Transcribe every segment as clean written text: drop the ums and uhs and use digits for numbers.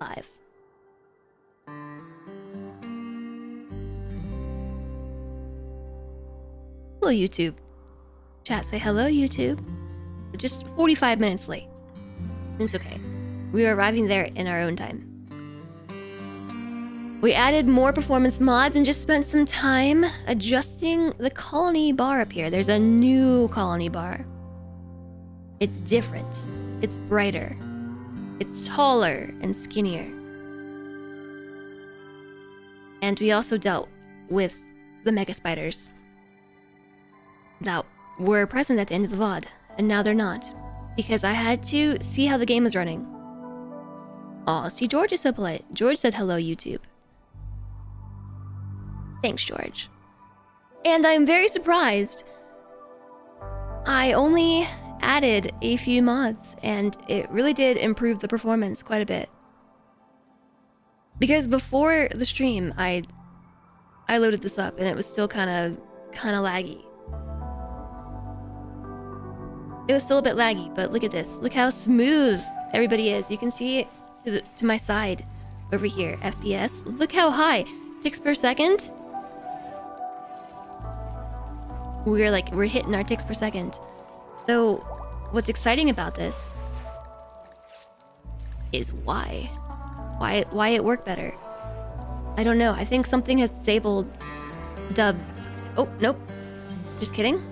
Live. Hello, YouTube. Chat, say hello, YouTube. We're just 45 minutes late. It's okay. We are arriving there in our own time. We added more performance mods and just spent some time adjusting the colony bar up here. There's a new colony bar. It's different. It's brighter. It's taller and skinnier. And we also dealt with the mega spiders that were present at the end of the VOD, and now they're not. Because I had to see how the game was running. Aw, see, George is so polite. George said hello, YouTube. Thanks, George. And I'm very surprised. I only added a few mods, and it really did improve the performance quite a bit. Because before the stream, I loaded this up, and it was still kind of laggy. It was still a bit laggy, but look at this. Look how smooth everybody is. You can see it to my side over here. FPS. Look how high. Ticks per second. We're hitting our ticks per second. So what's exciting about this is why it worked better. I don't know. I think something has disabled dub. Oh, nope. Just kidding.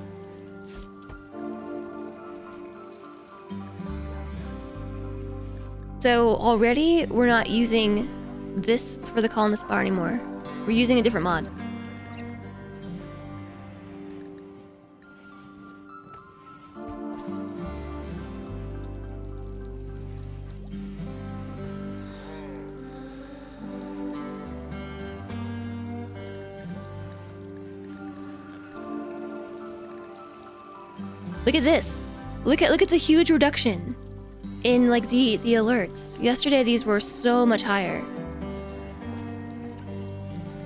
So already we're not using this for the colonist bar anymore. We're using a different mod. Look at this. Look at the huge reduction in like the alerts. Yesterday these were so much higher.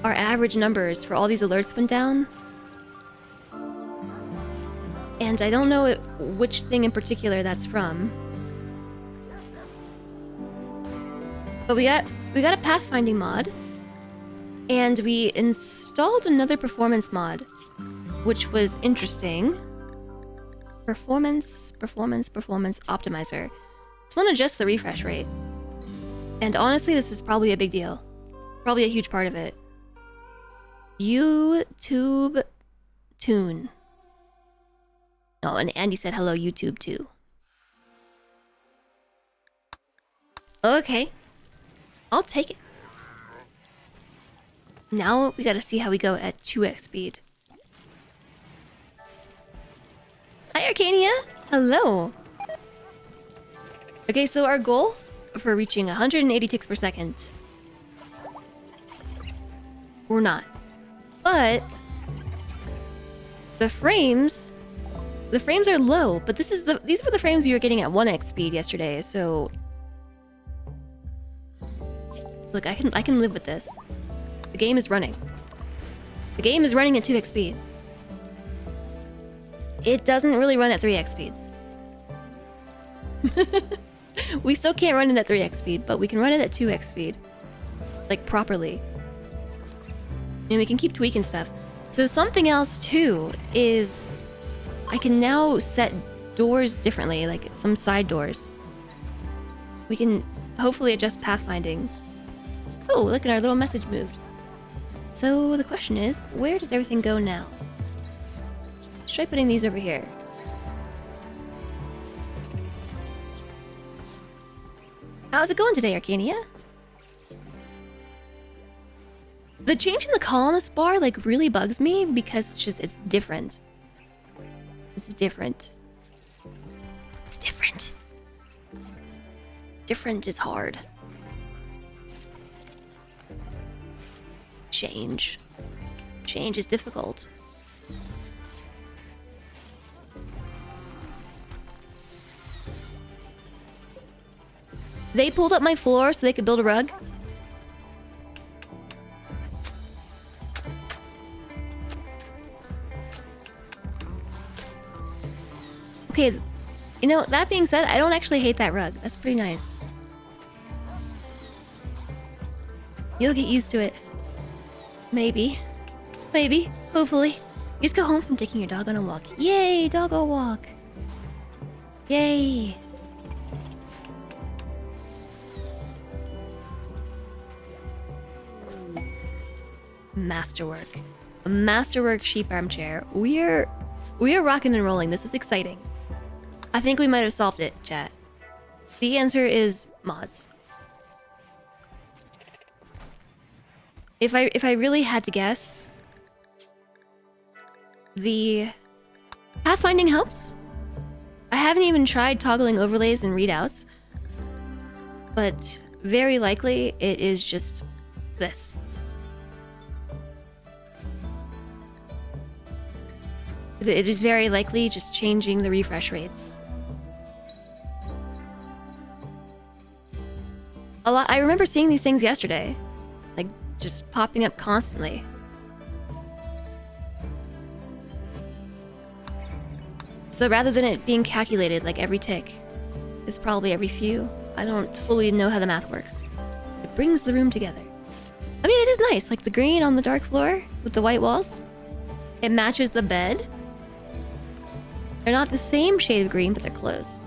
Our average numbers for all these alerts went down. And I don't know which thing in particular that's from. But we got a pathfinding mod. And we installed another performance mod, which was interesting. Performance optimizer. This one adjusts the refresh rate. And honestly, this is probably a big deal. Probably a huge part of it. YouTube tune. Oh, and Andy said hello, YouTube too. Okay. I'll take it. Now we gotta see how we go at 2x speed. Hi, Arcania! Hello! Okay, so our goal for reaching 180 ticks per second. We're not. But the frames are low, but these were the frames we were getting at 1x speed yesterday, so look, I can live with this. The game is running. The game is running at 2x speed. It doesn't really run at 3x speed. We still can't run it at 3x speed, but we can run it at 2x speed. Like, properly. And we can keep tweaking stuff. So something else, too, is I can now set doors differently, like some side doors. We can hopefully adjust pathfinding. Oh, look at our little message moved. So the question is, where does everything go now? Let's try putting these over here. How's it going today, Arcania? The change in the colonist bar like really bugs me because it's different. It's different. It's different. Different is hard. Change. Change is difficult. They pulled up my floor so they could build a rug. Okay, you know, that being said, I don't actually hate that rug. That's pretty nice. You'll get used to it. Maybe. Maybe. Hopefully. You just go home from taking your dog on a walk. Yay! Doggo walk! Yay! Masterwork. A masterwork sheep armchair. We are rocking and rolling. This is exciting. I think we might have solved it, chat. The answer is mods. If I really had to guess, the pathfinding helps. I haven't even tried toggling overlays and readouts, but very likely it is just this. It is very likely just changing the refresh rates. A lot. I remember seeing these things yesterday, like just popping up constantly. So rather than it being calculated like every tick, it's probably every few. I don't fully know how the math works. It brings the room together. I mean, it is nice, like the green on the dark floor with the white walls. It matches the bed. They're not the same shade of green, but they're close.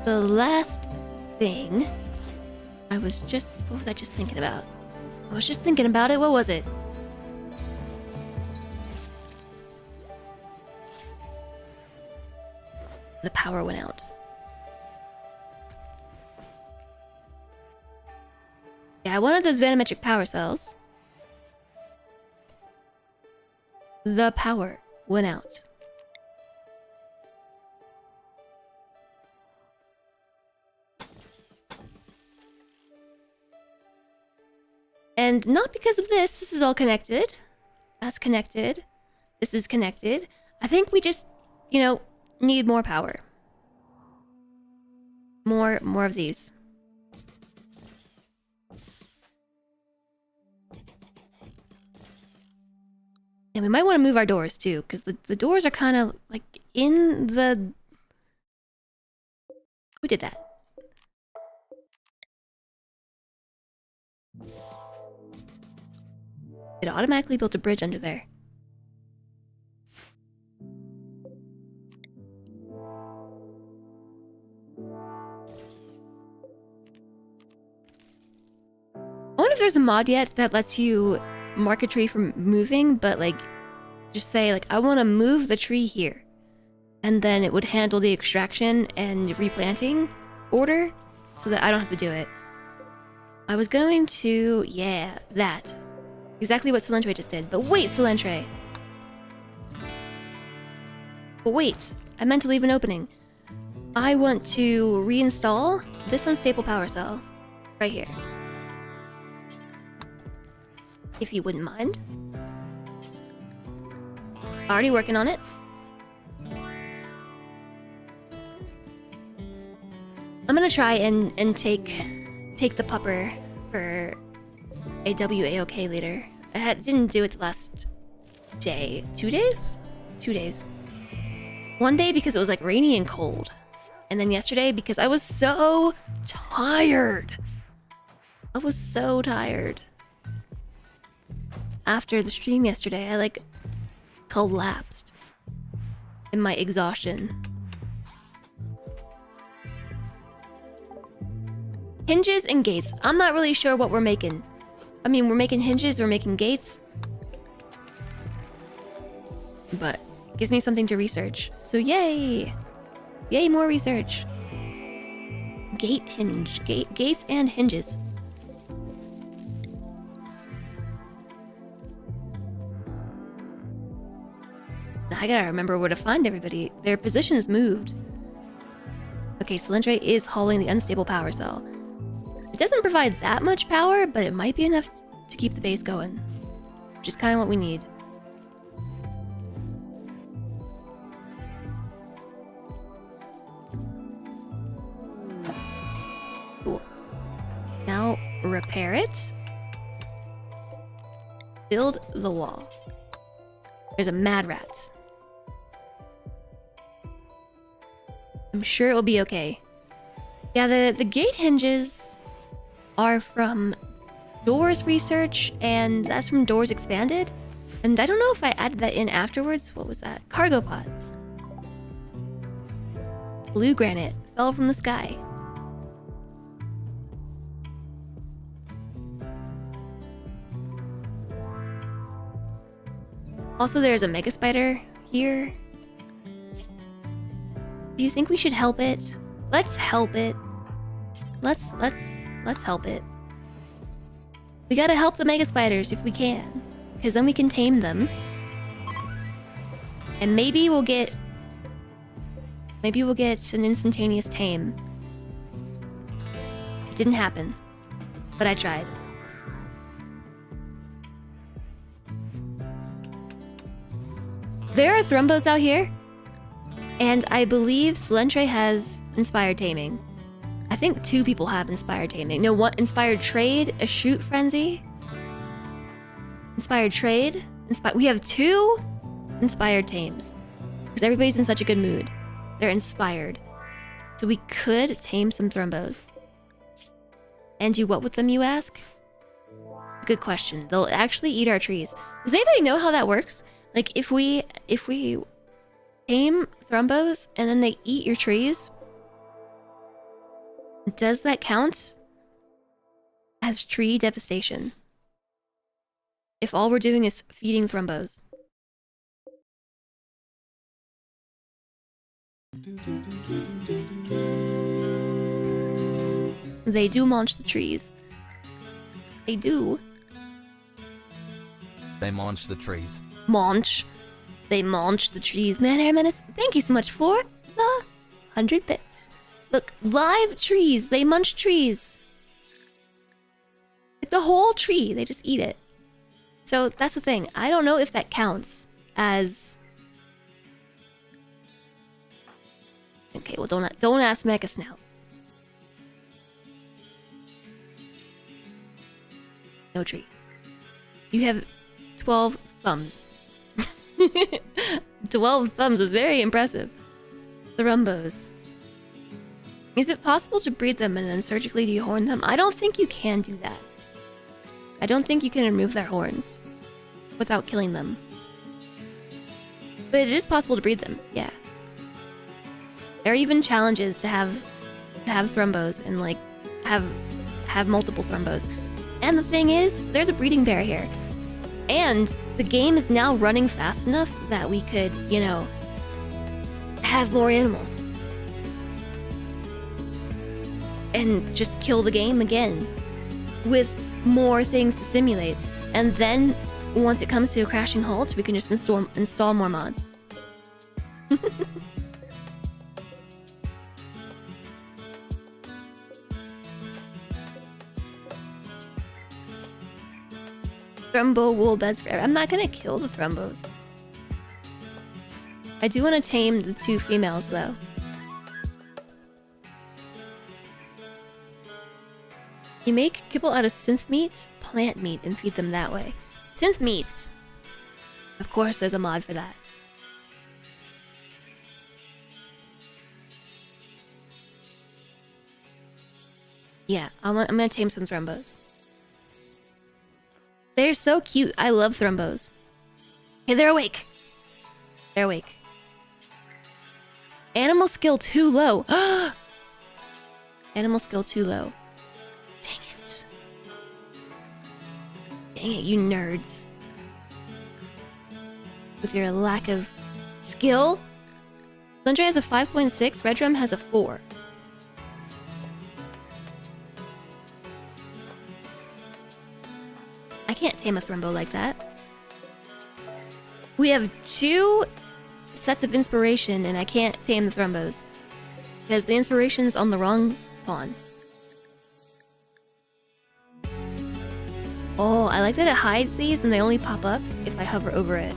The last thing what was I just thinking about? I was just thinking about it. What was it? The power went out. Yeah, I wanted those vanometric power cells. The power went out. And not because of this. This is all connected. That's connected. This is connected. I think we just, you know, need more power. More of these. And we might want to move our doors too, because the doors are kind of like in the... Who did that? It automatically built a bridge under there. I wonder if there's a mod yet that lets you mark a tree from moving, but like just say like I want to move the tree here, and then it would handle the extraction and replanting order so that I don't have to do it. I was going to, yeah, that. Exactly what Silentre just did. But wait, Silentre. But wait, I meant to leave an opening. I want to reinstall this unstable power cell right here. If you wouldn't mind. Already working on it. I'm gonna try and take the pupper for a WAOK later. Didn't do it the last day. 2 days? 2 days. One day because it was like rainy and cold. And then yesterday because I was so tired. I was so tired. After the stream yesterday, I like collapsed in my exhaustion. Hinges and gates. I'm not really sure what we're making. I mean, we're making hinges, we're making gates. But it gives me something to research. So yay! Yay, more research. Gate hinge. Gates and hinges. I gotta remember where to find everybody. Their position is moved. Okay, Silentre is hauling the unstable power cell. It doesn't provide that much power, but it might be enough to keep the base going. Which is kind of what we need. Cool. Now, repair it. Build the wall. There's a mad rat. I'm sure it will be okay. Yeah, the gate hinges are from Doors Research, and that's from Doors Expanded. And I don't know if I added that in afterwards. What was that? Cargo pods. Blue granite fell from the sky. Also, there's a mega spider here. Do you think we should help it? Let's help it. Let's help it. We gotta help the mega spiders if we can, because then we can tame them. And maybe we'll get an instantaneous tame. It didn't happen, but I tried. There are Thrumbos out here, and I believe Selentre has inspired taming. I think 2 people have inspired taming. No, one inspired trade, a shoot frenzy. Inspired trade. We have 2 inspired tames. Because everybody's in such a good mood. They're inspired. So we could tame some Thrumbos. And do what with them, you ask? Good question. They'll actually eat our trees. Does anybody know how that works? Like, if we tame Thrumbos and then they eat your trees, does that count as tree devastation? If all we're doing is feeding Thrumbos. They do munch the trees. They do. They munch the trees. Munch. They munch the trees. Man, Hermanus, thank you so much for the 100 bits. Look, live trees. They munch trees. Like the whole tree. They just eat it. So that's the thing. I don't know if that counts as... Okay, well, don't ask Megas now. No tree. You have 12 thumbs. 12 thumbs is very impressive. Thrumbos. Is it possible to breed them and then surgically dehorn them? I don't think you can do that. I don't think you can remove their horns without killing them. But it is possible to breed them, yeah. There are even challenges to have Thrumbos and like have multiple Thrumbos. And the thing is, there's a breeding bear here. And the game is now running fast enough that we could, you know, have more animals. And just kill the game again with more things to simulate. And then, once it comes to a crashing halt, we can just install more mods. Thrumbo wool beds forever. I'm not gonna kill the Thrumbos. I do want to tame the 2 females, though. You make kibble out of synth meat, plant meat, and feed them that way. Synth meat! Of course, there's a mod for that. Yeah, I'm gonna tame some Thrumbos. They're so cute. I love Thrumbos. Okay, they're awake. They're awake. Animal skill too low. Animal skill too low. Dang it. Dang it, you nerds. With your lack of skill. Lundre has a 5.6, Redrum has a 4. I can't tame a Thrumbo like that. We have 2 sets of inspiration, and I can't tame the Thrumbos. Because the inspiration's on the wrong pawn. Oh, I like that it hides these and they only pop up if I hover over it.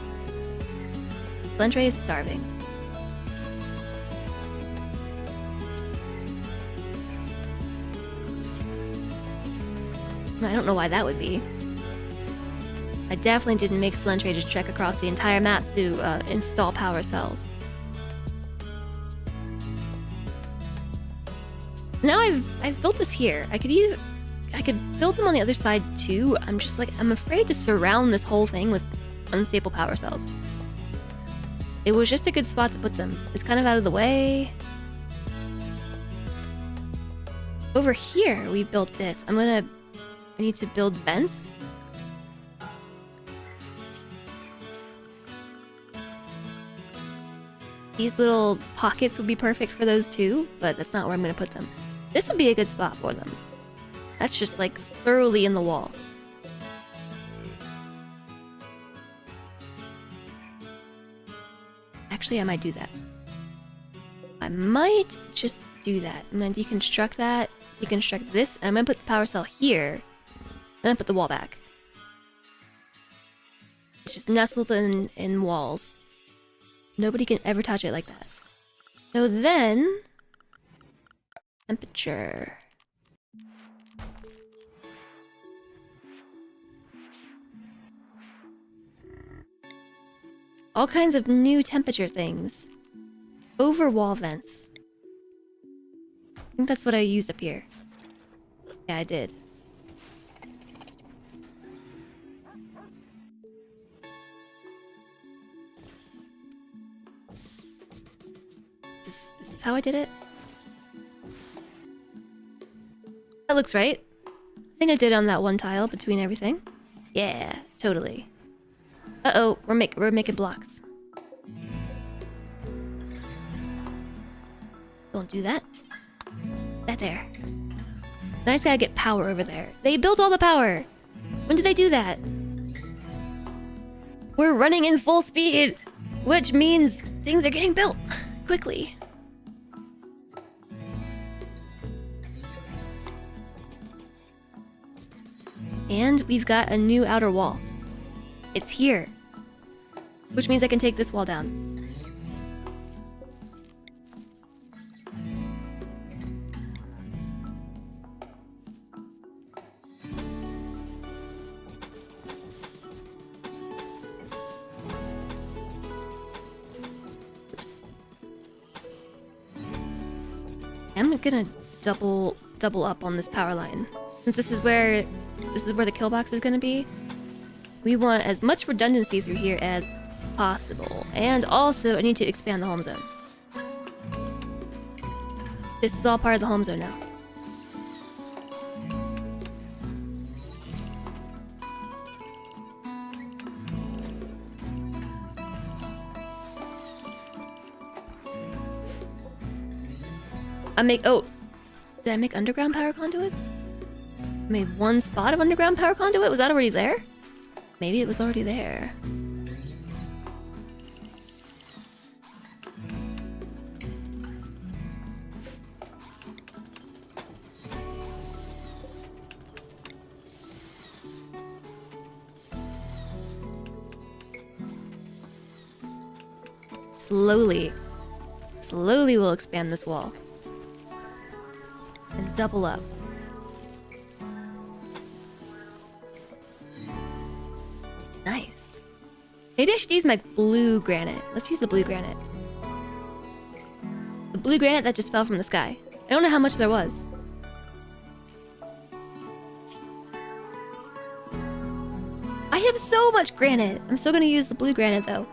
Lundre is starving. I don't know why that would be. I definitely didn't make Selentre just trek across the entire map to install power cells. Now I've built this here. I could I could build them on the other side too. I'm just like, I'm afraid to surround this whole thing with unstable power cells. It was just a good spot to put them. It's kind of out of the way. Over here, we built this. I need to build vents. These little pockets would be perfect for those too, but that's not where I'm going to put them. This would be a good spot for them. That's just like thoroughly in the wall. Actually, I might do that. I might just do that. I'm going to deconstruct that, deconstruct this, and I'm going to put the power cell here, and then put the wall back. It's just nestled in walls. Nobody can ever touch it like that. So then... temperature. All kinds of new temperature things. Over wall vents. I think that's what I used up here. Yeah, I did. Is this how I did it? That looks right. I think I did on that one tile between everything. Yeah, totally. Uh-oh, we're making blocks. Don't do that. That there. Then I just gotta get power over there. They built all the power! When did they do that? We're running in full speed! Which means things are getting built quickly. And we've got a new outer wall. It's here. Which means I can take this wall down. Oops. I'm gonna double up on this power line. Since this is where the kill box is gonna be. We want as much redundancy through here as possible. And also, I need to expand the home zone. This is all part of the home zone now. Oh, did I make underground power conduits? I made one spot of underground power conduit? Was that already there? Maybe it was already there. Slowly we'll expand this wall. And double up. Nice. Maybe I should use my blue granite. Let's use the blue granite. The blue granite that just fell from the sky. I don't know how much there was. I have so much granite! I'm still gonna use the blue granite though.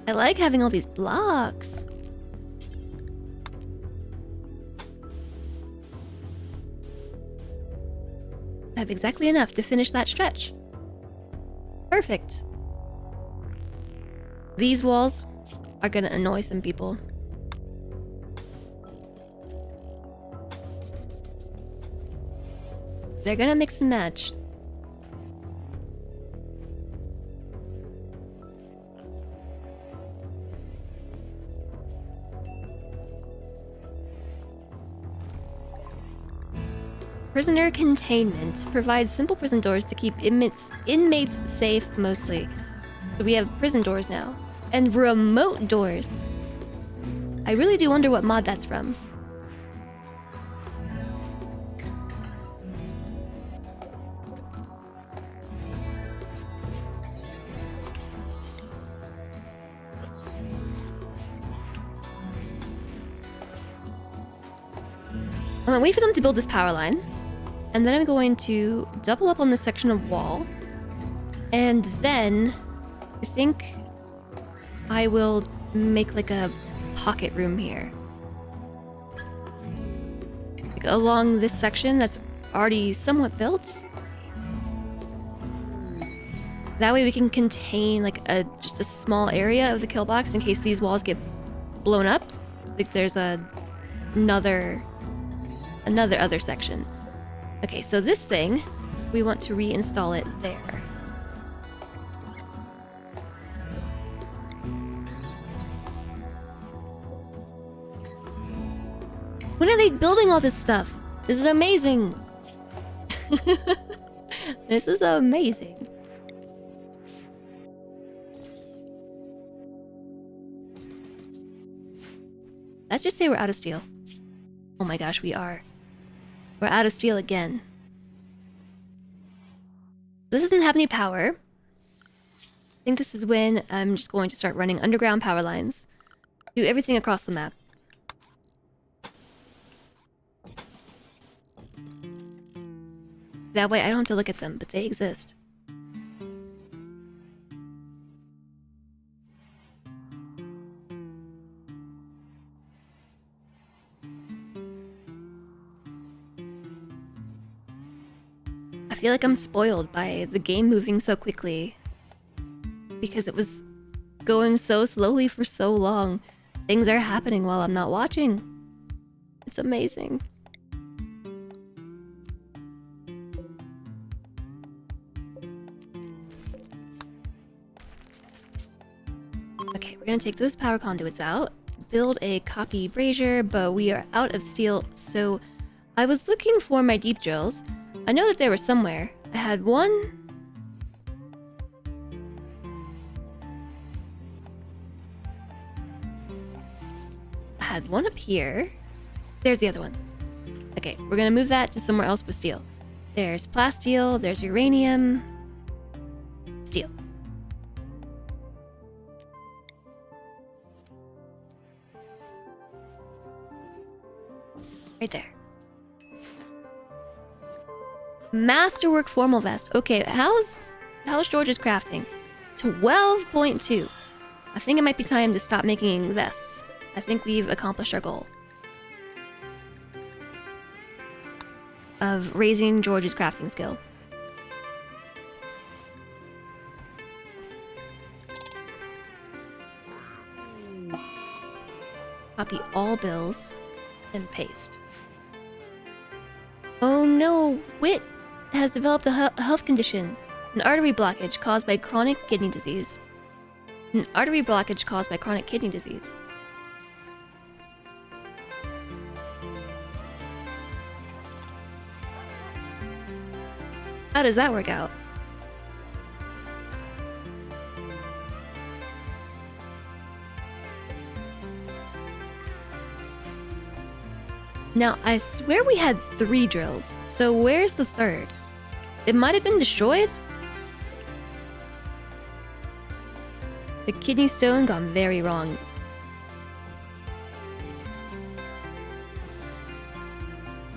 I like having all these blocks. I have exactly enough to finish that stretch. Perfect. These walls are gonna annoy some people. They're gonna mix and match. Prisoner containment provides simple prison doors to keep inmates safe mostly. So we have prison doors now. And remote doors. I really do wonder what mod that's from. I'm gonna wait for them to build this power line. And then I'm going to double up on this section of wall. And then I think I will make like a pocket room here. Like along this section that's already somewhat built. That way we can contain like just a small area of the kill box in case these walls get blown up. Like there's another other section. Okay, so this thing, we want to reinstall it there. When are they building all this stuff? This is amazing. This is amazing. Let's just say we're out of steel. Oh my gosh, we are. We're out of steel again. This doesn't have any power. I think this is when I'm just going to start running underground power lines. Do everything across the map. That way I don't have to look at them, but they exist. I feel like I'm spoiled by the game moving so quickly. Because it was going so slowly for so long. Things are happening while I'm not watching. It's amazing. Okay, we're gonna take those power conduits out, build a copy brazier, but we are out of steel, so I was looking for my deep drills. I know that they were somewhere. I had one. I had one up here. There's the other one. Okay, we're gonna move that to somewhere else with steel. There's plasteel, there's uranium. Steel. Right there. Masterwork formal vest. Okay, how's George's crafting? 12.2. I think it might be time to stop making vests. I think we've accomplished our goal of raising George's crafting skill. Copy all bills and paste. Oh no, Wit has developed a health condition. An artery blockage caused by chronic kidney disease. An artery blockage caused by chronic kidney disease. How does that work out? Now, I swear we had 3 drills, so where's the third? It might have been destroyed? The kidney stone gone very wrong.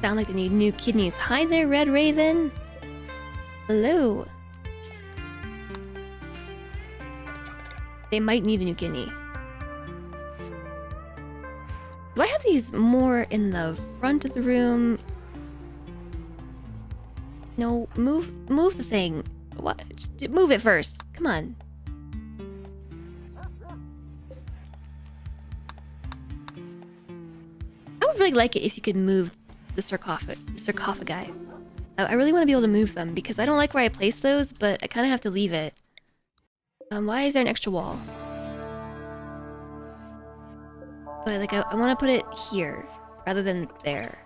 Sound like they need new kidneys. Hi there, Red Raven! Hello! They might need a new kidney. Do I have these more in the front of the room? No, move the thing. What? Move it first. Come on. I would really like it if you could move the sarcophagi. I really want to be able to move them because I don't like where I place those, but I kind of have to leave it. Why is there an extra wall? But like, I want to put it here rather than there.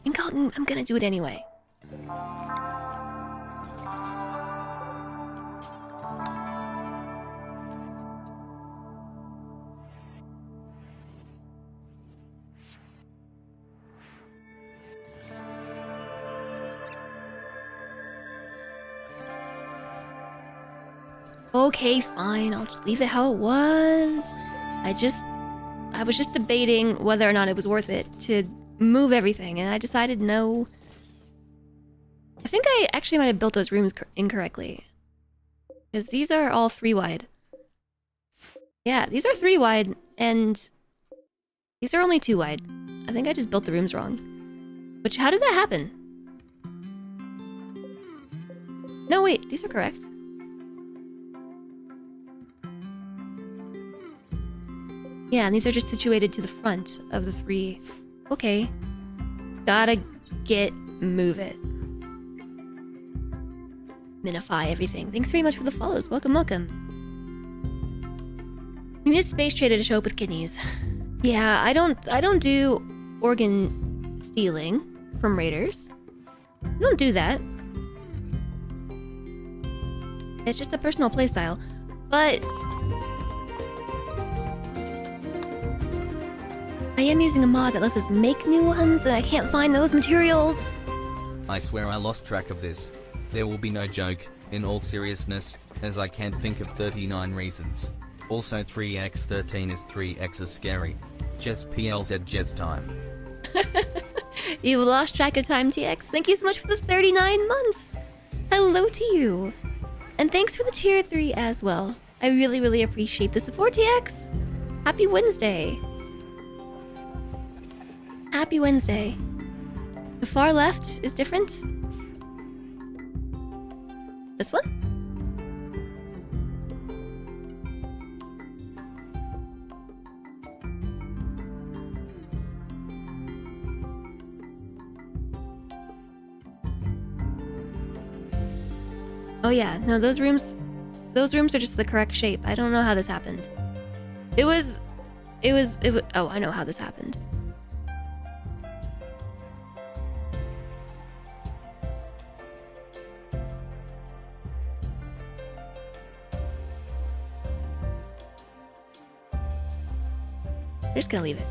And I'm gonna do it anyway. Okay, fine. I'll just leave it how it was. I was just debating whether or not it was worth it to move everything, and I decided no. I think I actually might have built those rooms incorrectly. Because these are all 3 wide. Yeah, these are 3 wide, and these are only 2 wide. I think I just built the rooms wrong. Which, how did that happen? No, wait, these are correct. Yeah, and these are just situated to the front of the 3. Okay. Gotta move it. Minify everything. Thanks very much for the follows. Welcome, welcome. You need space trader to show up with kidneys. Yeah, I don't do organ stealing from raiders. I don't do that. It's just a personal playstyle. But I am using a mod that lets us make new ones, and I can't find those materials. I swear I lost track of this. There will be no joke, in all seriousness, as I can't think of 39 reasons. Also 3x13 is 3x is scary. Jess PLZ Jess time. You lost track of time, TX. Thank you so much for the 39 months. Hello to you. And thanks for the tier 3 as well. I really, really appreciate the support, TX. Happy Wednesday. Happy Wednesday. The far left is different. This one? Oh yeah, no, those rooms are just the correct shape. I don't know how this happened. It was, oh, I know how this happened. I'm just gonna leave it.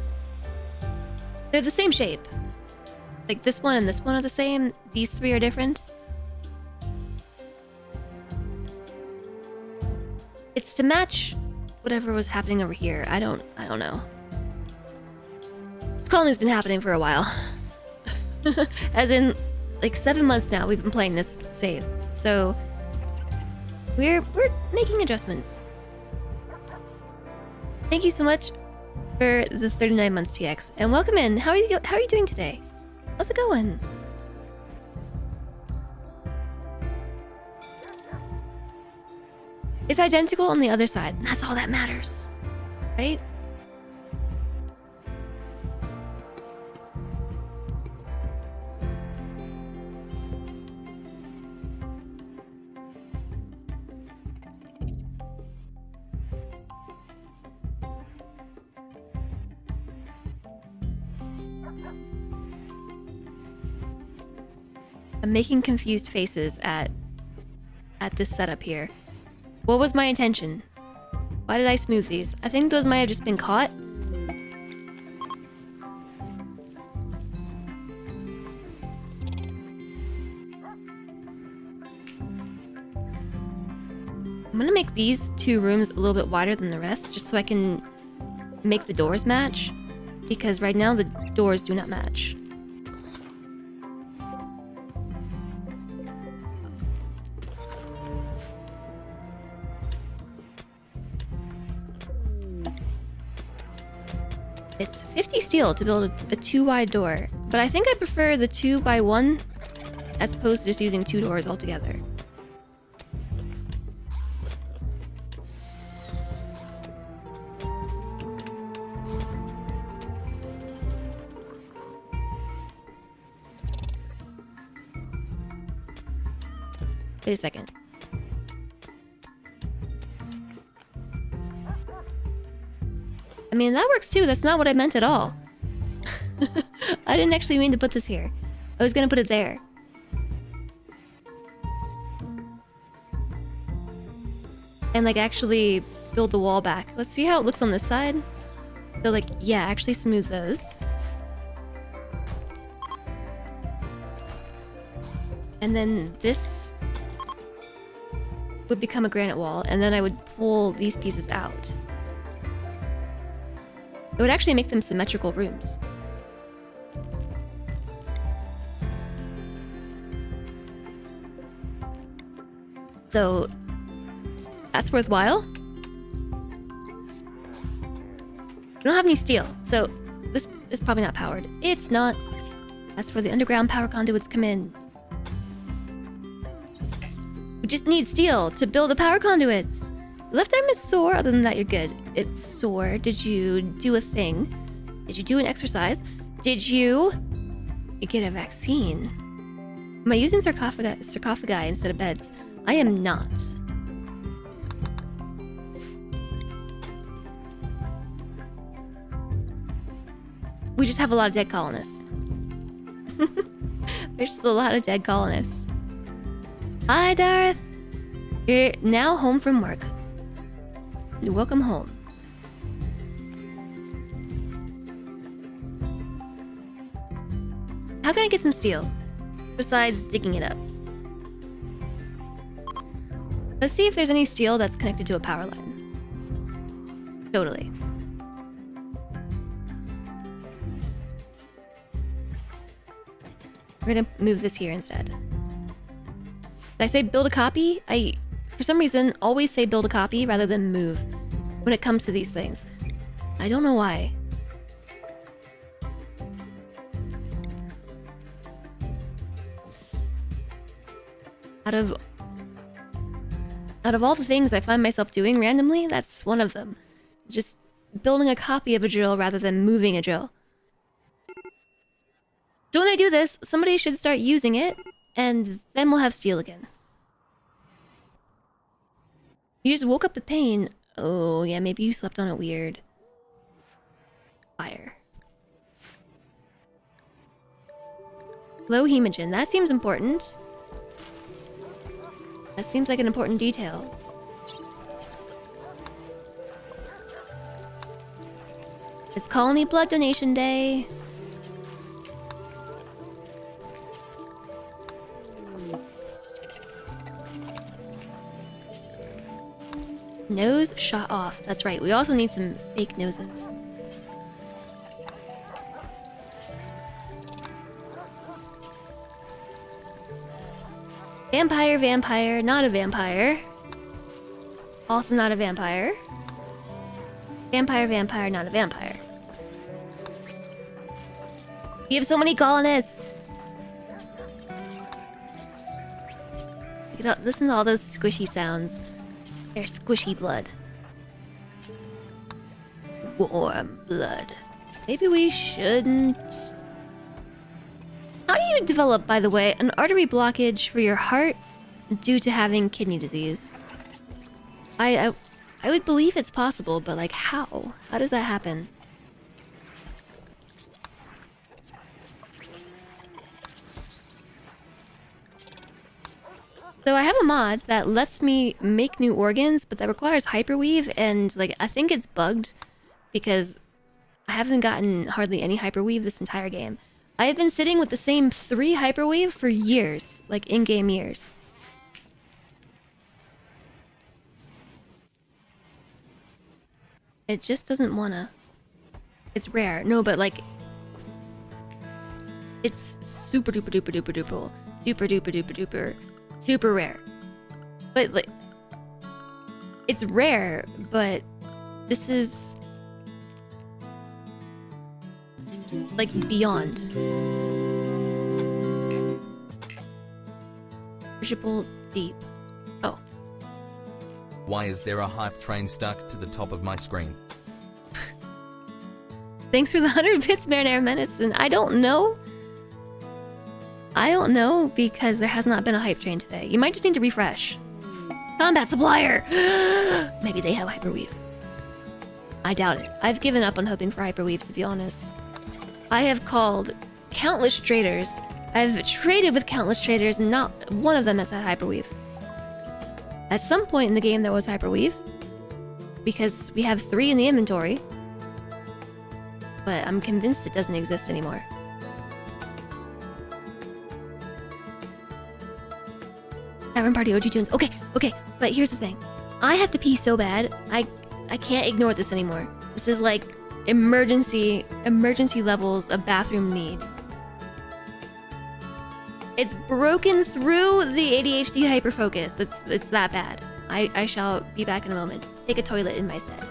They're the same shape. Like this one and this one are the same. These 3 are different. It's to match whatever was happening over here. I don't know. This colony's been happening for a while. As in, like 7 months now we've been playing this save. So we're making adjustments. Thank you so much for the 39 months, TX, and welcome in. How are you doing today? How's it going? It's identical on the other side, and that's all that matters, right? I'm making confused faces at this setup here. What was my intention? Why did I smooth these? I think those might have just been caught. I'm gonna make these 2 rooms a little bit wider than the rest, just so I can make the doors match. Because right now the doors do not match. It's 50 steel to build a 2 wide door, but I think I prefer the 2 by 1 as opposed to just using 2 doors altogether. Wait a second. I mean, that works too. That's not what I meant at all. I didn't actually mean to put this here. I was gonna put it there. And like actually build the wall back. Let's see how it looks on this side. So like, yeah, actually smooth those. And then this would become a granite wall, and then I would pull these pieces out. It would actually make them symmetrical rooms. So that's worthwhile. We don't have any steel, so this is probably not powered. It's not. That's where the underground power conduits come in. We just need steel to build the power conduits. The left arm is sore. Other than that, you're good. It's sore. Did you do a thing? Did you do an exercise? Did you get a vaccine? Am I using sarcophagi instead of beds? I am not. We just have a lot of dead colonists. There's just a lot of dead colonists. Hi, Darth. You're now home from work. Welcome home. How can I get some steel? Besides digging it up. Let's see if there's any steel that's connected to a power line. Totally. We're gonna move this here instead. Did I say build a copy? I, for some reason, always say build a copy rather than move when it comes to these things. I don't know why. Out of all the things I find myself doing randomly, that's one of them. Just building a copy of a drill rather than moving a drill. So when I do this, somebody should start using it, and then we'll have steel again. You just woke up with pain. Oh, yeah, maybe you slept on it weird. Fire. Low hemogen. That seems important. That seems like an important detail. It's Colony Blood Donation Day. Nose shot off. That's right. We also need some fake noses. Vampire, vampire, not a vampire. Also not a vampire. Vampire, vampire, not a vampire. You have so many colonists! You know, listen to all those squishy sounds. They're squishy blood. Warm blood. Maybe we shouldn't... How do you develop, by the way, an artery blockage for your heart due to having kidney disease? I would believe it's possible, but like how? How does that happen? So I have a mod that lets me make new organs, but that requires hyperweave, and like I think it's bugged because I haven't gotten hardly any hyperweave this entire game. I have been sitting with the same 3 hyperweave for years, like in-game years. It just doesn't wanna. It's rare. No, but like it's super duper duper duper duper duper duper duper duper super rare. But like it's rare, but this is like beyond. Worshipful deep. Oh. Why is there a hype train stuck to the top of my screen? Thanks for the 100 bits, Marinara Medicine. I don't know. I don't know because there has not been a hype train today. You might just need to refresh. Combat supplier! Maybe they have hyperweave. I doubt it. I've given up on hoping for hyperweave, to be honest. I have called countless traders. I've traded with countless traders, and not one of them has had hyperweave. At some point in the game there was hyperweave, because we have 3 in the inventory. But I'm convinced it doesn't exist anymore. Tavern Party OG Tunes. Okay, but here's the thing. I have to pee so bad, I can't ignore this anymore. This is like emergency levels of bathroom need. It's broken through the ADHD hyperfocus. It's that bad. I shall be back in a moment. Take a toilet in my stead.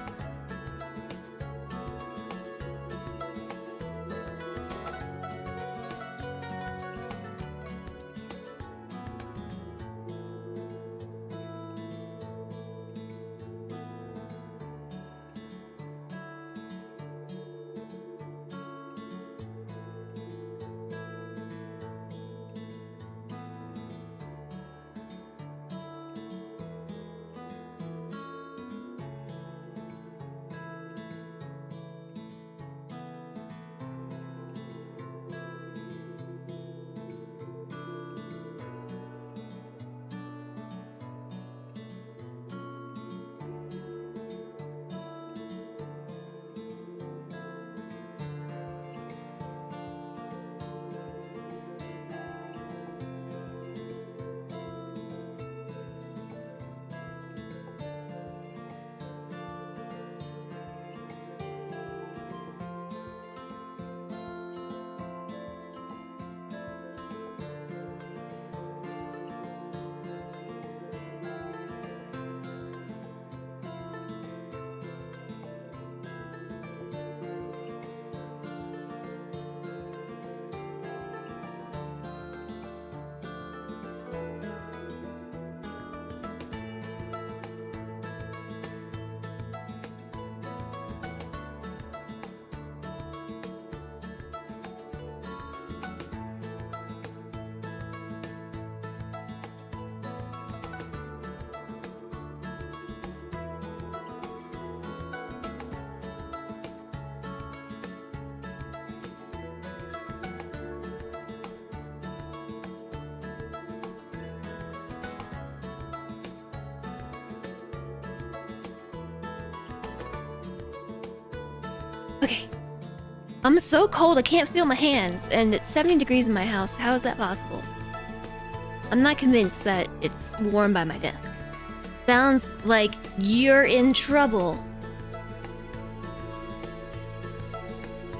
Okay. I'm so cold I can't feel my hands, and it's 70 degrees in my house. How is that possible? I'm not convinced that it's warm by my desk. Sounds like you're in trouble.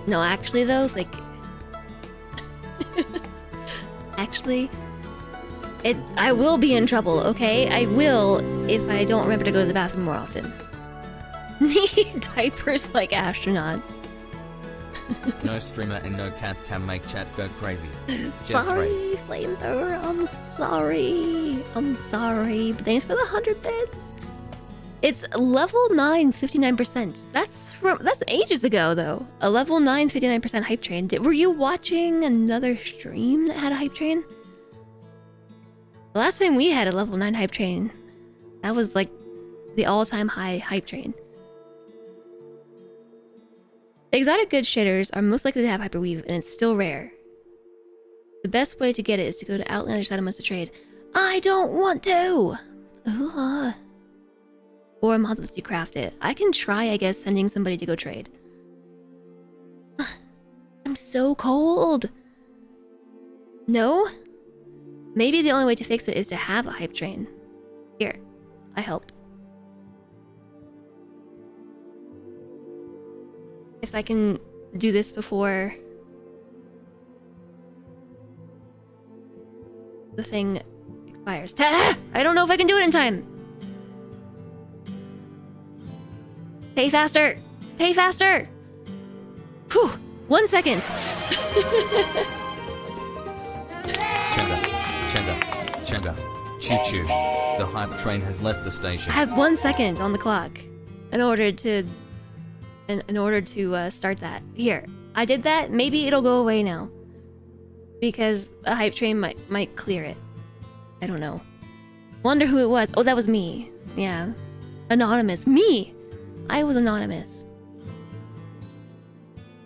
No, actually though, like... actually... I will be in trouble, okay? I will if I don't remember to go to the bathroom more often. Need diapers like astronauts. No streamer and no cat can make chat go crazy. Just Sorry, Flamethrower. I'm sorry. I'm sorry. But thanks for the 100 bits. It's level 9, 59%. That's ages ago, though. A level 9, 59% hype train. Were you watching another stream that had a hype train? The last time we had a level 9 hype train, that was like the all-time high hype train. Exotic good shitters are most likely to have hyperweave, and it's still rare. The best way to get it is to go to Outlander Settlements to trade. I don't want to! Or a mod that lets you craft it. I can try, I guess, sending somebody to go trade. I'm so cold! No? Maybe the only way to fix it is to have a hype train. Here, I help. If I can do this before the thing expires. I don't know if I can do it in time. Pay faster! Pay faster! Whew! 1 second! Chenga. Choo-choo. The hype train has left the station. I have 1 second on the clock in order to start that. Here, I did that. Maybe it'll go away now because the hype train might clear it. I don't know. Wonder who it was. Oh, that was me. Yeah, anonymous. Me. I was anonymous.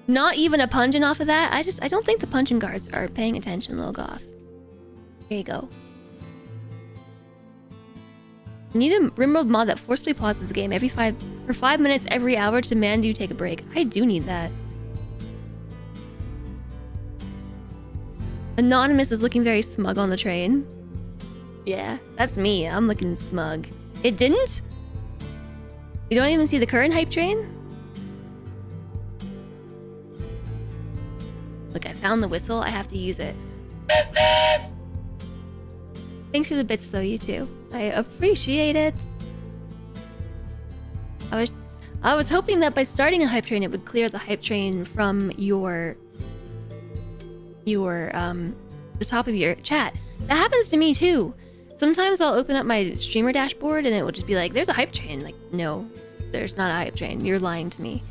Not even a pungeon off of that. I don't think the pungeon guards are paying attention, little goth. Here you go. You need a RimWorld mod that forcibly pauses the game for 5 minutes every hour to demand you take a break. I do need that. Anonymous is looking very smug on the train. Yeah, that's me. I'm looking smug. It didn't? You don't even see the current hype train? Look, I found the whistle. I have to use it. Thanks for the bits, though, you too. I appreciate it. I was hoping that by starting a hype train, it would clear the hype train from the top of your chat. That happens to me too. Sometimes I'll open up my streamer dashboard and it will just be like, there's a hype train. Like, no, there's not a hype train. You're lying to me.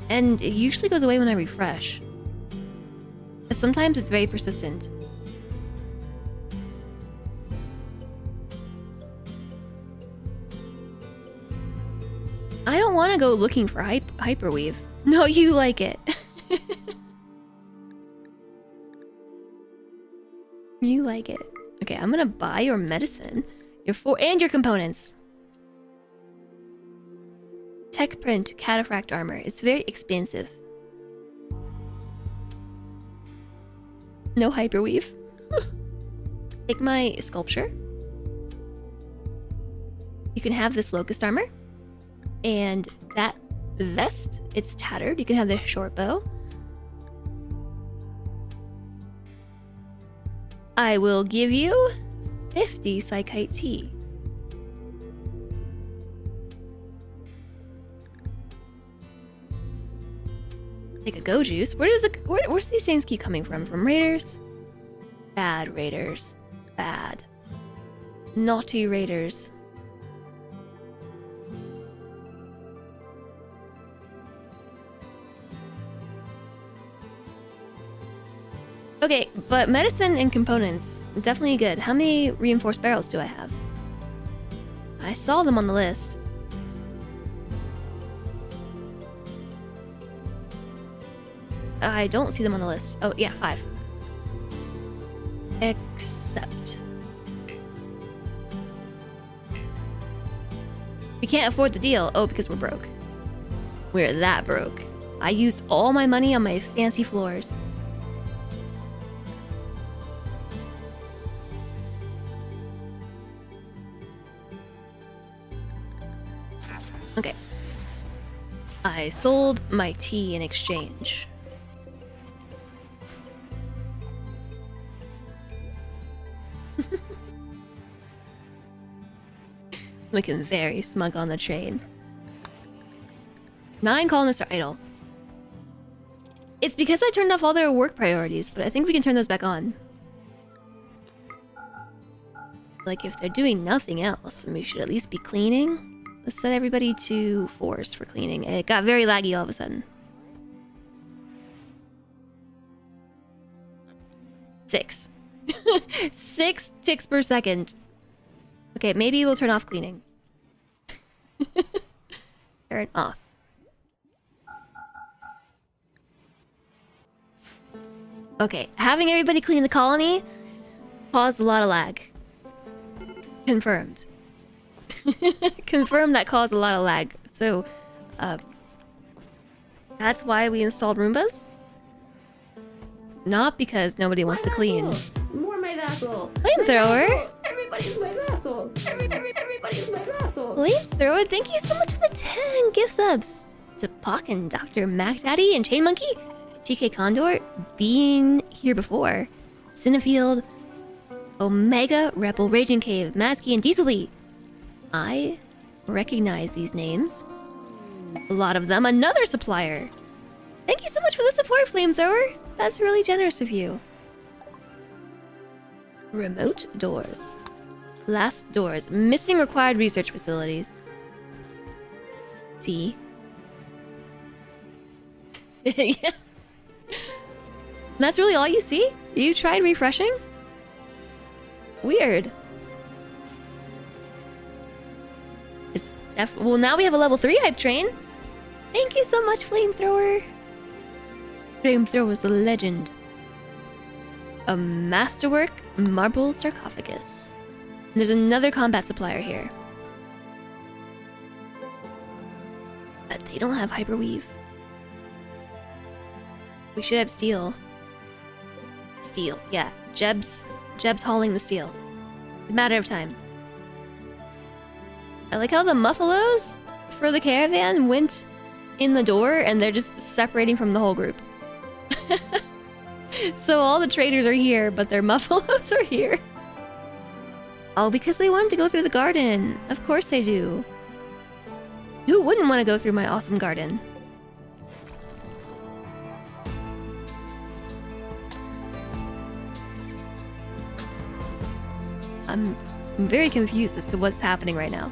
And it usually goes away when I refresh. But sometimes it's very persistent. I don't want to go looking for hyperweave. No, you like it. You like it. Okay, I'm gonna buy your medicine, and your components. Tech print cataphract armor. It's very expensive. No hyperweave. Take my sculpture. You can have this locust armor. And that vest, it's tattered. You can have this short bow. I will give you 50 Psychite tea. Take a go juice. Where do these things keep coming from? From raiders? Bad raiders. Bad. Naughty raiders. Okay, but medicine and components, definitely good. How many reinforced barrels do I have? I saw them on the list. I don't see them on the list. Oh, yeah, 5. Except... we can't afford the deal. Oh, because we're broke. We're that broke. I used all my money on my fancy floors. Okay. I sold my tea in exchange. Looking very smug on the train. 9 colonists are idle. It's because I turned off all their work priorities, but I think we can turn those back on. Like, if they're doing nothing else, we should at least be cleaning. Let's set everybody to 4s for cleaning. It got very laggy all of a sudden. 6. 6 ticks per second. Okay, maybe we'll turn off cleaning. Turn off. Okay, having everybody clean the colony caused a lot of lag. Confirmed. Confirmed that caused a lot of lag. So, that's why we installed Roombas. Not because nobody wants to clean. More my vassal. Flamethrower. Everybody's my vassal. Everybody's my vassal. Flamethrower, thank you so much for the 10 gift subs. To Pock and Dr. Mac Daddy and Chain Monkey, TK Condor, being here before, Cinefield, Omega, Rebel, Raging Cave, Masky, and Diesely. I recognize these names. A lot of them. Another supplier. Thank you so much for the support, Flamethrower. That's really generous of you. Remote doors. Last doors. Missing required research facilities. See? Yeah. That's really all you see? You tried refreshing? Weird. It's well, now we have a level 3 hype train. Thank you so much, Flamethrower. Flamethrower's a legend. A masterwork marble sarcophagus. And there's another combat supplier here. But they don't have hyperweave. We should have steel. Steel, yeah. Jeb's hauling the steel. It's a matter of time. I like how the muffalos for the caravan went in the door and they're just separating from the whole group. So all the traders are here, but their muffalos are here. Oh, because they wanted to go through the garden. Of course they do. Who wouldn't want to go through my awesome garden? I'm very confused as to what's happening right now.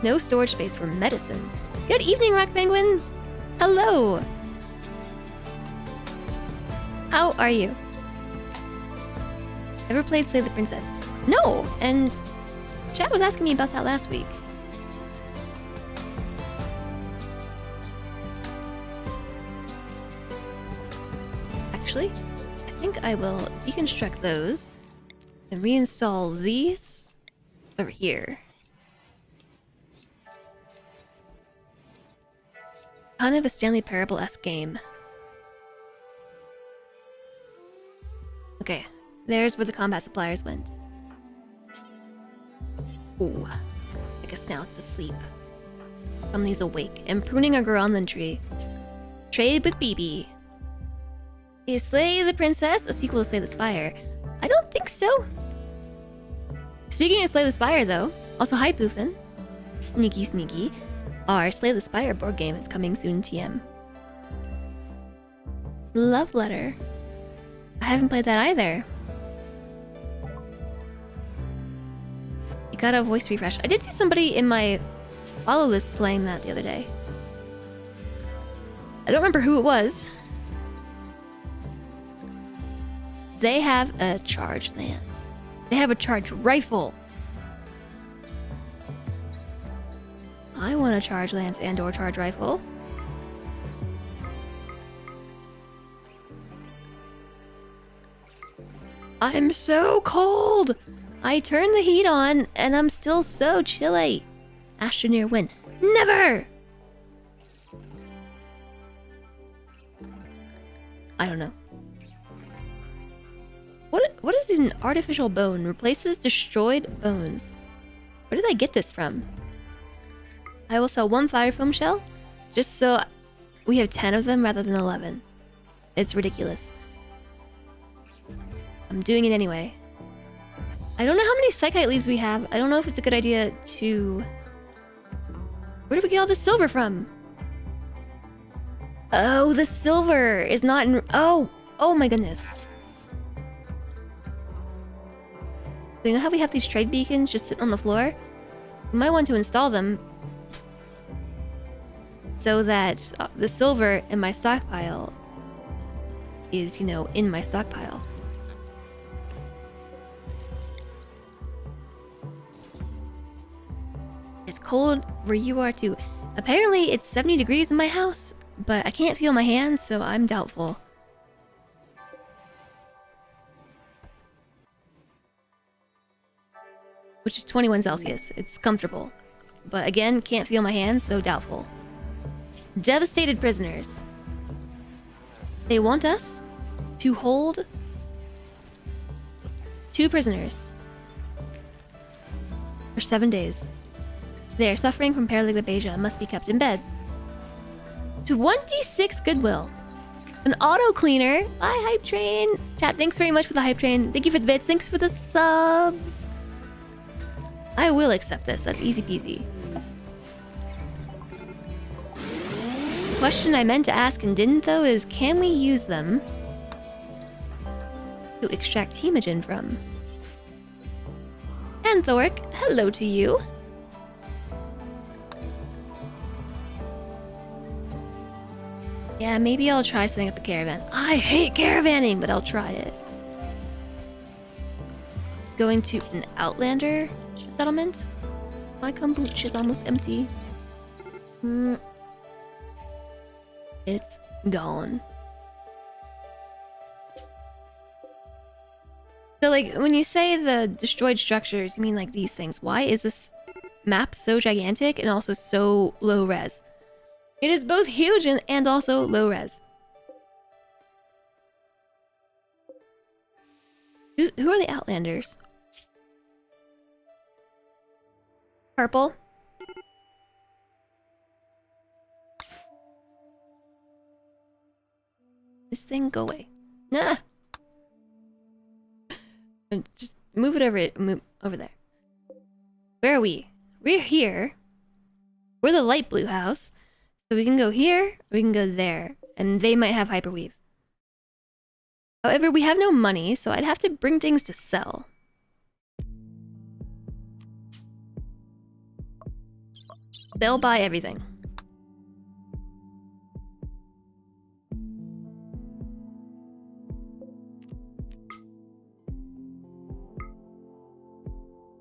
No storage space for medicine. Good evening, Rock Penguin. Hello. How are you? Ever played Slay the Princess? No, and chat was asking me about that last week. Actually, I think I will deconstruct those and reinstall these over here. Kind of a Stanley Parable-esque game. Okay, there's where the combat suppliers went. Ooh, I guess now it's asleep. Somebody's awake and pruning a Goronland tree. Trade with BB. Is Slay the Princess a sequel to Slay the Spire? I don't think so. Speaking of Slay the Spire, though, also hi Poofin. Sneaky sneaky. Our Slay the Spire board game is coming soon, TM. Love Letter. I haven't played that either. You got a voice refresh. I did see somebody in my follow list playing that the other day. I don't remember who it was. They have a charged lance. They have a charged rifle. I want a charged lance and or charged rifle. I'm so cold! I turned the heat on and I'm still so chilly. Astroneer win. Never! I don't know. What is an artificial bone? Replaces destroyed bones. Where did I get this from? I will sell one fire foam shell, just so we have 10 of them rather than 11. It's ridiculous. I'm doing it anyway. I don't know how many psychite leaves we have. I don't know if it's a good idea to... Where did we get all this silver from? Oh, the silver is not in... Oh my goodness. So you know how we have these trade beacons just sitting on the floor? We might want to install them so that the silver in my stockpile is, you know, in my stockpile. It's cold where you are too. Apparently it's 70 degrees in my house, but I can't feel my hands, so I'm doubtful. Which is 21 Celsius. It's comfortable. But again, can't feel my hands, so doubtful. Devastated prisoners. They want us to hold 2 prisoners for 7 days. They are suffering from paralytic aphasia and must be kept in bed. 26 goodwill. An auto cleaner. Bye, Hype Train. Chat, thanks very much for the Hype Train. Thank you for the bits. Thanks for the subs. I will accept this. That's easy peasy. Question I meant to ask and didn't though is, can we use them to extract hemogen from? And Thoric, hello to you. Yeah, maybe I'll try setting up a caravan. I hate caravanning, but I'll try it. Going to an Outlander settlement? My kombucha is almost empty. It's gone. So, like, when you say the destroyed structures, you mean like these things. Why is this map so gigantic and also so low res? It is both huge and also low res. Who are the Outlanders? Purple. This thing, go away. Nah. Just move it move over there. Where are we? We're here. We're the light blue house. So we can go here, we can go there. And they might have hyperweave. However, we have no money, so I'd have to bring things to sell. They'll buy everything.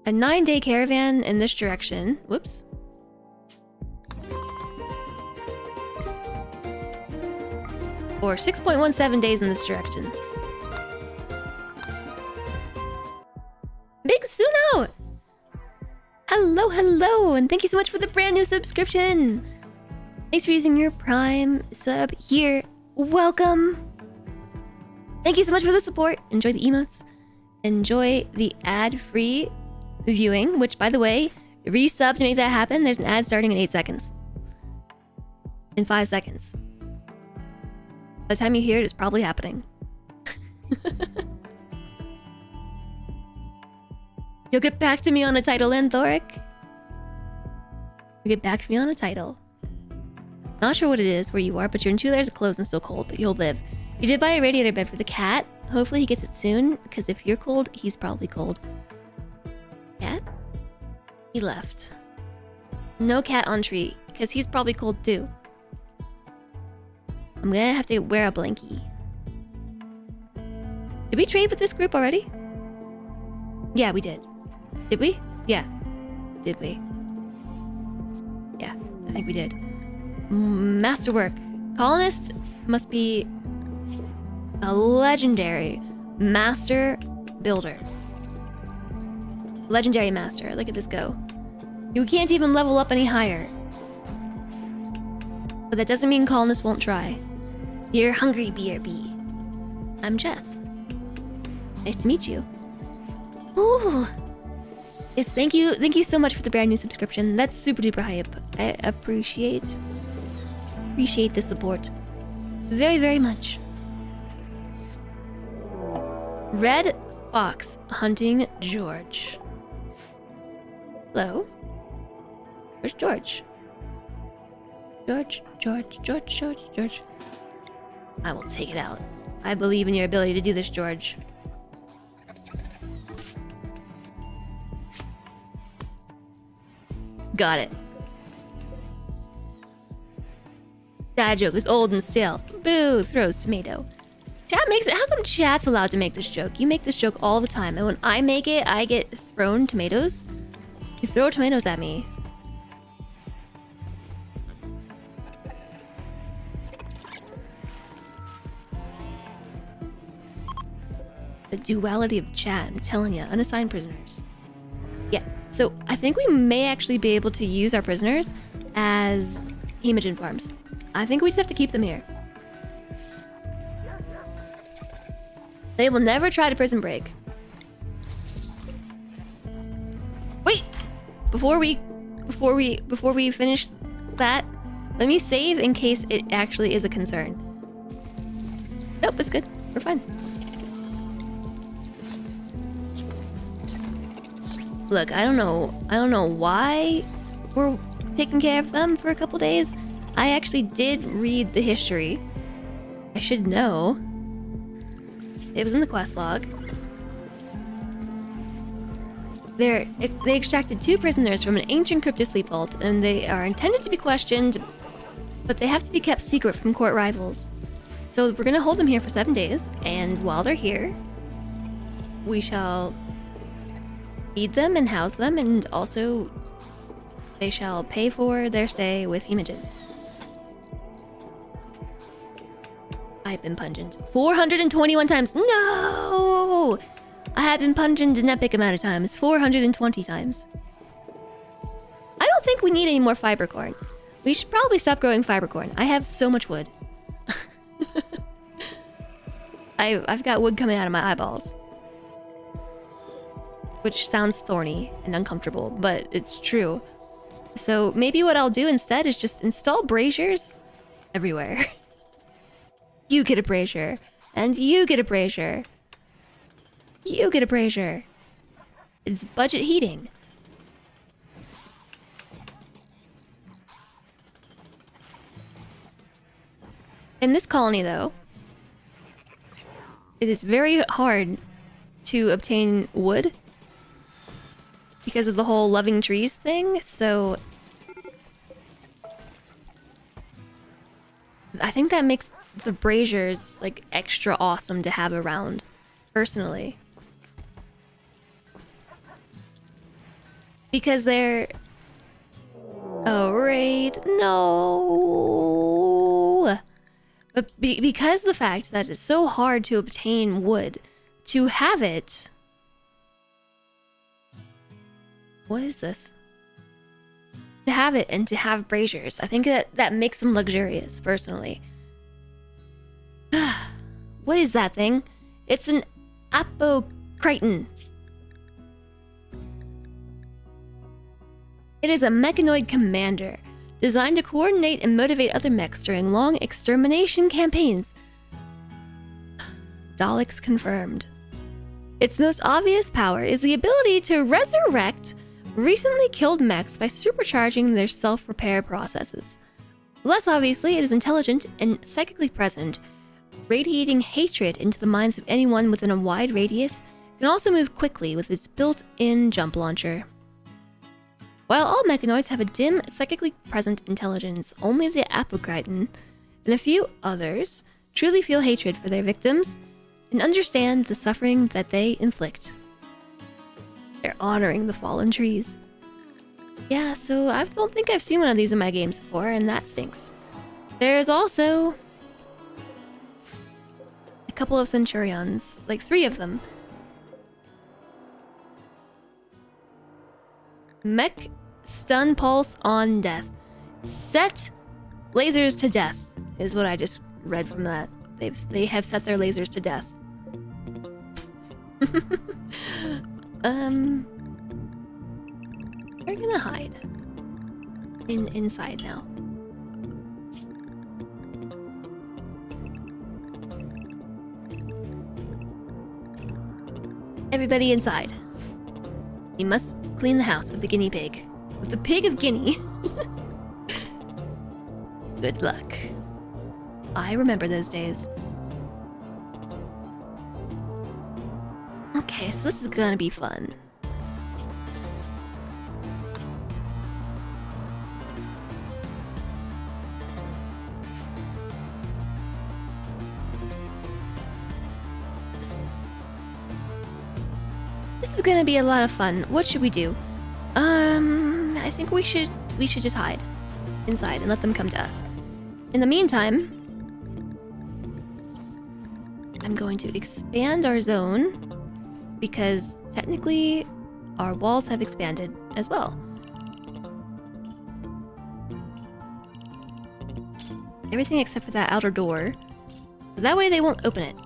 A 9-day caravan in this direction. Whoops. Or 6.17 days in this direction. Big Suno! Hello, hello, and thank you so much for the brand new subscription. Thanks for using your Prime sub here. Welcome. Thank you so much for the support. Enjoy the emotes. Enjoy the ad-free viewing, which, by the way, resub to make that happen. There's an ad starting in 8 seconds. In 5 seconds. By the time you hear it, it's probably happening. You'll get back to me on a title, Anthoric. You'll get back to me on a title. Not sure what it is where you are, but you're in 2 layers of clothes and still cold, but you'll live. You did buy a radiator bed for the cat. Hopefully he gets it soon, because if you're cold, he's probably cold. Cat? He left. No cat on tree, because he's probably cold too. I'm gonna have to wear a blankie. Did we trade with this group already? Yeah, we did. Did we? Yeah. Did we? Yeah, I think we did. Masterwork. Colonist must be a legendary master builder. Legendary master. Look at this go. You can't even level up any higher. But that doesn't mean colonists won't try. You're hungry, BRB. I'm Jess. Nice to meet you. Ooh. Yes, thank you so much for the brand new subscription. That's super duper hype. I appreciate the support. Very, very much. Red Fox hunting George. Hello? Where's George? George. I will take it out. I believe in your ability to do this, George. Got it. Dad joke is old and stale. Boo, throws tomato. Chat makes it. How come chat's allowed to make this joke? You make this joke all the time, and when I make it, I get thrown tomatoes. You throw tomatoes at me. The duality of chat, I'm telling you, unassigned prisoners. Yeah, so I think we may actually be able to use our prisoners as hemogen farms. I think we just have to keep them here. They will never try to prison break. Wait! Before we finish that, let me save in case it actually is a concern. Nope, it's good. We're fine. Look, I don't know why we're taking care of them for a couple days. I actually did read the history. I should know. It was in the quest log. They extracted 2 prisoners from an ancient cryptosleep vault, and they are intended to be questioned, but they have to be kept secret from court rivals. So we're gonna hold them here for 7 days, and while they're here, we shall feed them and house them, and also they shall pay for their stay with hemogen. I've been pungent 421 times. No! I have been pungent an epic amount of times. 420 times. I don't think we need any more fiber corn. We should probably stop growing fiber corn. I have so much wood. I've got wood coming out of my eyeballs. Which sounds thorny and uncomfortable, but it's true. So maybe what I'll do instead is just install braziers everywhere. You get a brazier, and you get a brazier. You get a brazier. It's budget heating. In this colony, though, it is very hard to obtain wood because of the whole loving trees thing, so I think that makes the braziers like extra awesome to have around, personally. Because they're... Oh, right. No! But because the fact that it's so hard to obtain wood, to have it... What is this? To have it and to have braziers, I think that makes them luxurious, personally. What is that thing? It's an apocriton. It is a mechanoid commander, designed to coordinate and motivate other mechs during long extermination campaigns. Daleks confirmed. Its most obvious power is the ability to resurrect recently killed mechs by supercharging their self-repair processes. Less obviously, it is intelligent and psychically present, radiating hatred into the minds of anyone within a wide radius. It can also move quickly with its built-in jump launcher. While all mechanoids have a dim, psychically present intelligence, only the apocriton and a few others truly feel hatred for their victims and understand the suffering that they inflict. They're honoring the fallen trees. Yeah, so I don't think I've seen one of these in my games before, and that stinks. There's also a couple of Centurions, like 3 of them. Mech stun pulse on death. Set lasers to death is what I just read from that. They have set their lasers to death. We're gonna hide inside now. Everybody inside. We must clean the house of the guinea pig. With the pig of Guinea. Good luck. I remember those days. Okay, so this is gonna be fun. This is gonna be a lot of fun. What should we do? I think we should just hide inside and let them come to us. In the meantime, I'm going to expand our zone because technically our walls have expanded as well. Everything except for that outer door. So that way they won't open it.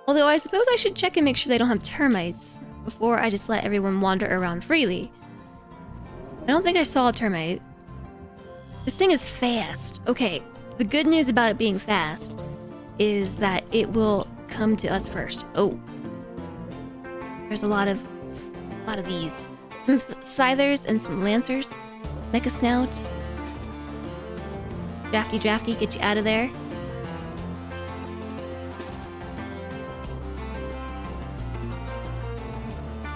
Although I suppose I should check and make sure they don't have termites before I just let everyone wander around freely. I don't think I saw a termite. This thing is fast. Okay, the good news about it being fast is that it will come to us first. Oh. There's a lot of these. Some scythers and some lancers. Mecha snout. Drafty, get you out of there.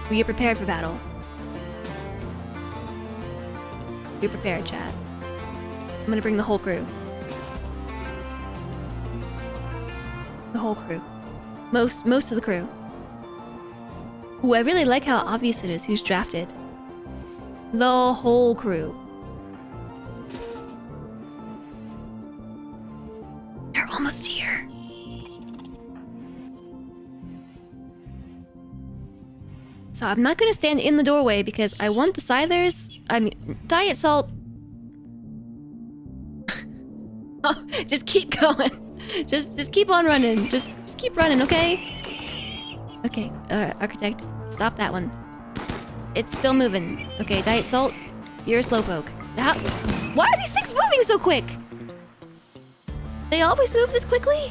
We are prepared for battle. Be prepared, chat. I'm gonna bring the whole crew. The whole crew. Most of the crew. Ooh, I really like how obvious it is who's drafted. The whole crew. They're almost here. So I'm not gonna stand in the doorway because I want the scythers. I mean, diet salt. Oh, just keep going. Just keep on running. Just keep running, okay? Okay, architect, stop that one. It's still moving. Okay, Diet Salt, you're a slowpoke. Why are these things moving so quick? They always move this quickly?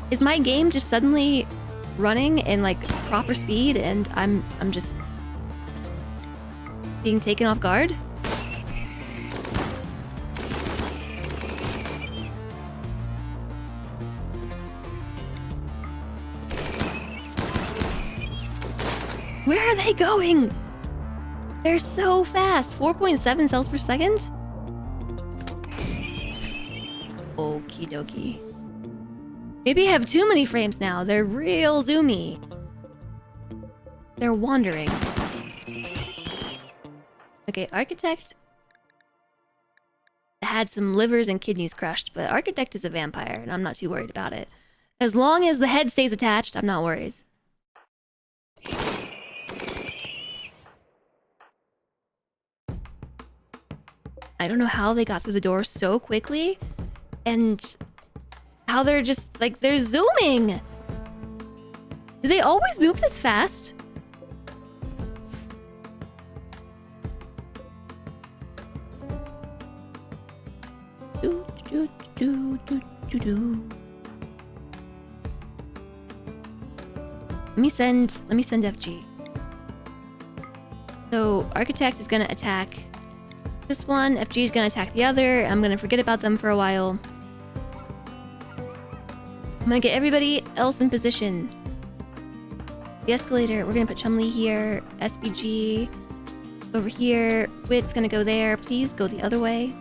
Is my game just suddenly running in like proper speed and I'm just being taken off guard? Where are they going? They're so fast. 4.7 cells per second? Okie dokie. Maybe I have too many frames now. They're real zoomy. They're wandering. Okay, Architect had some livers and kidneys crushed, but Architect is a vampire, and I'm not too worried about it. As long as the head stays attached, I'm not worried. I don't know how they got through the door so quickly, and how they're just, like, they're zooming! Do they always move this fast? Let me send FG. So, Architect is gonna attack this one, FG is gonna attack the other. I'm gonna forget about them for a while. I'm gonna get everybody else in position. The escalator, we're gonna put Chumley here. SBG over here. Wit's gonna go there. Please go the other way.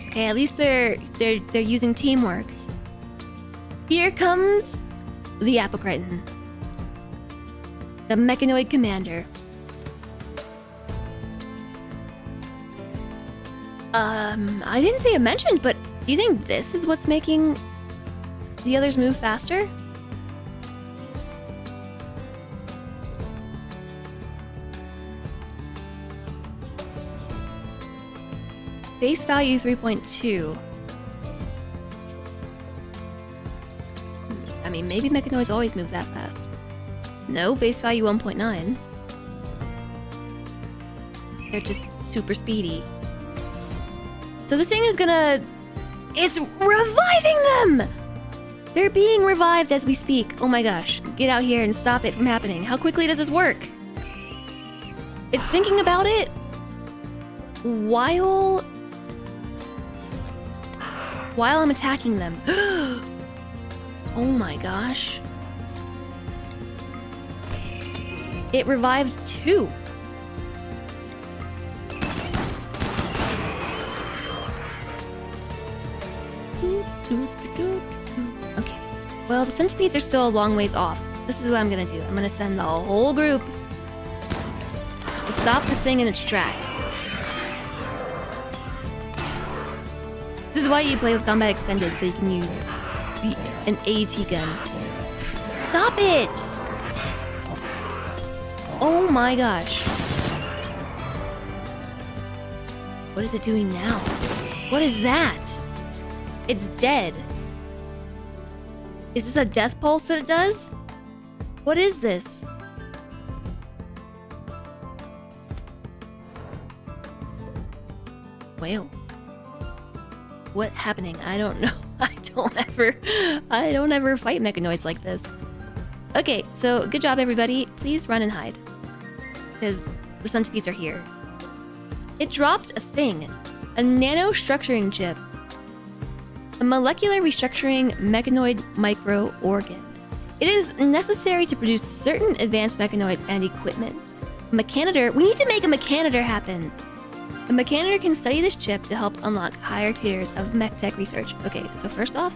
Okay, at least they're using teamwork. Here comes the Apocriton. The Mechanoid Commander. I didn't see it mentioned, but do you think this is what's making the others move faster? Base value 3.2. I mean, maybe Mechanoids always move that fast. No, base value 1.9. They're just super speedy. So this thing is gonna... It's reviving them! They're being revived as we speak. Oh my gosh. Get out here and stop it from happening. How quickly does this work? It's thinking about it while I'm attacking them. Oh my gosh. It revived 2. Okay. Well, the centipedes are still a long ways off. This is what I'm gonna do. I'm gonna send the whole group to stop this thing in its tracks. This is why you play with Combat Extended, so you can use an AT gun. Stop it! Oh my gosh. What is it doing now? What is that? It's dead. Is this a death pulse that it does? What is this? Whale. What happening? I don't know. I don't ever fight mechanoids like this. Okay, so good job everybody. Please run and hide. Because the centipedes are here. It dropped a thing. A nanostructuring chip. A molecular restructuring mechanoid micro-organ. It is necessary to produce certain advanced mechanoids and equipment. A mechanitor... We need to make a mechanitor happen! A mechanitor can study this chip to help unlock higher tiers of mech tech research. Okay, so first off,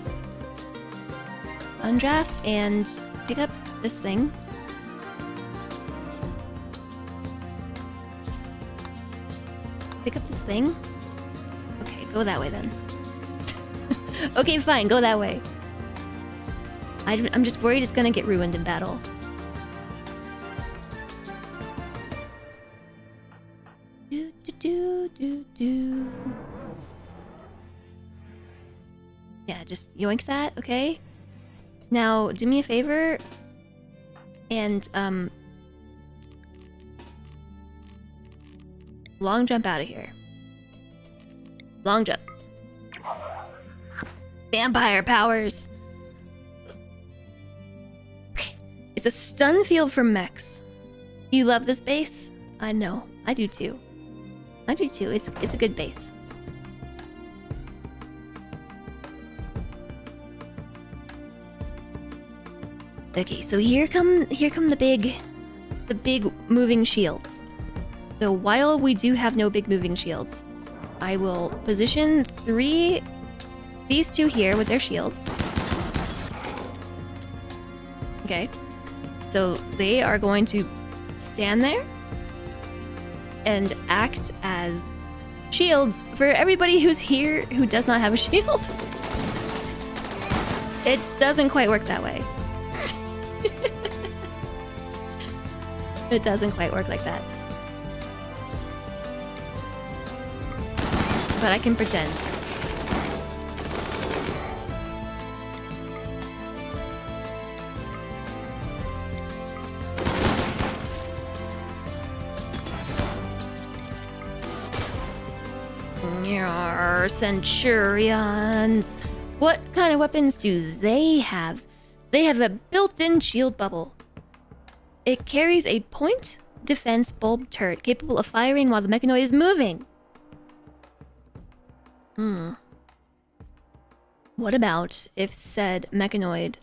undraft and pick up this thing. Pick up this thing. Okay, go that way then. Okay, fine, go that way. I'm just worried it's gonna get ruined in battle. do. Yeah, just yoink that, okay? Now, do me a favor and long jump out of here. Long jump. Vampire powers. Okay. It's a stun field for mechs. Do you love this base? I know. I do too. I do too. It's a good base. Okay, so here come the big moving shields. So while we do have no big moving shields, I will position these two here with their shields. Okay. So they are going to stand there and act as shields for everybody who's here who does not have a shield. It doesn't quite work that way. It doesn't quite work like that. But I can pretend. Yarr, Centurions. What kind of weapons do they have? They have a built-in shield bubble. It carries a point defense bulb turret capable of firing while the mechanoid is moving. What about if said mechanoid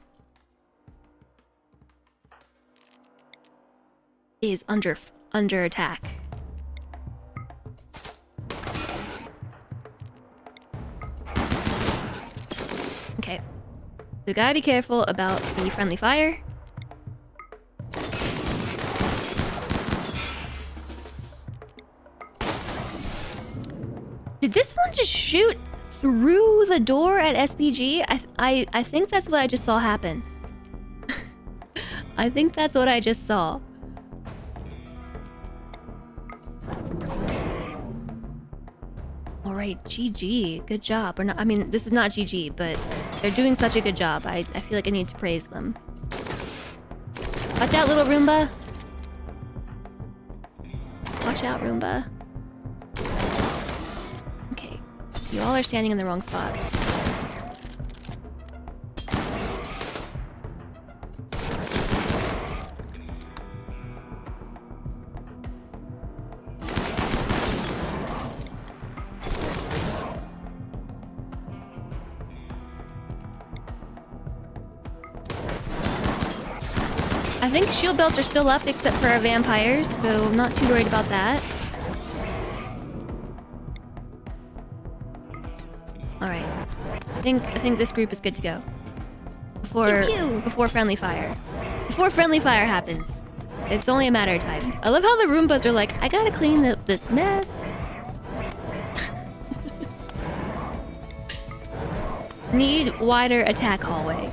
is under attack? Okay. So gotta be careful about the friendly fire. Did this one just shoot through the door at SPG? I think that's what I just saw happen. I think that's what I just saw. Alright, GG. Good job. Or not, I mean, this is not GG, but they're doing such a good job. I feel like I need to praise them. Watch out, little Roomba. Watch out, Roomba. Okay. You all are standing in the wrong spots. I think shield belts are still up except for our vampires, so I'm not too worried about that. Alright. I think this group is good to go. Before friendly fire. Before friendly fire happens. It's only a matter of time. I love how the Roombas are like, I gotta clean up this mess. Need wider attack hallway.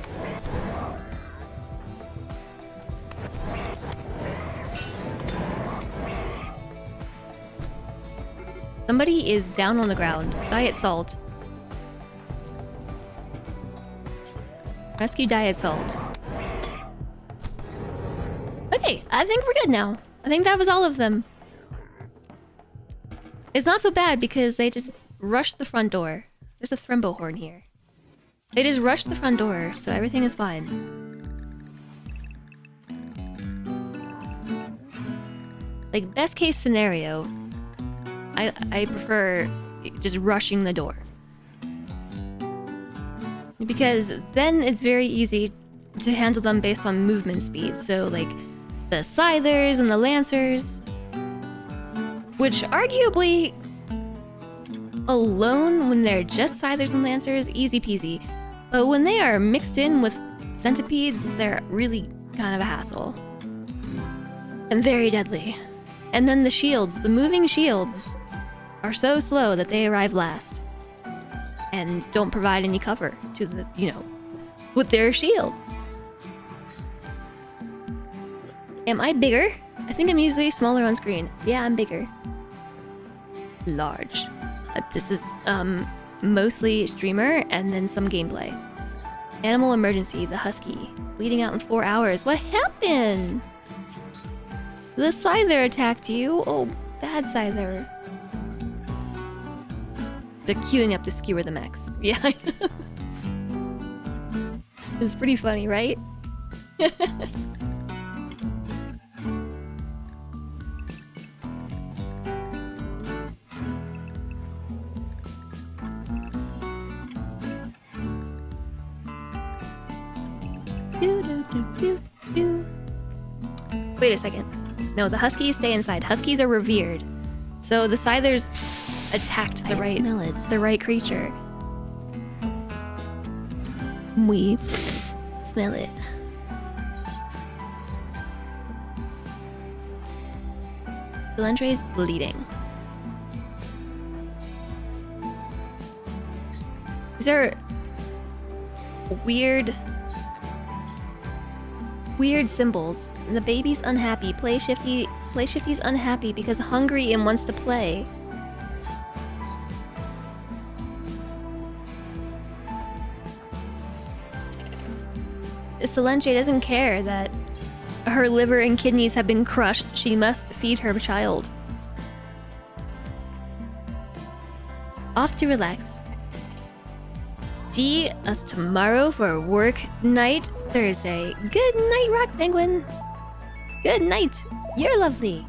Somebody is down on the ground. Diet salt. Rescue diet salt. Okay, I think we're good now. I think that was all of them. It's not so bad because they just rushed the front door. There's a Thrembo horn here. They just rushed the front door, so everything is fine. Like, best case scenario, I prefer just rushing the door. Because then it's very easy to handle them based on movement speed. So, like, the Scythers and the Lancers, which arguably, alone, when they're just Scythers and Lancers, easy peasy. But when they are mixed in with Centipedes, they're really kind of a hassle. And very deadly. And then the shields, the moving shields, are so slow that they arrive last. And don't provide any cover to the, with their shields. Am I bigger? I think I'm usually smaller on screen. Yeah, I'm bigger. Large. This is mostly streamer and then some gameplay. Animal emergency, the husky. Bleeding out in 4 hours. What happened? The Scyther attacked you? Oh, bad Scyther. They're queuing up to skewer the mechs. Yeah, I know. It's pretty funny, right? Wait a second. No, the huskies stay inside. Huskies are revered. So the Scythers attacked the right creature. We smell it. Delendre's bleeding. These are weird symbols. The baby's unhappy. Play Shifty's unhappy because hungry and wants to play. Delendre doesn't care that her liver and kidneys have been crushed. She must feed her child. Off to relax. See us tomorrow for work night Thursday. Good night, Rock Penguin. Good night. You're lovely.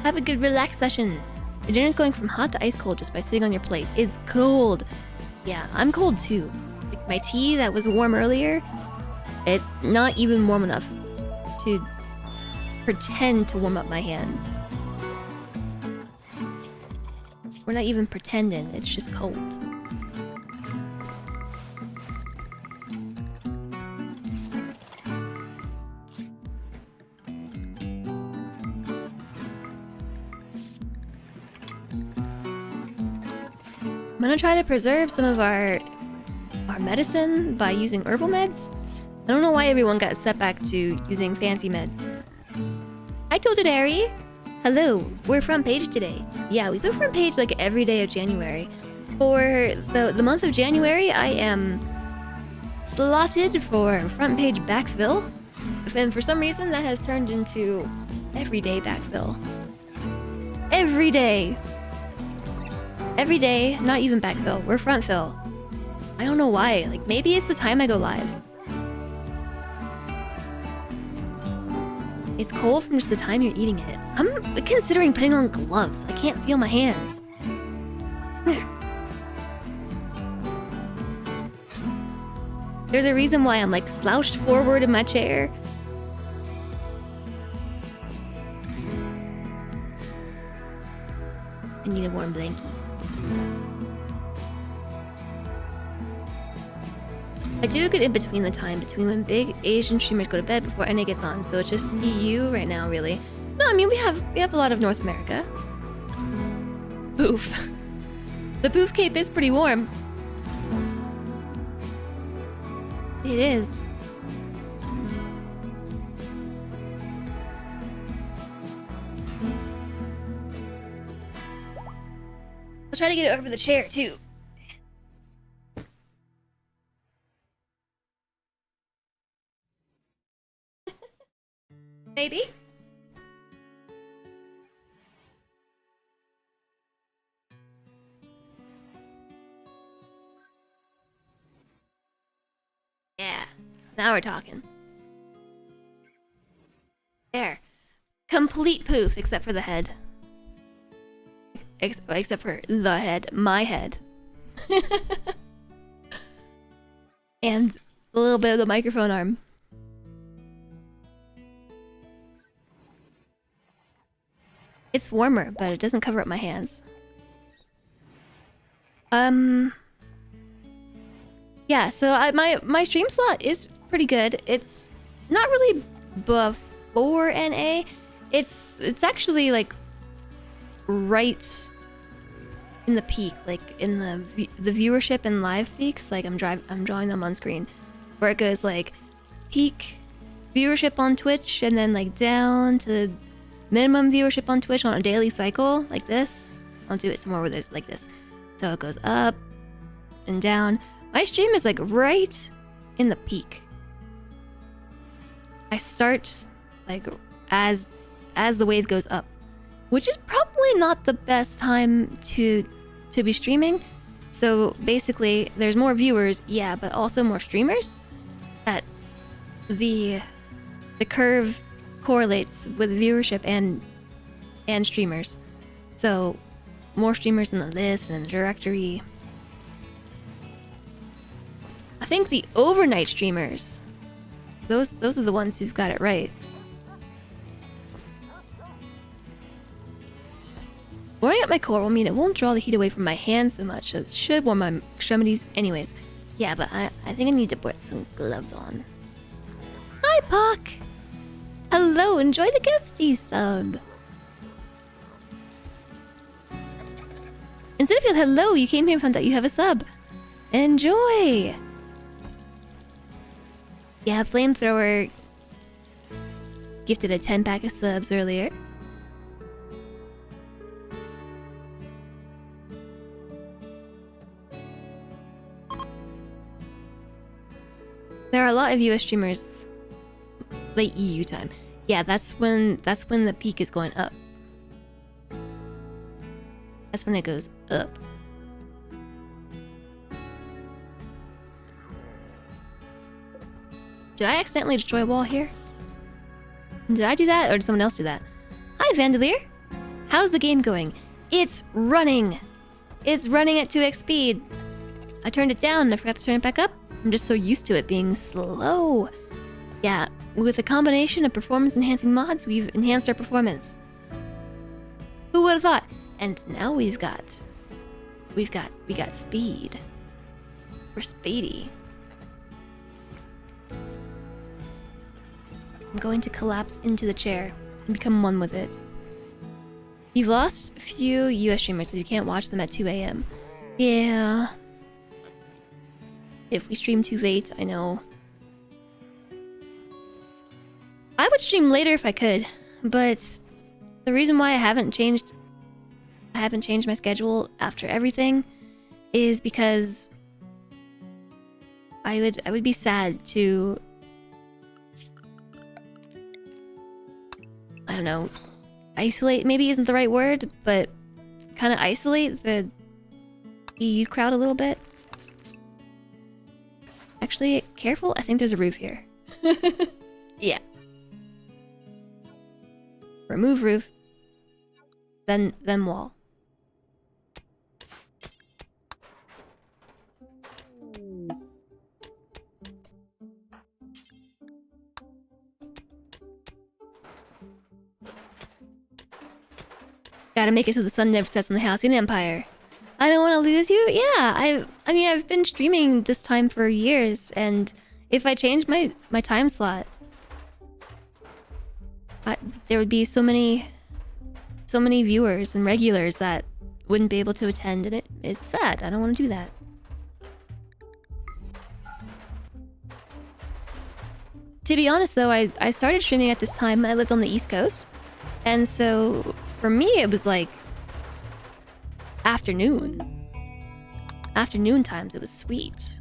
Have a good relax session. Your dinner's going from hot to ice cold just by sitting on your plate. It's cold. Yeah, I'm cold too. Like my tea that was warm earlier, it's not even warm enough to pretend to warm up my hands. We're not even pretending, it's just cold. I'm gonna try to preserve some of our medicine by using herbal meds. I don't know why everyone got set back to using fancy meds. Hi Totodary! Hello, we're front page today. Yeah, we've been front page like every day of January. For the month of January, I am slotted for front page backfill. And for some reason that has turned into everyday backfill. Every day! Every day, not even backfill, we're front fill. I don't know why, like maybe it's the time I go live. It's cold from just the time you're eating it. I'm considering putting on gloves. I can't feel my hands. There's a reason why I'm like slouched forward in my chair. I need a warm blankie. I do get in between the time between when big Asian streamers go to bed before NA gets on, so it's just EU right now, really. No, I mean we have a lot of North America. Poof. The Poof Cape is pretty warm. It is. I'll try to get it over the chair too. Maybe. Yeah, now we're talking. There. Complete poof, except for the head. Except for the head. My head. And a little bit of the microphone arm. It's warmer, but it doesn't cover up my hands. Yeah, so my stream slot is pretty good. It's not really before NA. It's actually like right in the peak, like in the viewership and live peaks. Like I'm drawing them on screen, where it goes like peak viewership on Twitch, and then like down to minimum viewership on Twitch on a daily cycle, like this. I'll do it somewhere where there's like this. So it goes up and down. My stream is like right in the peak. I start like as the wave goes up, which is probably not the best time to be streaming. So basically, there's more viewers, yeah, but also more streamers. That the curve correlates with viewership and streamers. So more streamers in the list and the directory. I think the overnight streamers, those are the ones who've got it right. Warming up my core will mean it won't draw the heat away from my hands so much, so it should warm my extremities anyways. Yeah, but I think I need to put some gloves on. Hi, Puck! Hello, enjoy the gifty sub! Instead of hello, you came here and found out you have a sub. Enjoy! Yeah, Flamethrower gifted a 10-pack of subs earlier. There are a lot of US streamers late EU time. Yeah, that's when the peak is going up. That's when it goes up. Did I accidentally destroy a wall here? Did I do that or did someone else do that? Hi, Vandalier. How's the game going? It's running. It's running at 2x speed. I turned it down and I forgot to turn it back up. I'm just so used to it being slow. Yeah, with a combination of performance-enhancing mods, we've enhanced our performance. Who would have thought? And now we got speed. We're speedy. I'm going to collapse into the chair and become one with it. You've lost a few US streamers, so you can't watch them at 2 a.m. Yeah. If we stream too late, I know. I would stream later if I could, but the reason why I haven't changed my schedule after everything is because I would be sad to, I don't know, isolate maybe isn't the right word, but kind of isolate the EU crowd a little bit. Actually, careful, I think there's a roof here. Yeah. Remove roof, then wall. Gotta make it so the sun never sets on the Halcyon Empire. I don't want to lose you. Yeah, I mean, I've been streaming this time for years, and if I change my time slot, there would be so many viewers and regulars that wouldn't be able to attend, and it's sad. I don't want to do that. To be honest, though, I started streaming at this time. I lived on the East Coast, and so for me, it was like afternoon times. It was sweet.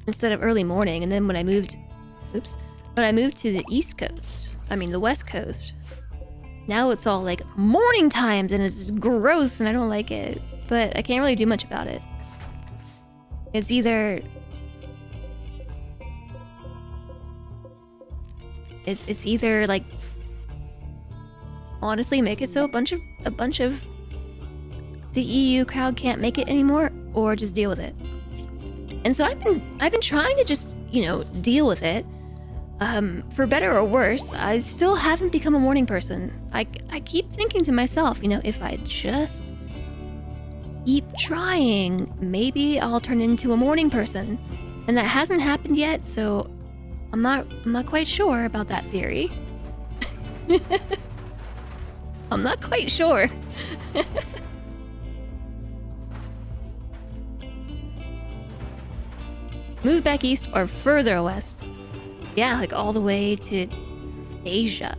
Instead of early morning. And then when I moved to the East Coast, I mean the West Coast, now it's all like morning times and it's gross and I don't like it, but I can't really do much about it. It's either like honestly make it so a bunch of the EU crowd can't make it anymore, or just deal with it. And so I've been trying to just, you know, deal with it. For better or worse, I still haven't become a morning person. I keep thinking to myself, you know, if I just keep trying, maybe I'll turn into a morning person. And that hasn't happened yet, so I'm not quite sure about that theory. I'm not quite sure. Move back east or further west. Yeah, like all the way to Asia.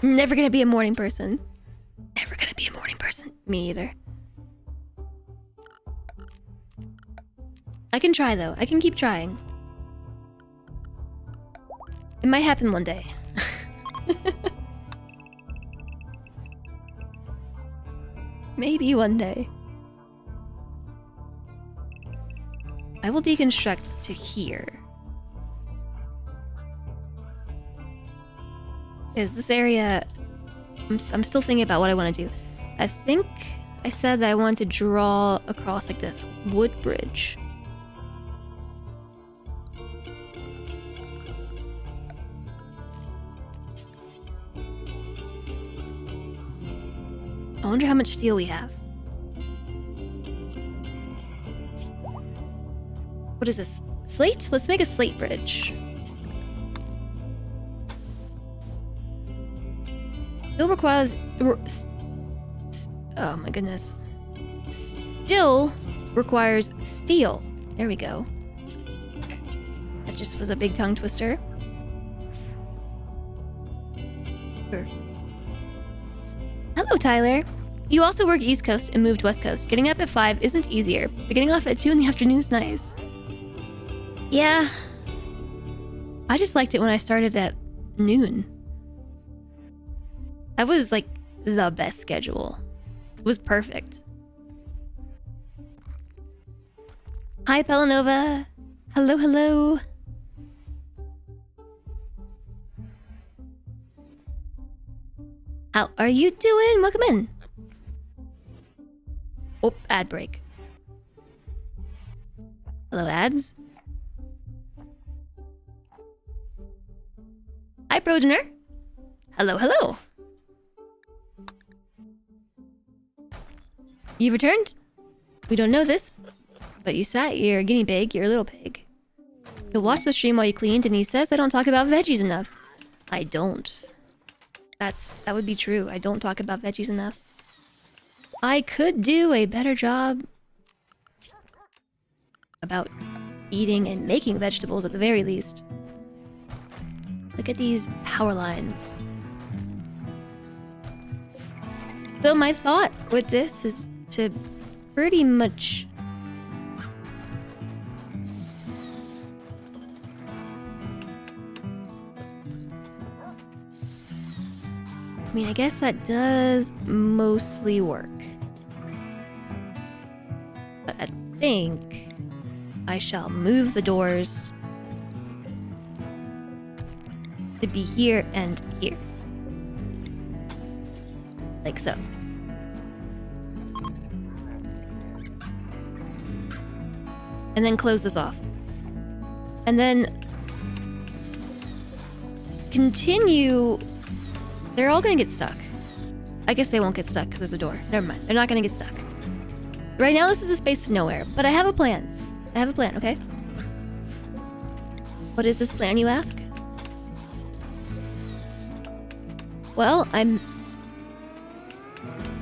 Never gonna be a morning person. Never gonna be a morning person. Me either. I can try though. I can keep trying. It might happen one day. Maybe one day. I will deconstruct to here. Is this area... I'm still thinking about what I want to do. I think I said that I wanted to draw across like this wood bridge. I wonder how much steel we have. What is this? Slate? Let's make a slate bridge. Still requires... Oh my goodness. Still requires steel. There we go. That just was a big tongue twister. Hello, Tyler. You also work East Coast and moved West Coast. Getting up at 5 isn't easier, but getting off at 2 in the afternoon is nice. Yeah. I just liked it when I started at noon. That was like the best schedule. It was perfect. Hi, Pelanova. Hello, hello. How are you doing? Welcome in. Oh, ad break. Hello, ads. Hi, Progener. Hello, hello. You've returned? We don't know this, but you sat your guinea pig, your little pig. He'll watch the stream while you cleaned, and he says I don't talk about veggies enough. I don't. That would be true. I don't talk about veggies enough. I could do a better job about eating and making vegetables at the very least. Look at these power lines. So my thought with this is to pretty much... I mean, I guess that does mostly work. But I think I shall move the doors to be here and here. Like so. And then close this off. And then continue. They're all gonna get stuck. I guess they won't get stuck because there's a door. Never mind. They're not gonna get stuck. Right now, this is a space of nowhere, but I have a plan. I have a plan, okay? What is this plan, you ask? Well, I'm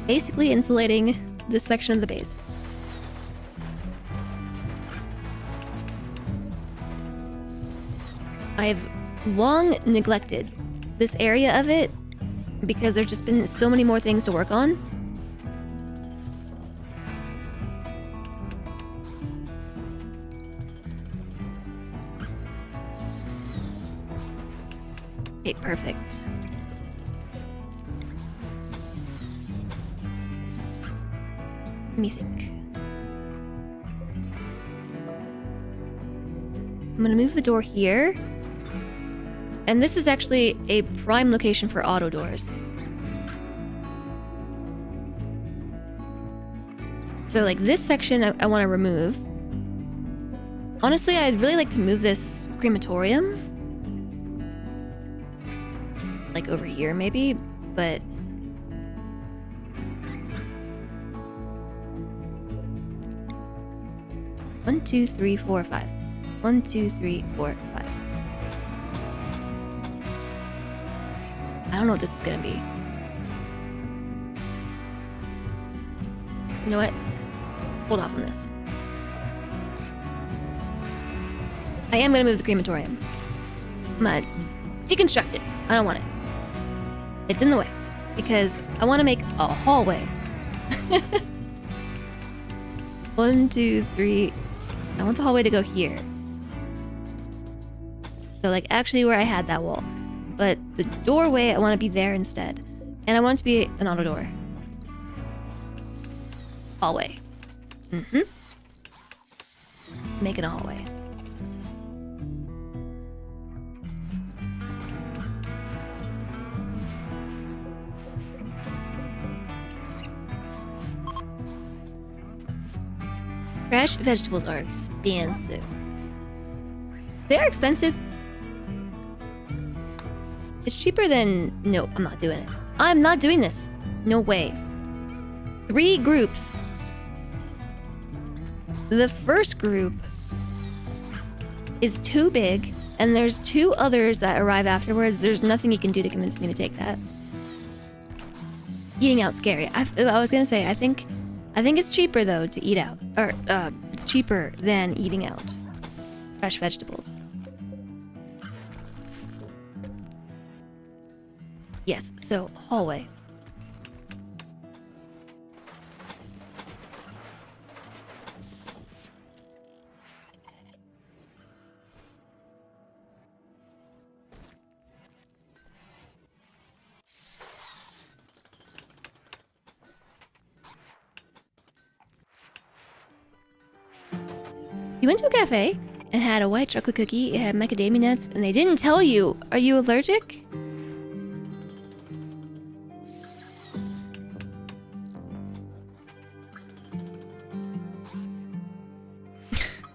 basically insulating this section of the base. I've long neglected this area of it because there's just been so many more things to work on. Okay, perfect. Let me think. I'm gonna move the door here. And this is actually a prime location for auto doors. So like this section I want to remove. Honestly, I'd really like to move this crematorium. Like over here maybe, but... One, two, three, four, five. 1, 2, 3, 4, 5. I don't know what this is gonna be. You know what? Hold off on this. I am gonna move the crematorium. I'm gonna deconstruct it. I don't want it. It's in the way. Because I want to make a hallway. 1, 2, 3. I want the hallway to go here. So like actually where I had that wall. But the doorway, I want to be there instead. And I want it to be an auto door. Hallway. Make it a hallway. Fresh vegetables are expensive. They are expensive. It's cheaper than... No, I'm not doing it. I'm not doing this. No way. 3 groups. The first group is too big, and there's 2 others that arrive afterwards. There's nothing you can do to convince me to take that. Eating out scary. I was gonna say, I think it's cheaper though to eat out, or cheaper than eating out. Fresh vegetables. Yes, so hallway. You went to a cafe and had a white chocolate cookie, it had macadamia nuts, and they didn't tell you. Are you allergic?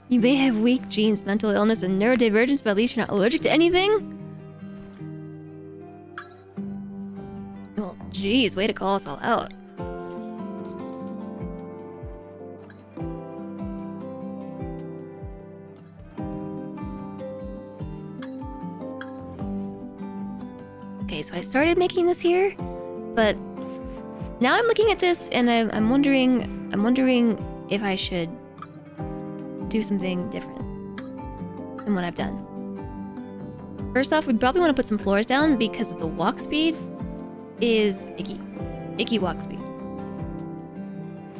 You may have weak genes, mental illness, and neurodivergence, but at least you're not allergic to anything? Well, geez, way to call us all out. Okay, so I started making this here, but now I'm looking at this and I'm wondering if I should do something different than what I've done. First off, we probably want to put some floors down because the walk speed is icky. Icky walk speed.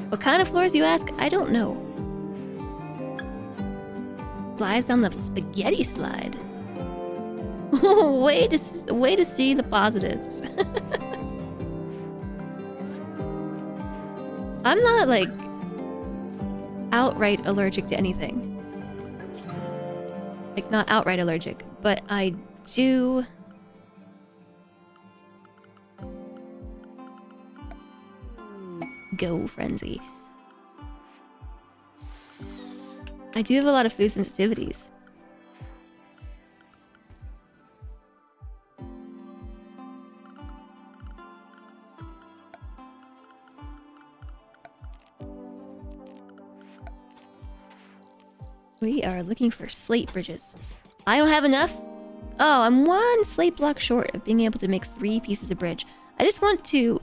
What kind of floors, you ask? I don't know. Slides down the spaghetti slide. way to see the positives. I'm not like outright allergic to anything. Like not outright allergic, but I do go frenzy. I do have a lot of food sensitivities. We are looking for slate bridges. I don't have enough. Oh, I'm 1 slate block short of being able to make 3 pieces of bridge. I just want to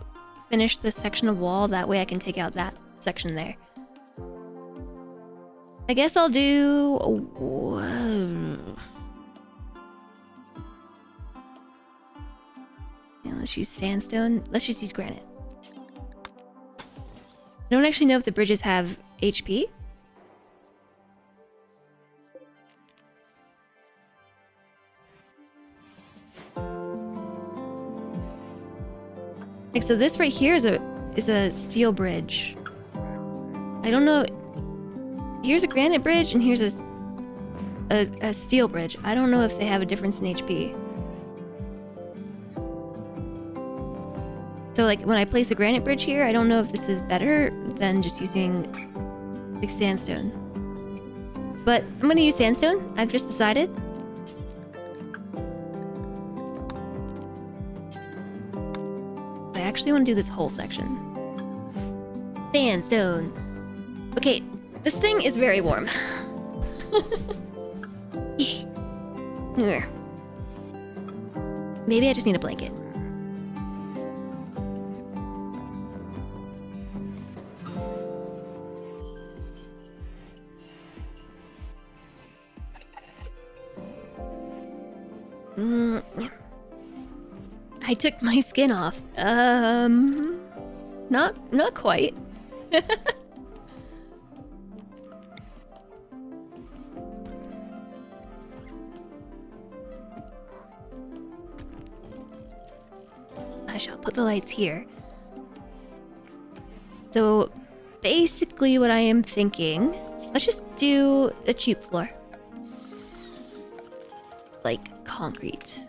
finish this section of wall. That way I can take out that section there. I guess I'll do... Whoa. Yeah, let's use sandstone. Let's just use granite. I don't actually know if the bridges have HP. Like, so this right here is a steel bridge. I don't know. Here's a granite bridge and here's a steel bridge. I don't know if they have a difference in HP. So like when I place a granite bridge here, I don't know if this is better than just using like sandstone. But I'm gonna use sandstone. I've just decided. I actually want to do this whole section. Sandstone. Okay, this thing is very warm. Maybe I just need a blanket. Mm, I took my skin off. Not quite. I shall put the lights here. So basically what I am thinking, let's just do a cheap floor. Like concrete.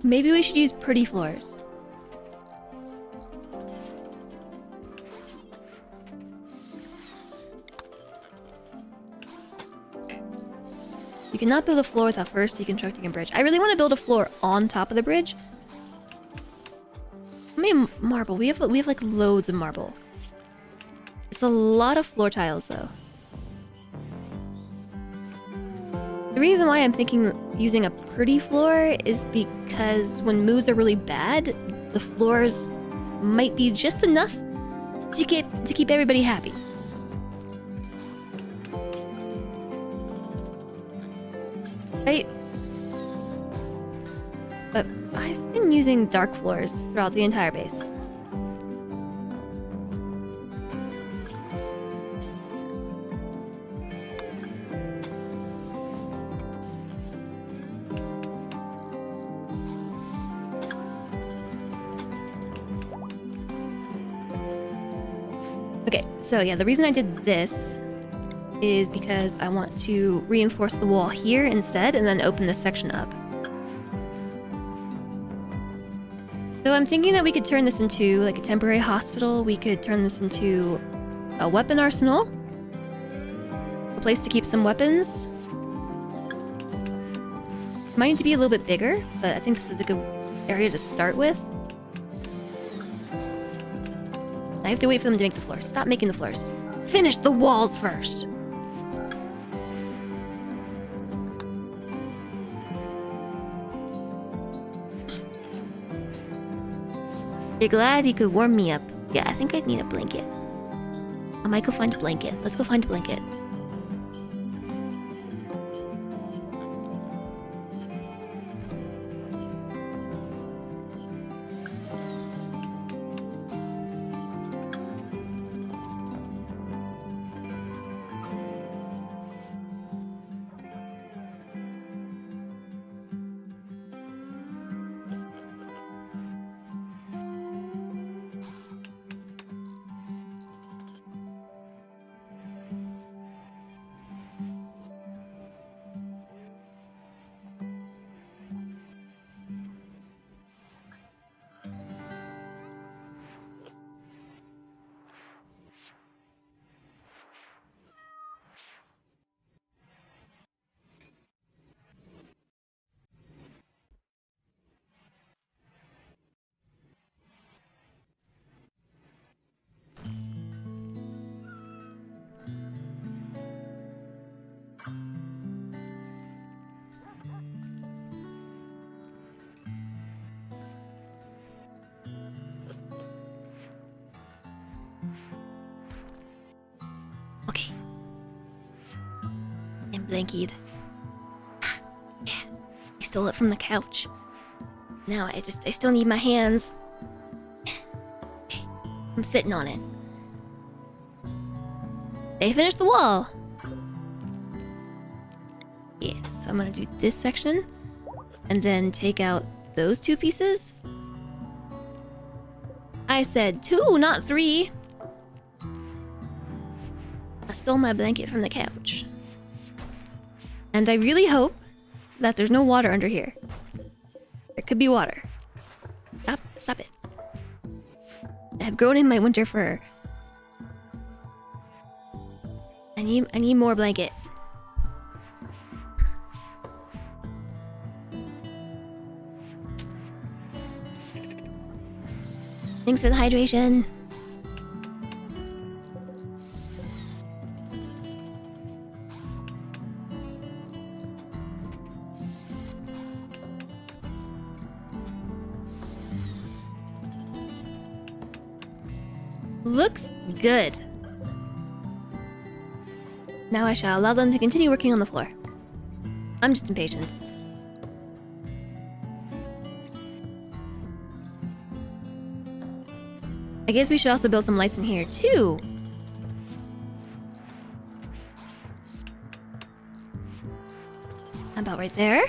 Maybe we should use pretty floors. You cannot build a floor without first deconstructing a bridge. I really want to build a floor on top of the bridge. How many marble? We have like loads of marble. It's a lot of floor tiles though. The reason why I'm thinking using a pretty floor is because when moves are really bad, the floors might be just enough to keep everybody happy. Right? But I've been using dark floors throughout the entire base. Okay, so yeah, the reason I did this is because I want to reinforce the wall here instead and then open this section up. So I'm thinking that we could turn this into like a temporary hospital. We could turn this into a weapon arsenal. A place to keep some weapons. Might need to be a little bit bigger, but I think this is a good area to start with. I have to wait for them to make the floors. Stop making the floors. Finish the walls first. You're glad you could warm me up. Yeah, I think I'd need a blanket. I might go find a blanket. Let's go find a blanket. Okay. I'm blankied. Yeah. I stole it from the couch. Now I still need my hands. Okay. I'm sitting on it. They finished the wall. Yeah, so I'm gonna do this section and then take out those two pieces. I said 2, not 3. I stole my blanket from the couch. And I really hope that there's no water under here. There could be water. Stop it. I have grown in my winter fur. I need more blanket. Thanks for the hydration. Looks good. Now I shall allow them to continue working on the floor. I'm just impatient. I guess we should also build some lights in here too. How about right there?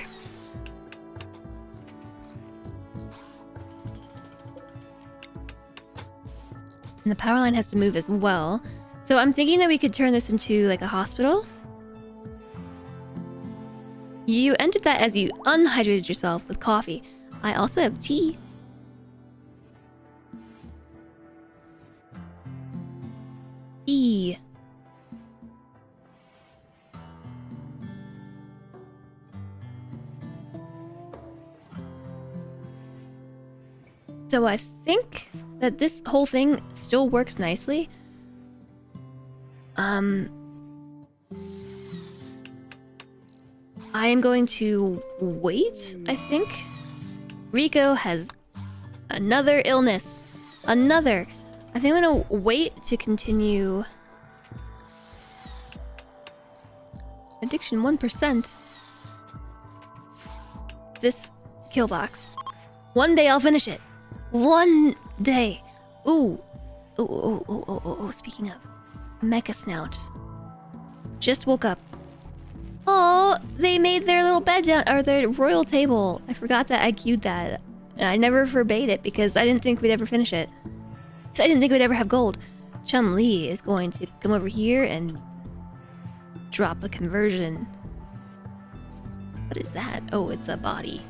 And the power line has to move as well. So I'm thinking that we could turn this into like a hospital. You entered that as you unhydrated yourself with coffee. I also have tea. Tea. So I think that this whole thing still works nicely. I am going to wait, I think. Rico has another illness. Another. I think I'm gonna wait to continue. Addiction 1%. This kill box. One day I'll finish it. One day. Ooh. Oh, speaking of. Mecha Snout. Just woke up. Oh, they made their little bed down, or their royal table. I forgot that I queued that. I never forbade it because I didn't think we'd ever finish it. So I didn't think we'd ever have gold. Chum-Li is going to come over here and drop a conversion. What is that? Oh, it's a body.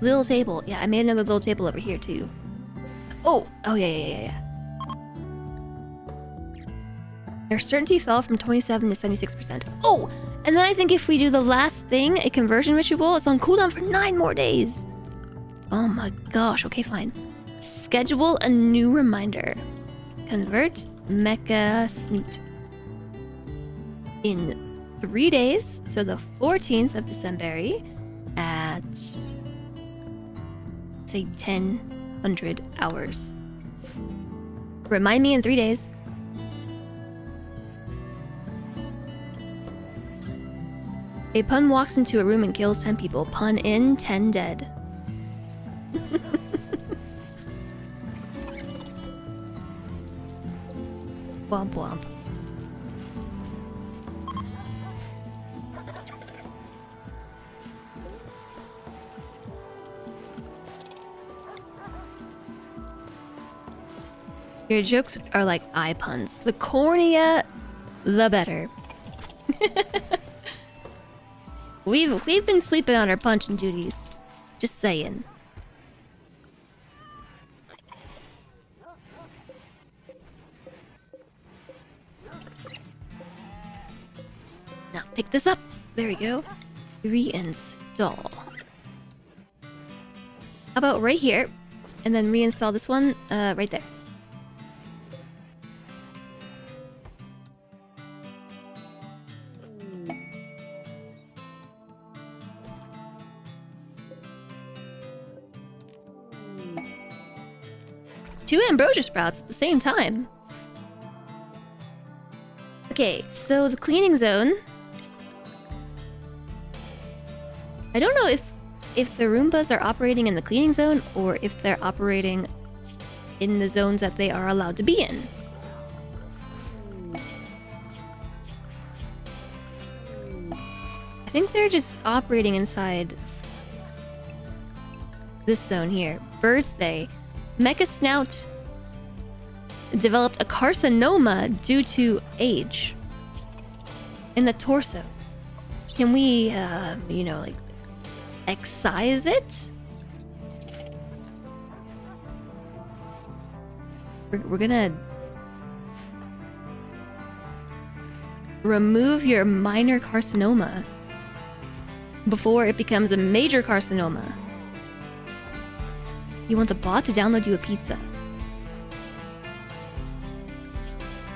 Little table. Yeah, I made another little table over here too. Oh, yeah. Their certainty fell from 27 to 76%. Oh, and then I think if we do the last thing, a conversion ritual, it's on cooldown for 9 more days. Oh my gosh. Okay, fine. Schedule a new reminder. Convert Mecha Snoot. In 3 days, so the 14th of December at, say, 1000 hours. Remind me in 3 days. A pun walks into a room and kills 10 people. Pun in, 10 dead. Womp womp. Your jokes are like eye puns. The cornea, the better. We've been sleeping on our punching duties. Just saying. Now pick this up. There we go. Reinstall. How about right here? And then reinstall this one right there. Two ambrosia sprouts at the same time. Okay, so the cleaning zone. I don't know if the Roombas are operating in the cleaning zone or if they're operating in the zones that they are allowed to be in. I think they're just operating inside this zone here. Birthday. Mecha Snout developed a carcinoma due to age in the torso. Can we, like, excise it? We're gonna remove your minor carcinoma before it becomes a major carcinoma. You want the bot to download you a pizza.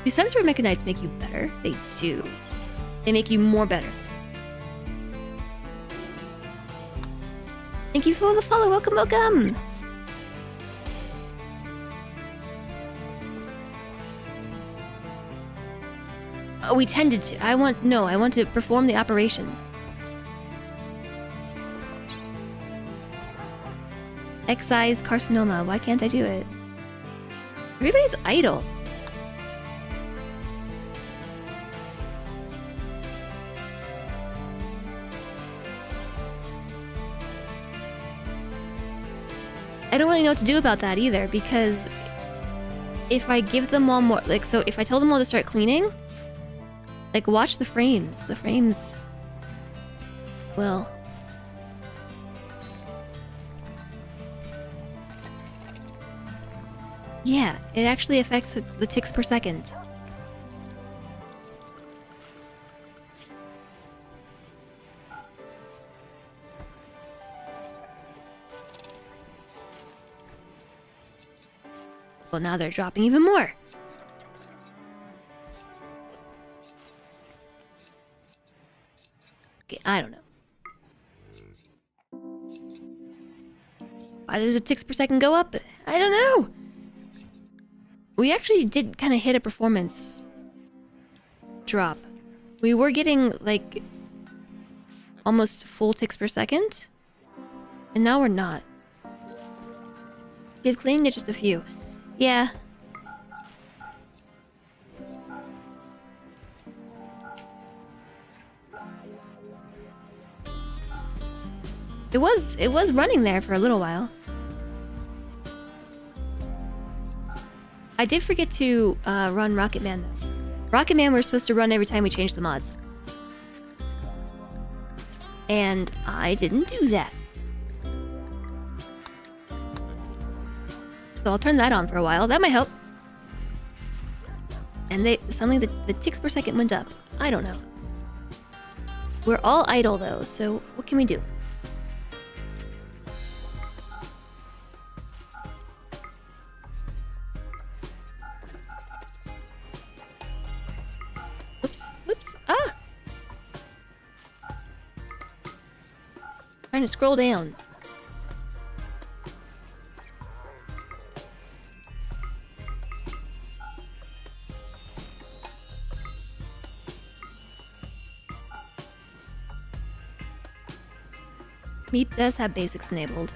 Do sensory mechanites make you better? They do. They make you more better. Thank you for the follow. Welcome, welcome. Oh, we tended to. I want to perform the operation. Excise carcinoma. Why can't I do it? Everybody's idle. I don't really know what to do about that either, because if I give them all more, like, so if I tell them all to start cleaning, like, watch the frames. The frames, well, yeah, it actually affects the ticks per second. Well, now they're dropping even more. Okay, I don't know. Why does the ticks per second go up? I don't know. We actually did kind of hit a performance drop. We were getting, like, almost full ticks per second. And now we're not. Give clean to just a few. Yeah. It was running there for a little while. I did forget to run Rocket Man though. Rocket Man we're supposed to run every time we change the mods. And I didn't do that. So I'll turn that on for a while. That might help. And suddenly the ticks per second went up. I don't know. We're all idle though, so what can we do? Oops, oops, ah! Trying to scroll down. Meep does have basics enabled.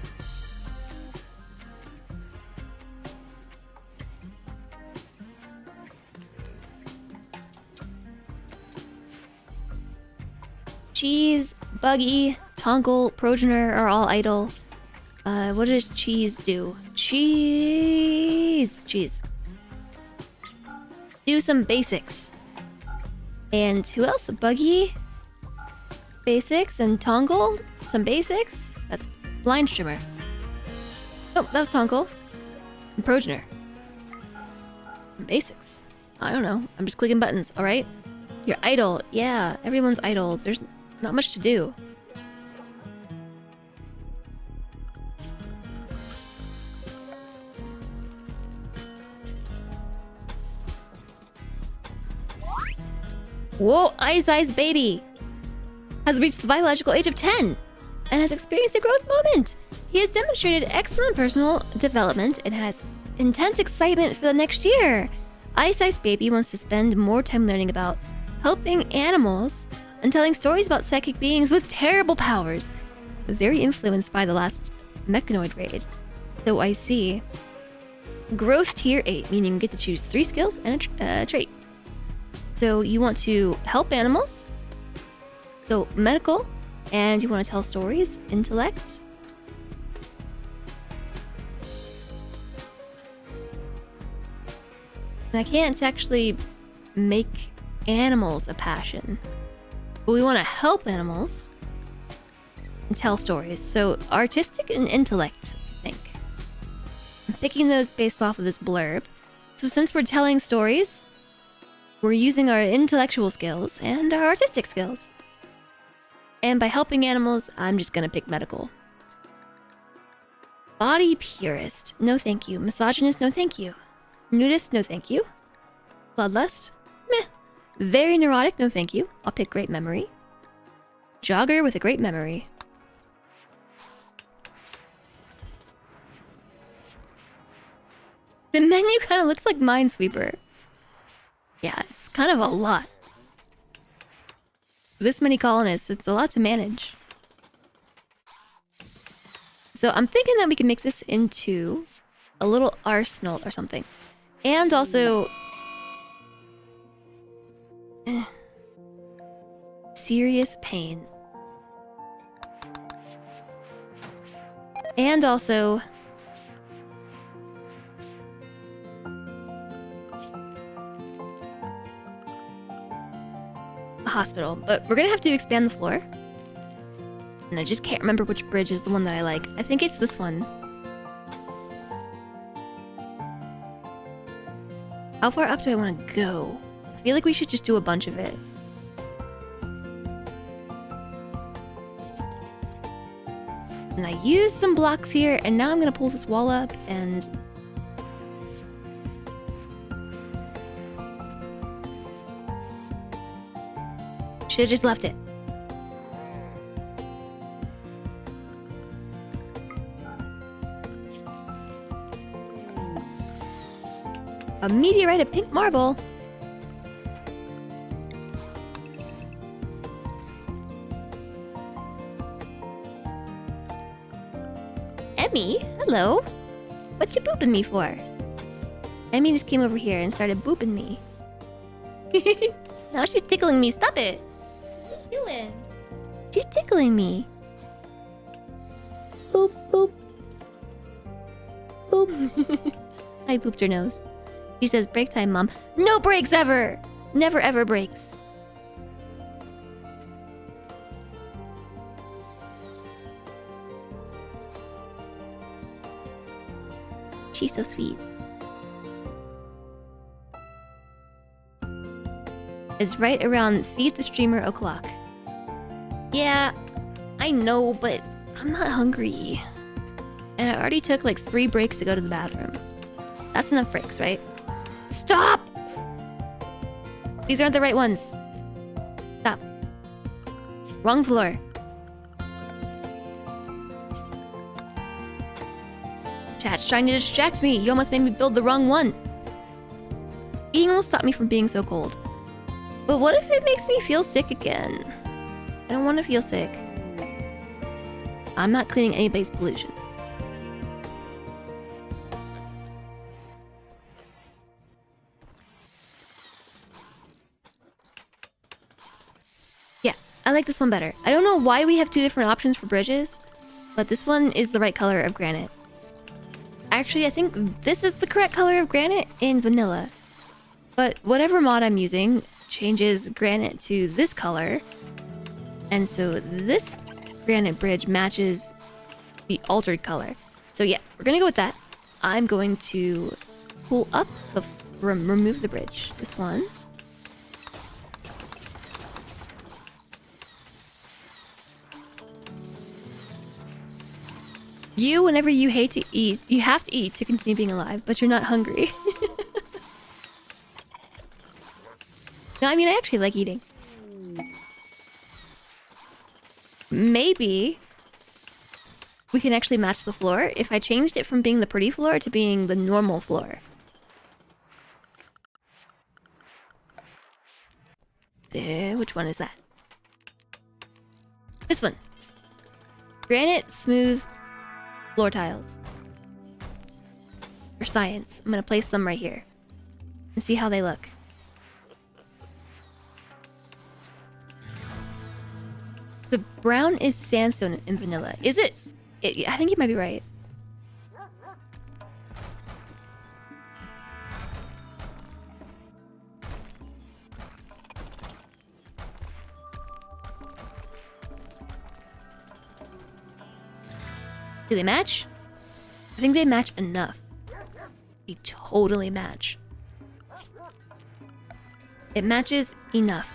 Cheese, Buggy, Tongle, Progenitor are all idle. What does Cheese do? Cheese! Do some basics. And who else? Buggy? Basics and Tongle? Some basics? That's Blind Streamer. Oh, that was Tongle. And Progenitor. Basics. I don't know. I'm just clicking buttons, alright? You're idle. Yeah, everyone's idle. There's not much to do. Whoa, Ice Baby has reached the biological age of 10 and has experienced a growth moment. He has demonstrated excellent personal development and has intense excitement for the next year. Ice Baby wants to spend more time learning about helping animals and telling stories about psychic beings with terrible powers. Very influenced by the last Mechanoid raid. So I see. Growth tier 8, meaning you get to choose 3 skills and a trait. So you want to help animals, so medical, and you want to tell stories, intellect. And I can't actually make animals a passion, but we want to help animals and tell stories. So artistic and intellect, I think. I'm picking those based off of this blurb. So since we're telling stories, we're using our intellectual skills and our artistic skills. And by helping animals, I'm just gonna pick medical. Body purist, no thank you. Misogynist, no thank you. Nudist, no thank you. Bloodlust, meh. Very neurotic, no thank you. I'll pick great memory. Jogger with a great memory. The menu kind of looks like Minesweeper. Yeah, it's kind of a lot. This many colonists, it's a lot to manage. So So I'm thinking that we can make this into a little arsenal or something. And also... serious pain. And also... a hospital. But we're gonna have to expand the floor. And I just can't remember which bridge is the one that I like. I think it's this one. How far up do I want to go? I feel like we should just do a bunch of it. And I used some blocks here, and now I'm gonna pull this wall up and... should've just left it. A meteorite of pink marble. Emmy, hello. What you booping me for? Emmy just came over here and started booping me. Now she's tickling me. Stop it. What you doing? She's tickling me. Boop, boop. Boop. I booped her nose. She says, break time, Mom. No breaks ever! Never ever breaks. She's so sweet. It's right around feed the streamer o'clock. Yeah, I know, but I'm not hungry. And I already took like 3 breaks to go to the bathroom. That's enough breaks, right? Stop! These aren't the right ones. Stop. Wrong floor. Chat's trying to distract me. You almost made me build the wrong one. Eating will stop me from being so cold. But what if it makes me feel sick again? I don't want to feel sick. I'm not cleaning anybody's pollution. Yeah, I like this one better. I don't know why we have 2 different options for bridges, but this one is the right color of granite. Actually, I think this is the correct color of granite in vanilla. But whatever mod I'm using changes granite to this color. And so this granite bridge matches the altered color. So yeah, we're gonna go with that. I'm going to pull up the... remove the bridge. This one. You, whenever you hate to eat, you have to eat to continue being alive, but you're not hungry. No, I mean, I actually like eating. Maybe we can actually match the floor if I changed it from being the pretty floor to being the normal floor. Which one is that? This one. Granite, smooth floor tiles. For science. I'm gonna place them right here. And see how they look. The brown is sandstone in vanilla. Is it? I think you might be right. Do they match? I think they match enough. They totally match. It matches enough.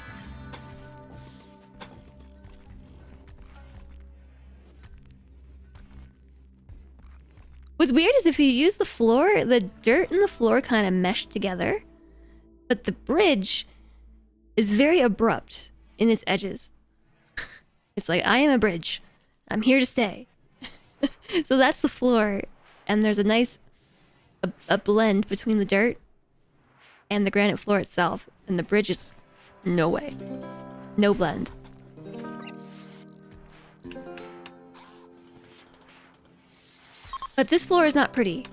What's weird is if you use the floor, the dirt and the floor kind of mesh together. But the bridge is very abrupt in its edges. It's like, I am a bridge. I'm here to stay. So that's the floor. And there's a nice a blend between the dirt and the granite floor itself. And the bridge is no way. No blend. But this floor is not pretty.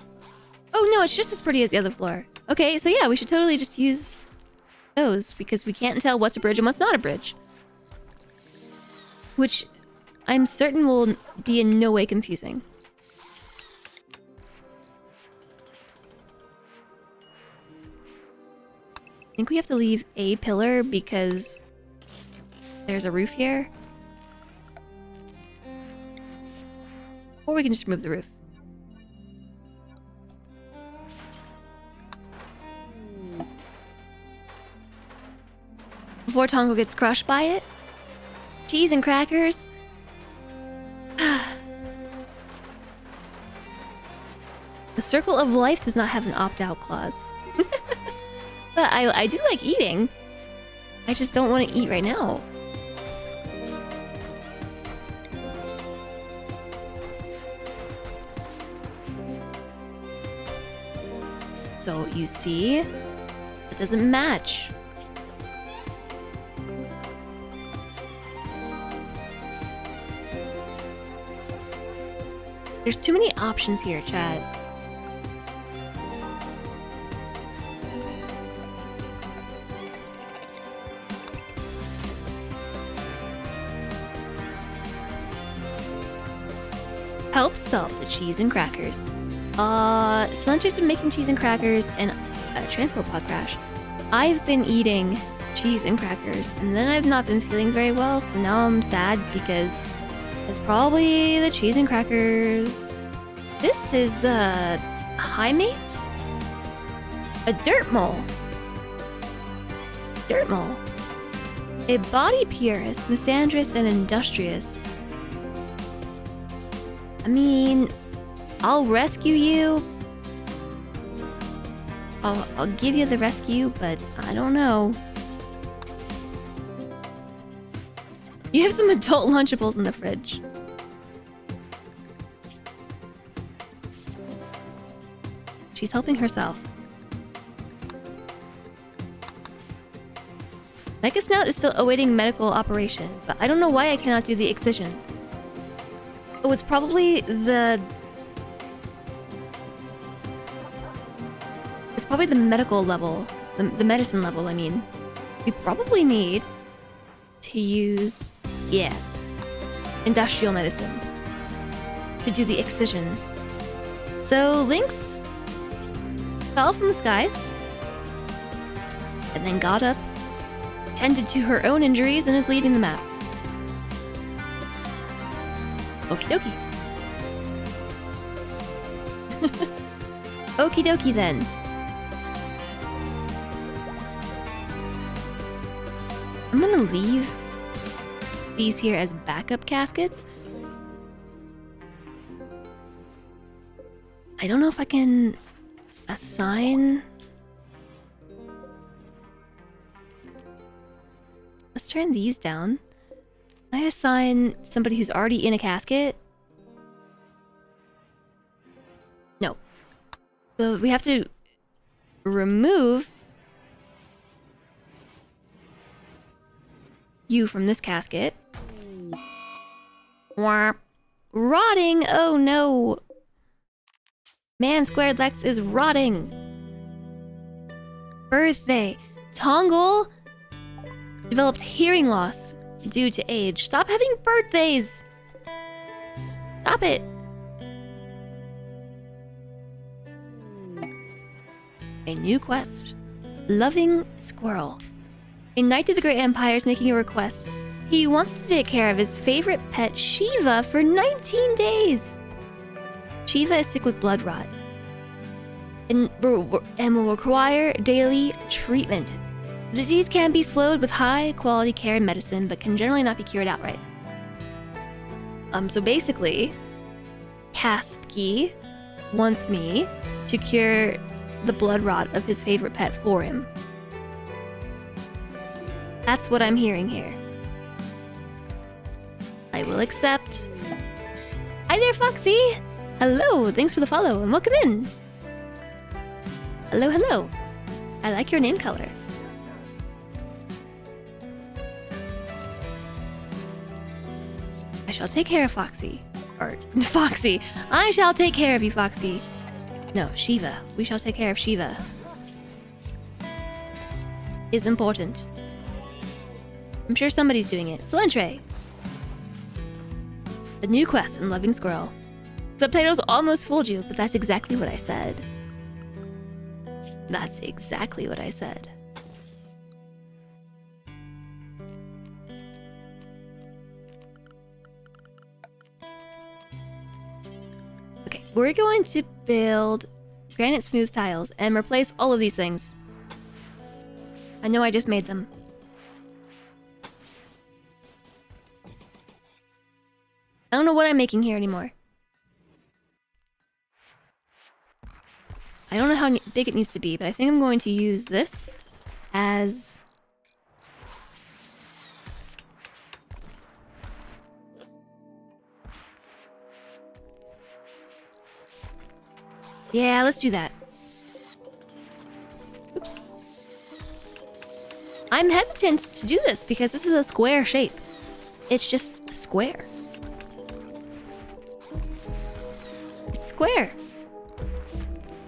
Oh no, it's just as pretty as the other floor. Okay, so yeah, we should totally just use those because we can't tell what's a bridge and what's not a bridge. Which I'm certain will be in no way confusing. I think we have to leave a pillar because there's a roof here. Or we can just remove the roof. Before Tongo gets crushed by it. Cheese and crackers. The Circle of Life does not have an opt-out clause. But I do like eating. I just don't want to eat right now. So you see, it doesn't match. There's too many options here, Chad. Help solve the cheese and crackers. Slender's been making cheese and crackers and a transport pod crash. I've been eating cheese and crackers, and then I've not been feeling very well, so now I'm sad because it's probably the cheese and crackers. This is a high mate? A dirt mole. Dirt mole. A body purist, misandrous, and industrious. I mean, I'll rescue you. I'll give you the rescue, but I don't know. You have some adult Lunchables in the fridge. She's helping herself. Mega Snout is still awaiting medical operation, but I don't know why I cannot do the excision. Oh, it's probably the... It's probably the medical level. The medicine level, I mean. We probably need to use... Yeah. Industrial medicine. To do the excision. So, Lynx fell from the sky. And then got up. Tended to her own injuries and is leaving the map. Okie dokie. Okie dokie then. I'm gonna leave these here as backup caskets. I don't know if I can assign... Let's turn these down. Can I assign somebody who's already in a casket? No. So we have to remove you from this casket. Wah. Rotting! Oh no! Man Squared Lex is rotting! Birthday! Tongle developed hearing loss due to age. Stop having birthdays! Stop it! A new quest. Loving Squirrel. A knight to the Great Empire is making a request. He wants to take care of his favorite pet, Shiva, for 19 days. Shiva is sick with blood rot and will require daily treatment. The disease can be slowed with high-quality care and medicine, but can generally not be cured outright. So basically, Kaspersky wants me to cure the blood rot of his favorite pet for him. That's what I'm hearing here. I will accept. Hi there, Foxy! Hello, thanks for the follow, and welcome in! Hello, hello. I like your name color. I shall take care of Foxy. Or Foxy. I shall take care of you, Foxy. No, Shiva. We shall take care of Shiva. Is important. I'm sure somebody's doing it. Solentre. The new quest in Loving Squirrel. Subtitles almost fooled you, but that's exactly what I said. That's exactly what I said. Okay, we're going to build granite smooth tiles and replace all of these things. I know I just made them. I don't know what I'm making here anymore. I don't know how big it needs to be, but I think I'm going to use this as... Yeah, let's do that. Oops. I'm hesitant to do this because this is a square shape. It's just square. It's square.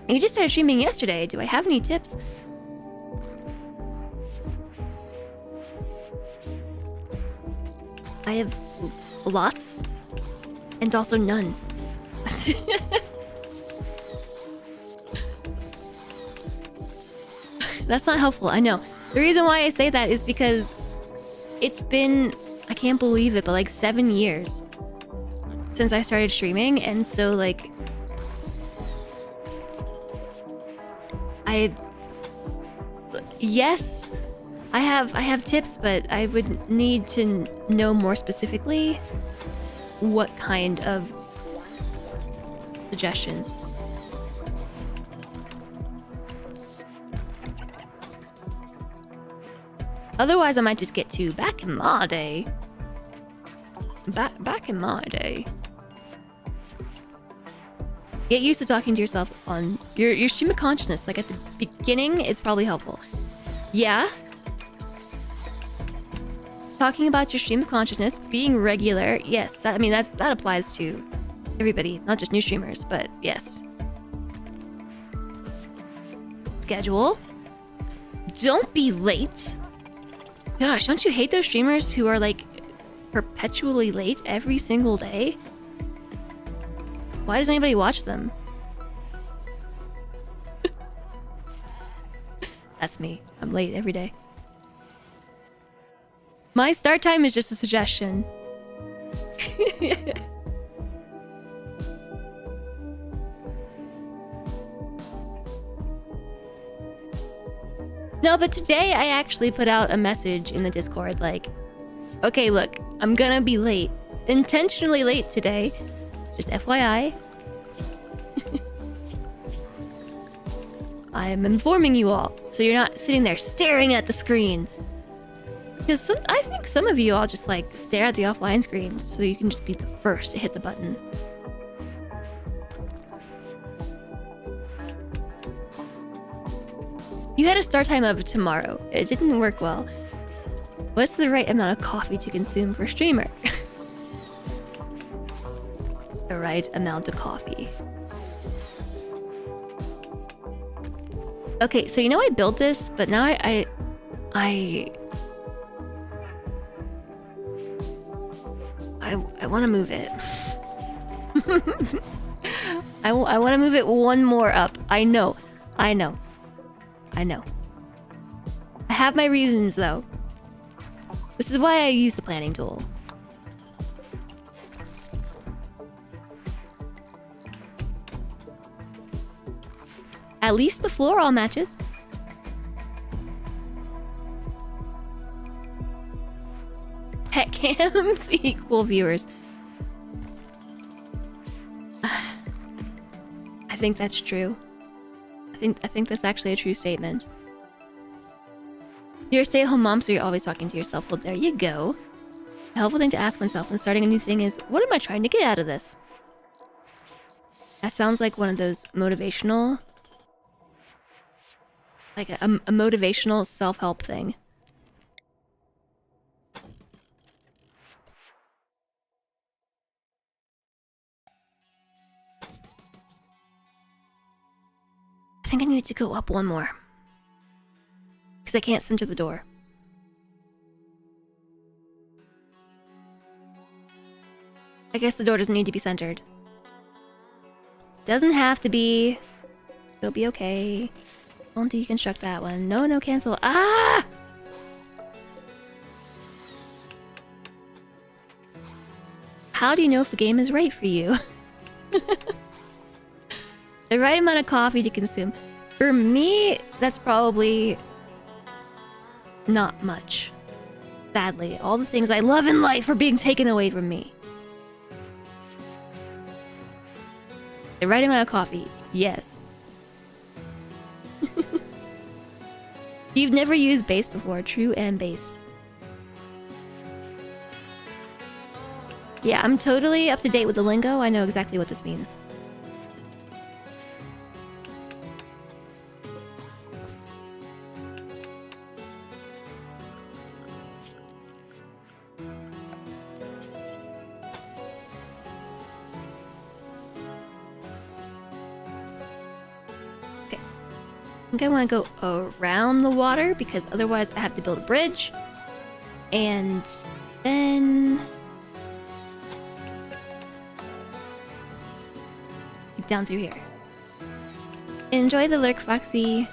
And you just started streaming yesterday. Do I have any tips? I have lots. And also none. That's not helpful, I know. The reason why I say that is because it's been, I can't believe it, but like 7 years since I started streaming, and so like yes, I have tips, but I would need to know more specifically what kind of suggestions. Otherwise, I might just get to back in my day. Back in my day. Get used to talking to yourself on your stream of consciousness. Like at the beginning, it's probably helpful. Yeah. Talking about your stream of consciousness, being regular. Yes, that applies to everybody, not just new streamers, but yes. Schedule. Don't be late. Gosh, don't you hate those streamers who are like perpetually late every single day? Why does anybody watch them? That's me. I'm late every day. My start time is just a suggestion. No, but today I actually put out a message in the Discord like, okay, look, I'm gonna be late. Intentionally late today. Just FYI. I am informing you all, so you're not sitting there staring at the screen. Because I think some of you all just like stare at the offline screen so you can just be the first to hit the button. You had a start time of tomorrow. It didn't work well. What's the right amount of coffee to consume for streamer? The right amount of coffee. Okay, so you know I built this, but now I want to move it. I want to move it one more up. I know. I have my reasons, though. This is why I use the planning tool. At least the floor all matches. Pet cams equal viewers. I think that's true. I think that's actually a true statement. You're a stay-at-home mom, so you're always talking to yourself. Well, there you go. A helpful thing to ask oneself when starting a new thing is, what am I trying to get out of this? That sounds like one of those motivational... like a motivational self-help thing. think I need to go up one more. Because I can't center the door. I guess the door doesn't need to be centered. Doesn't have to be. It'll be okay. Don't deconstruct that one. No, no, cancel. Ah! How do you know if the game is right for you? The right amount of coffee to consume. For me, that's probably not much. Sadly, all the things I love in life are being taken away from me. The right amount of coffee, yes. You've never used base before, true and based. Yeah, I'm totally up to date with the lingo. I know exactly what this means. I think I want to go around the water because otherwise I have to build a bridge. And then... down through here. Enjoy the lurk, Foxy.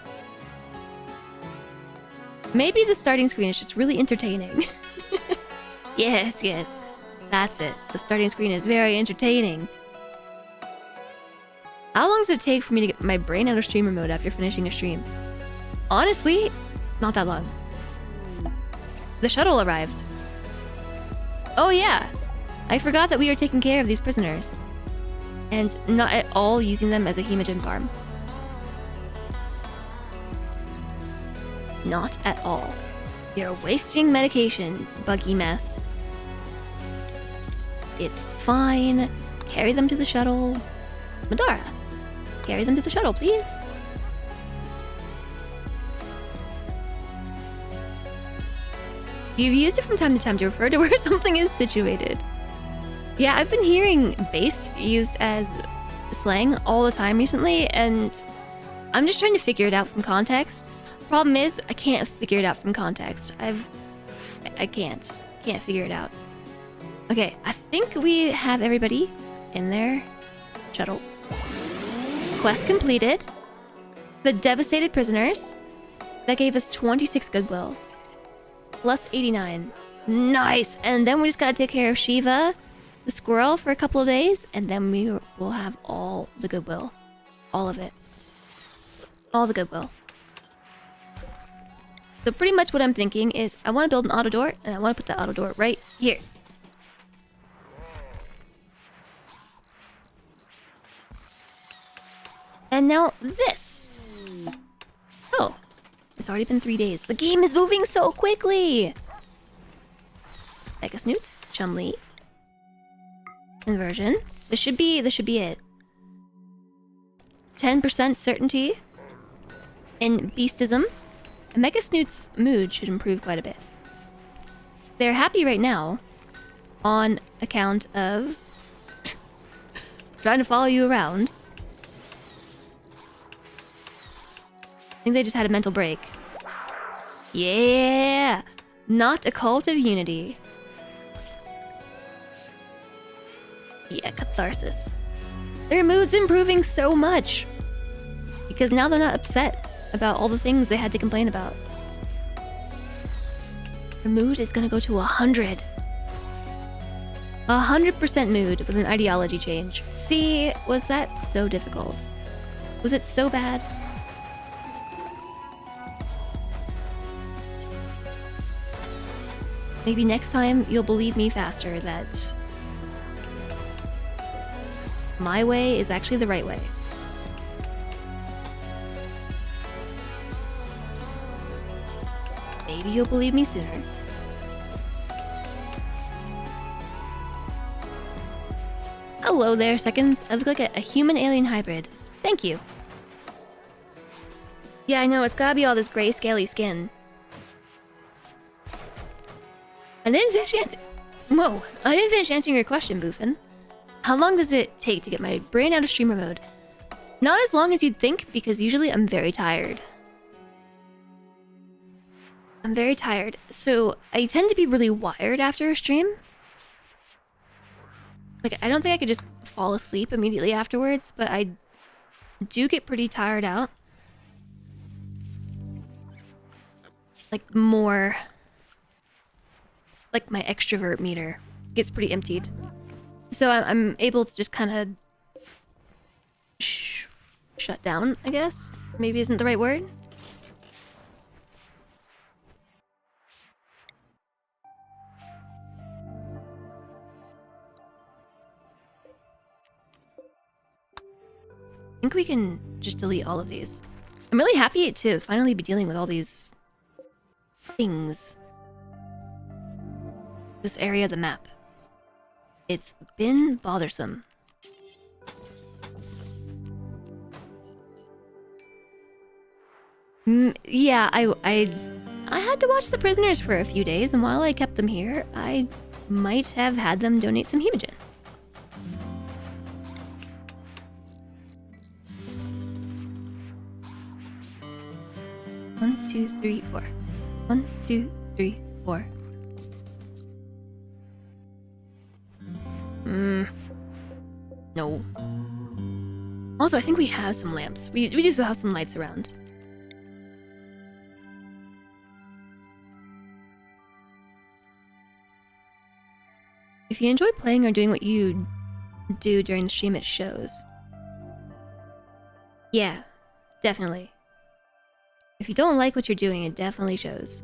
Maybe the starting screen is just really entertaining. Yes, yes. That's it. The starting screen is very entertaining. How long does it take for me to get my brain out of streamer mode after finishing a stream? Honestly, not that long. The shuttle arrived. Oh yeah! I forgot that we were taking care of these prisoners. And not at all using them as a hemogen farm. Not at all. You're wasting medication, buggy mess. It's fine. Carry them to the shuttle. Madara, carry them to the shuttle, please. You've used it from time to time to refer to where something is situated. Yeah, I've been hearing based used as slang all the time recently, and I'm just trying to figure it out from context. Problem is, I can't figure it out from context. I can't figure it out. Okay, I think we have everybody in their shuttle. Quest completed. The devastated prisoners. That gave us 26 goodwill. Plus 89. Nice! And then we just gotta take care of Shiva, the squirrel, for a couple of days, and then we will have all the goodwill. All of it. All the goodwill. So pretty much what I'm thinking is I want to build an auto door, and I want to put the auto door right here. And now this. Oh, it's already been 3 days. The game is moving so quickly. Mega Snoot, Chumley. Conversion. This should be it. 10% certainty in beastism. And Mega Snoot's mood should improve quite a bit. They're happy right now on account of trying to follow you around. I think they just had a mental break. Yeah! Not a cult of unity. Yeah, catharsis. Their mood's improving so much. Because now they're not upset about all the things they had to complain about. Their mood is gonna go to 100. 100% mood with an ideology change. See, was that so difficult? Was it so bad? Maybe next time you'll believe me faster that my way is actually the right way. Maybe you'll believe me sooner. Hello there, seconds. I look like a human-alien hybrid. Thank you. Yeah, I know, it's gotta be all this gray, scaly skin. I didn't finish answering... Whoa, I didn't finish answering your question, Boofin. How long does it take to get my brain out of streamer mode? Not as long as you'd think, because usually I'm very tired. I'm very tired. So I tend to be really wired after a stream. Like, I don't think I could just fall asleep immediately afterwards, but I do get pretty tired out. Like, more... Like, my extrovert meter gets pretty emptied. So I'm able to just kind of... shut down, I guess? Maybe isn't the right word? I think we can just delete all of these. I'm really happy to finally be dealing with all these things. This area of the map. It's been bothersome. Yeah, I had to watch the prisoners for a few days, and while I kept them here, I might have had them donate some hemogen. One, two, three, four. 1, 2, 3, 4. No. Also, I think we have some lamps. We just have some lights around. If you enjoy playing or doing what you do during the stream, it shows. Yeah, definitely. If you don't like what you're doing, it definitely shows.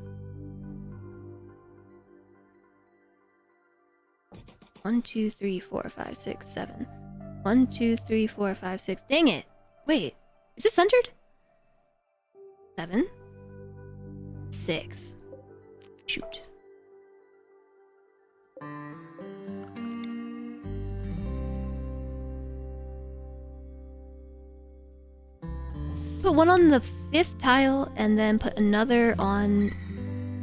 1, 2, 3, 4, 5, 6, 7. 1, 2, 3, 4, 5, 6. Dang it! Wait, is this centered? 7. 6. Shoot. Put one on the 5th tile, and then put another on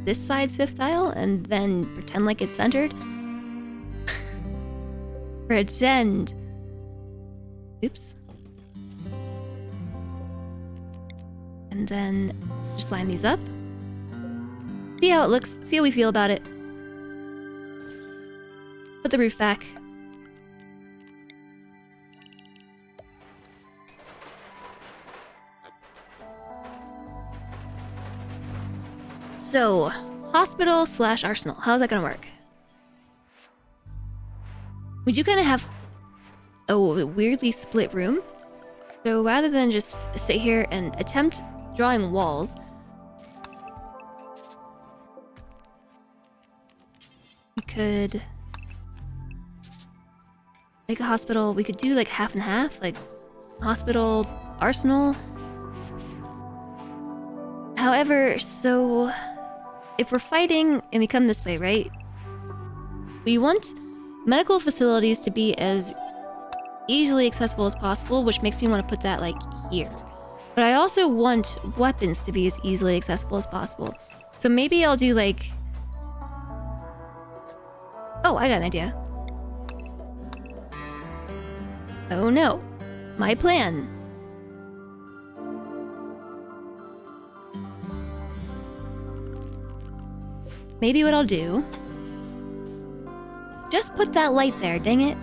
this side's 5th tile, and then pretend like it's centered. Pretend. Oops. And then just line these up. See how it looks. See how we feel about it. Put the roof back. So, hospital / arsenal. How's that gonna work? We do kind of have a weirdly split room. So rather than just sit here and attempt drawing walls, we could make a hospital. We could do like half and half, like hospital, arsenal. However, so if we're fighting and we come this way, right? We want medical facilities to be as easily accessible as possible, which makes me want to put that like here. But I also want weapons to be as easily accessible as possible. So maybe I'll do like... Oh, I got an idea. Oh no. My plan. Maybe what I'll do... Just put that light there, dang it.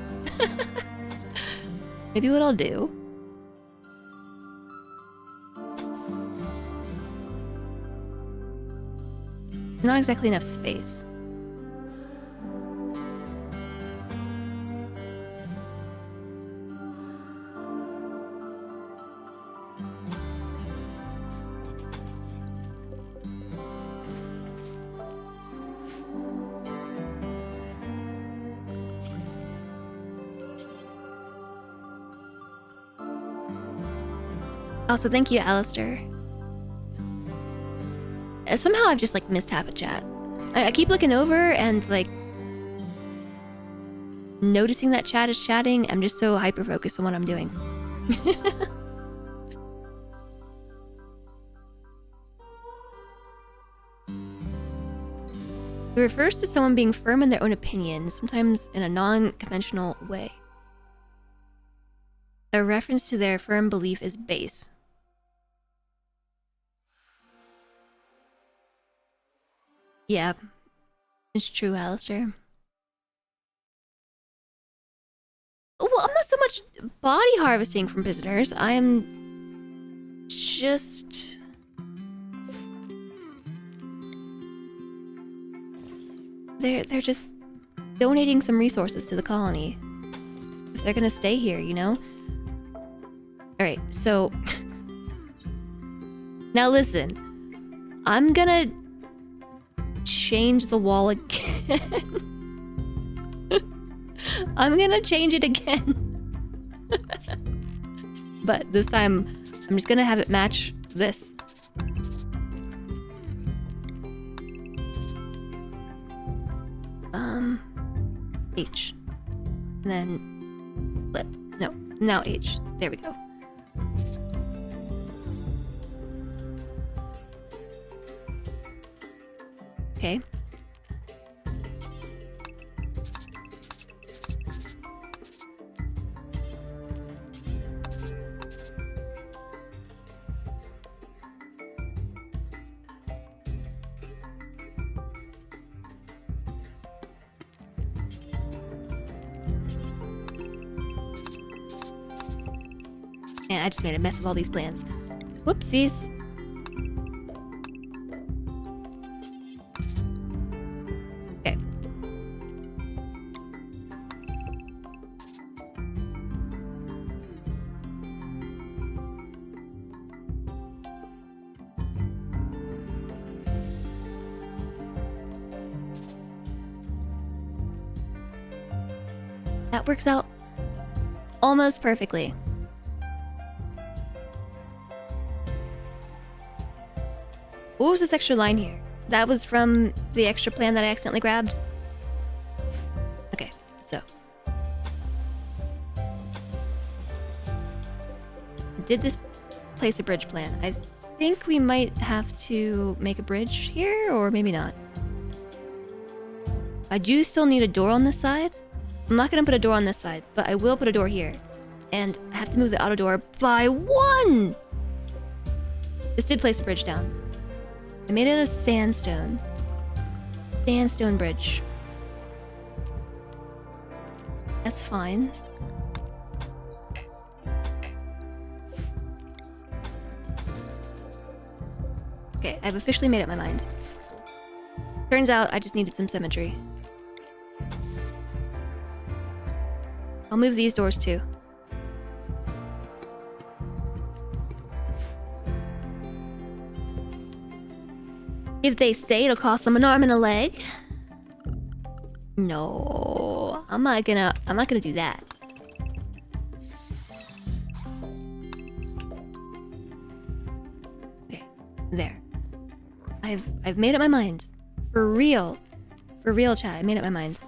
Maybe what I'll do... Not exactly enough space. Also, thank you, Alistair. Somehow I've just like missed half a chat. I keep looking over and like noticing that chat is chatting. I'm just so hyper focused on what I'm doing. It refers to someone being firm in their own opinion, sometimes in a non-conventional way. A reference to their firm belief is base. Yeah, it's true, Alistair. Well, I'm not so much body harvesting from visitors. I'm just... They're just donating some resources to the colony. If they're gonna stay here, you know? Alright, so... Now listen. I'm gonna... change the wall again. I'm gonna change it again. But this time, I'm just gonna have it match this. H. And then flip. No, now H. There we go. Okay. And I just made a mess of all these plans. Whoopsies. Okay. That works out almost perfectly. What was this extra line here? That was from the extra plan that I accidentally grabbed? Okay, so. Did this place a bridge plan? I think we might have to make a bridge here, or maybe not. I do still need a door on this side. I'm not gonna put a door on this side, but I will put a door here. And I have to move the auto door by 1! This did place a bridge down. I made it out of sandstone. Sandstone bridge. That's fine. Okay, I've officially made up my mind. Turns out I just needed some symmetry. I'll move these doors too. If they stay, it'll cost them an arm and a leg. No, I'm not gonna do that. Okay, there. I've made up my mind. For real, chat. I made up my mind.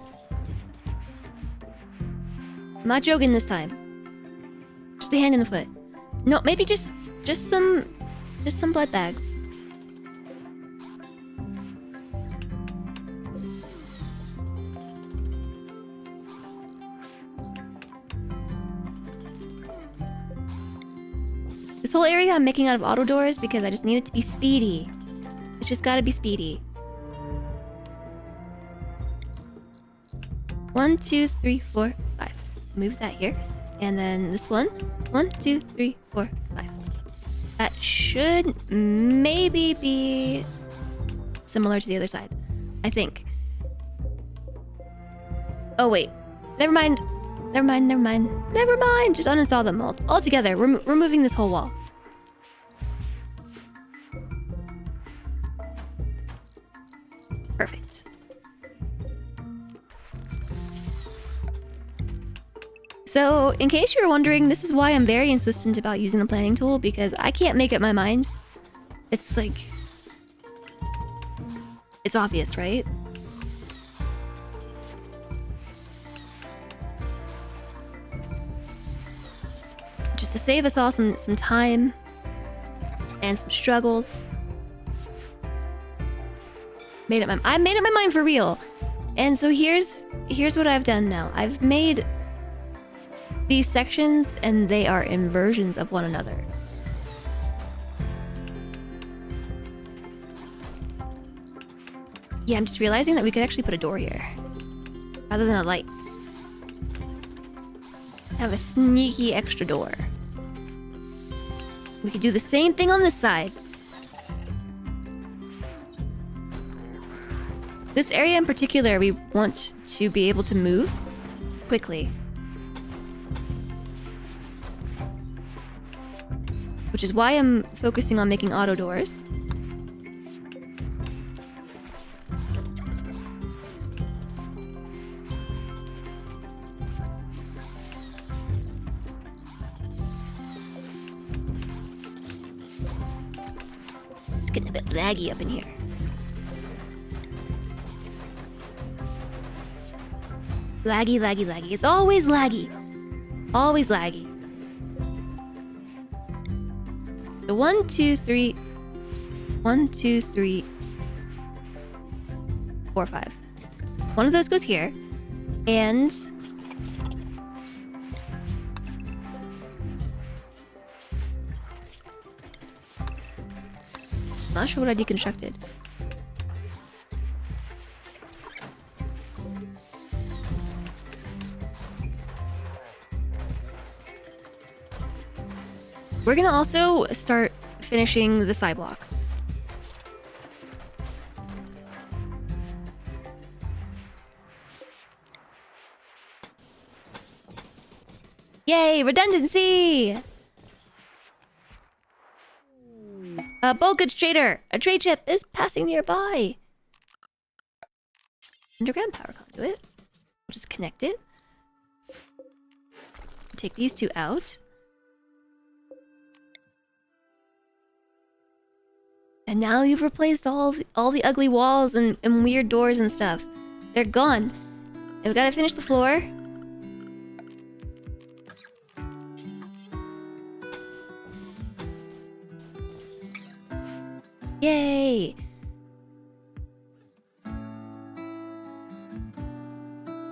I'm not joking this time. Just a hand and a foot. No, maybe just some blood bags. This whole area I'm making out of auto doors because I just need it to be speedy. It's just gotta be speedy. 1, 2, 3, 4, 5. Move that here. And then this one. 1, 2, 3, 4, 5. That should maybe be similar to the other side. I think. Oh wait. Never mind. Never mind. Just uninstall them all together. We're removing this whole wall. Perfect. So, in case you were wondering, this is why I'm very insistent about using the planning tool, because I can't make up my mind. It's like... It's obvious, right? Just to save us all some time and some struggles. I made up my mind for real. And so here's what I've done now. I've made these sections and they are inversions of one another. Yeah, I'm just realizing that we could actually put a door here rather than a light. Have a sneaky extra door. We could do the same thing on this side. This area in particular, we want to be able to move quickly. Which is why I'm focusing on making auto doors. It's getting a bit laggy up in here. Laggy, laggy, laggy. It's always laggy. Always laggy. So 1, 2, 3. 1, 2, 3. 4, 5. One of those goes here. And... not sure what I deconstructed. We're gonna also start finishing the sidewalks. Yay, redundancy! A bulkage trader! A trade ship is passing nearby! Underground power conduit. We'll just connect it. Take these two out. And now you've replaced all the ugly walls and weird doors and stuff. They're gone. And we've got to finish the floor. Yay!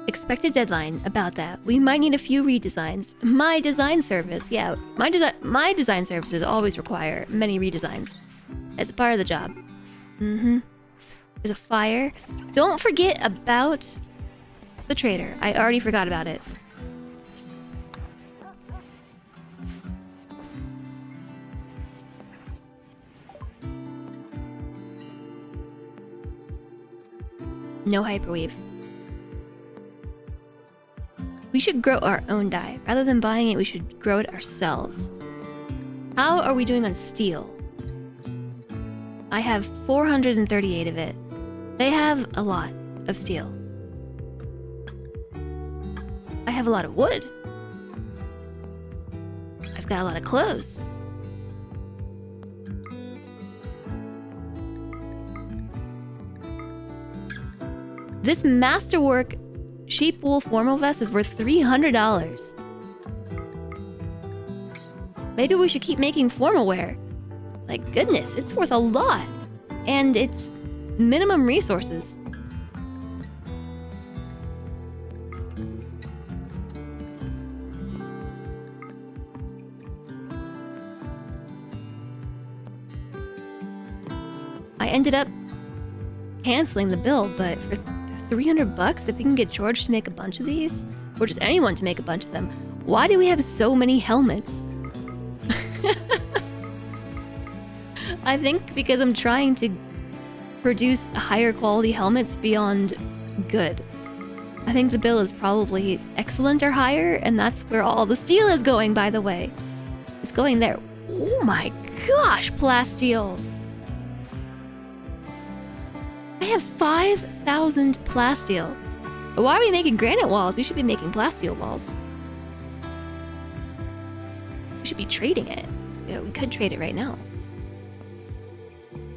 Expected deadline about that. We might need a few redesigns. My design service, yeah. My design services always require many redesigns. As a part of the job. There's a fire. Don't forget about the trader. I already forgot about it. No hyperweave. We should grow our own dye. Rather than buying it, we should grow it ourselves. How are we doing on steel? I have 438 of it. They have a lot of steel. I have a lot of wood. I've got a lot of clothes. This masterwork sheep wool formal vest is worth $300. Maybe we should keep making formal wear. Like goodness, it's worth a lot. And it's minimum resources. I ended up canceling the bill, but for 300 bucks, if we can get George to make a bunch of these, or just anyone to make a bunch of them, why do we have so many helmets? I think because I'm trying to produce higher quality helmets beyond good. I think the bill is probably excellent or higher, and that's where all the steel is going, by the way. It's going there. Oh my gosh, plasteel! I have 5,000 plasteel. But why are we making granite walls? We should be making plasteel walls. We should be trading it. You know, we could trade it right now.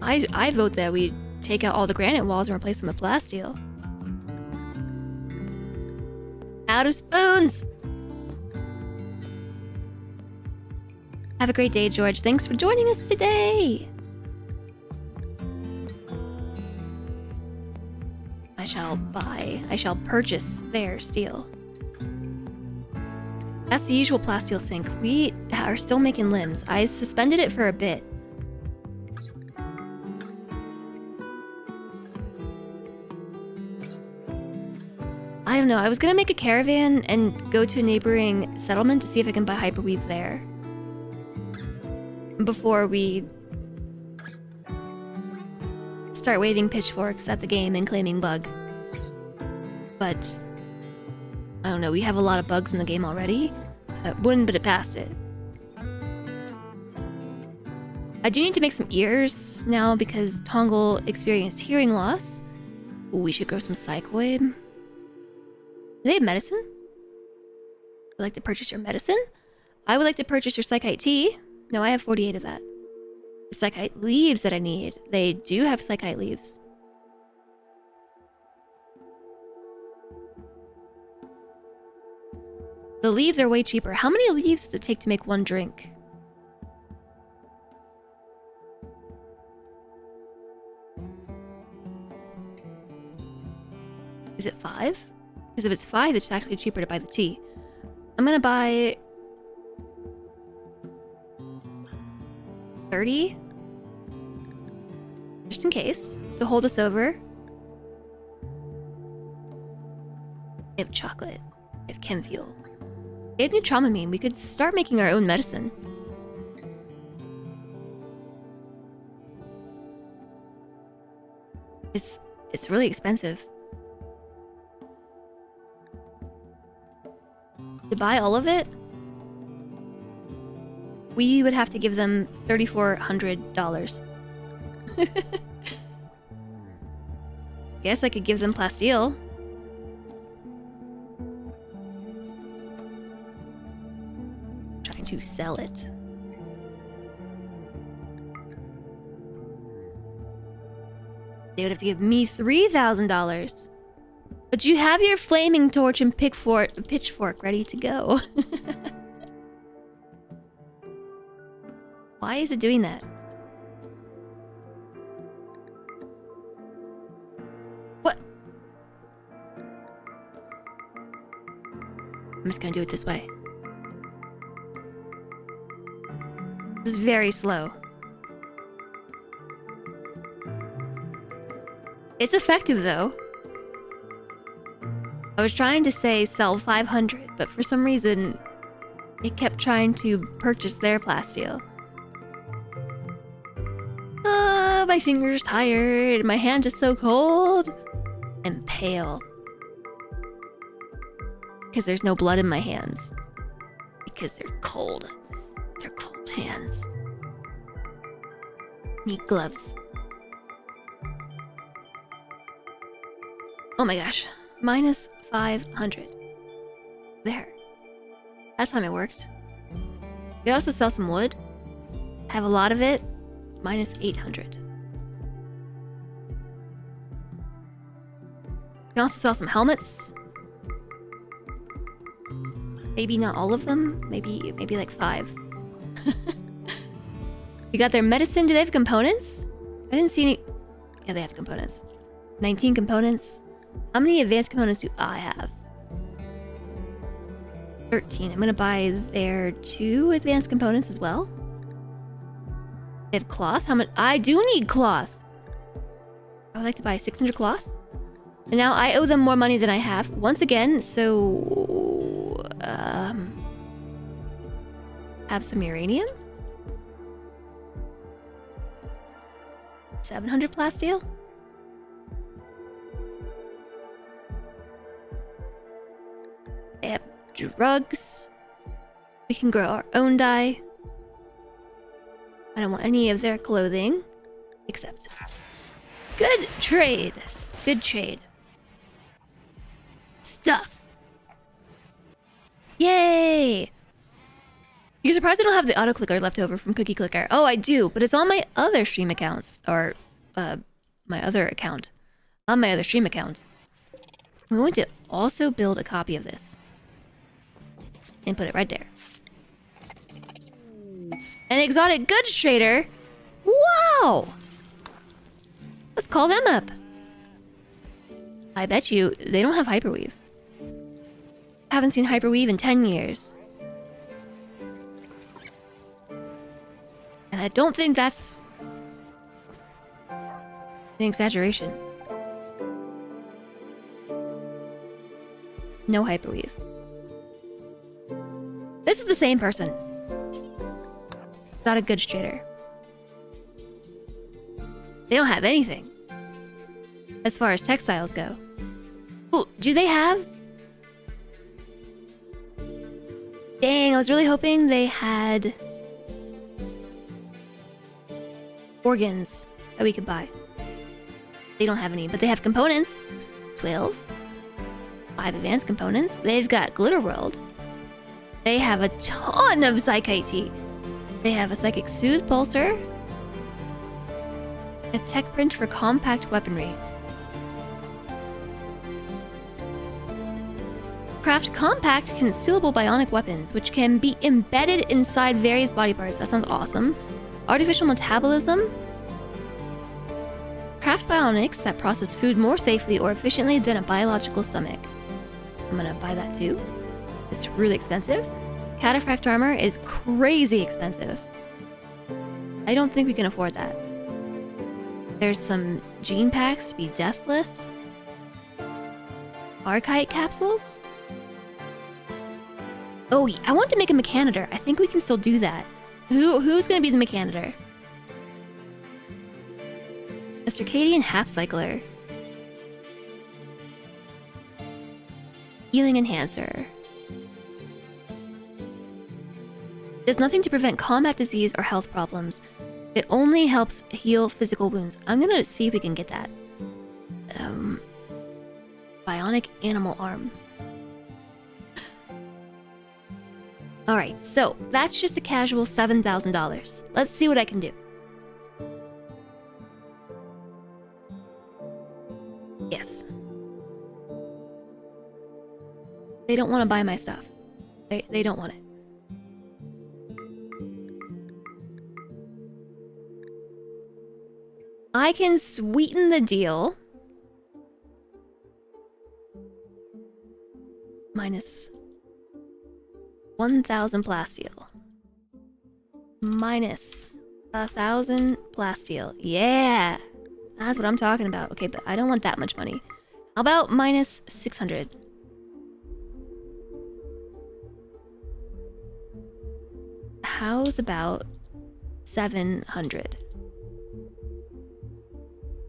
I vote that we take out all the granite walls and replace them with plasteel. Out of spoons! Have a great day, George. Thanks for joining us today! I shall purchase their steel. That's the usual plasteel sink. We are still making limbs. I suspended it for a bit. I don't know. I was gonna make a caravan and go to a neighboring settlement to see if I can buy hyperweave there. Before we start waving pitchforks at the game and claiming bug. But I don't know, we have a lot of bugs in the game already. Wouldn't put it past it. I do need to make some ears now because Tongle experienced hearing loss. Ooh, we should grow some psychoid. Do they have medicine? I'd like to purchase your medicine. I would like to purchase your psychite tea. No, I have 48 of that. The psychite leaves that I need. They do have psychite leaves. The leaves are way cheaper. How many leaves does it take to make one drink? Is it 5? Because if it's 5, it's actually cheaper to buy the tea. I'm gonna buy 30 just in case to hold us over. They have chocolate. They have chem fuel. They have Nutramamine. We could start making our own medicine. It's really expensive. To buy all of it, we would have to give them $3,400. Guess I could give them plasteel. Trying to sell it. They would have to give me $3,000. But you have your flaming torch and pitchfork ready to go. Why is it doing that? What? I'm just gonna do it this way. This is very slow. It's effective though. I was trying to say sell 500, but for some reason it kept trying to purchase their plasteel. My finger's tired. My hand is so cold and pale. Because there's no blood in my hands. Because they're cold. They're cold hands. Need gloves. Oh my gosh. Minus 500. There. That time it worked. You could also sell some wood. Have a lot of it. Minus 800. You can also sell some helmets. Maybe not all of them. Maybe like 5. You got their medicine. Do they have components? I didn't see any. Yeah, they have components. 19 components. How many advanced components do I have? 13. I'm gonna buy their 2 advanced components as well. They have cloth. How much? I do need cloth. I would like to buy 600 cloth. And now I owe them more money than I have. Once again, so... have some uranium? 700 plasteel? They have drugs. We can grow our own dye. I don't want any of their clothing. Except... Good trade. Good trade. Stuff. Yay! You're surprised I don't have the auto clicker left over from Cookie Clicker. Oh, I do, but it's on my other stream account. Or, my other account. On my other stream account. I'm going to also build a copy of this. And put it right there. An exotic goods trader? Wow! Let's call them up. I bet you they don't have hyperweave. Haven't seen hyperweave in 10 years. I don't think that's an exaggeration. No hyperweave. This is the same person. Not a goods trader. They don't have anything as far as textiles go. Ooh, do they have? Dang, I was really hoping they had organs that we could buy. They don't have any, but they have components. 12. 5 advanced components. They've got Glitter World. They have a ton of Psych IT. They have a Psychic Soothe Pulsar. A tech print for compact weaponry. Craft compact concealable bionic weapons, which can be embedded inside various body parts. That sounds awesome. Artificial metabolism. Craft bionics that process food more safely or efficiently than a biological stomach. I'm gonna buy that too. It's really expensive. Cataphract armor is crazy expensive. I don't think we can afford that. There's some gene packs to be deathless. Archite capsules? Oh, I want to make a mechanitor. I think we can still do that. Who's gonna be the mechanitor? A circadian half cycler. Healing enhancer. Does nothing to prevent combat disease or health problems. It only helps heal physical wounds. I'm gonna see if we can get that. Bionic animal arm. Alright, so that's just a casual $7,000. Let's see what I can do. Yes. They don't want to buy my stuff. They don't want it. I can sweeten the deal. Minus 1,000 plasteel. Minus 1,000 plasteel. Yeah! That's what I'm talking about. Okay, but I don't want that much money. How about minus 600? How's about 700?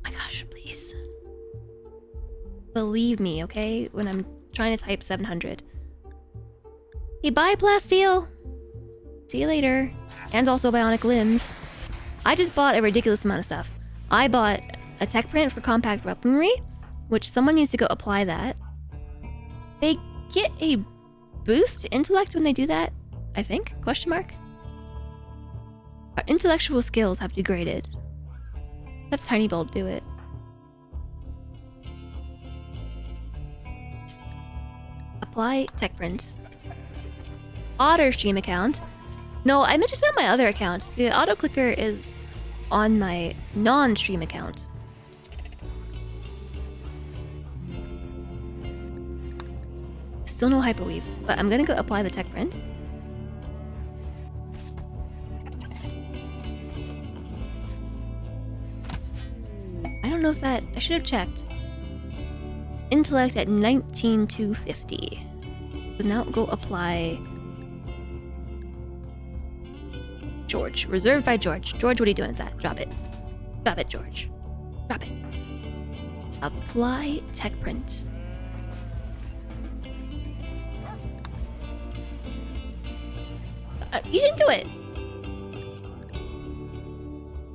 My gosh, please. Believe me, okay? When I'm trying to type 700. Hey, bye, plasteel! See you later. And also bionic limbs. I just bought a ridiculous amount of stuff. I bought a tech print for compact weaponry, which someone needs to go apply that. They get a boost to intellect when they do that, I think? Question mark? Our intellectual skills have degraded. Have Tiny Bolt do it. Apply tech print. Otter stream account. No, I just meant my other account. The auto clicker is on my non-stream account. Still no hyperweave, but I'm gonna go apply the tech print. I don't know if that... I should have checked. Intellect at 19,250. So now go apply... George. Reserved by George. George, what are you doing with that? Drop it. Drop it, George. Drop it. Apply tech print. You didn't do it!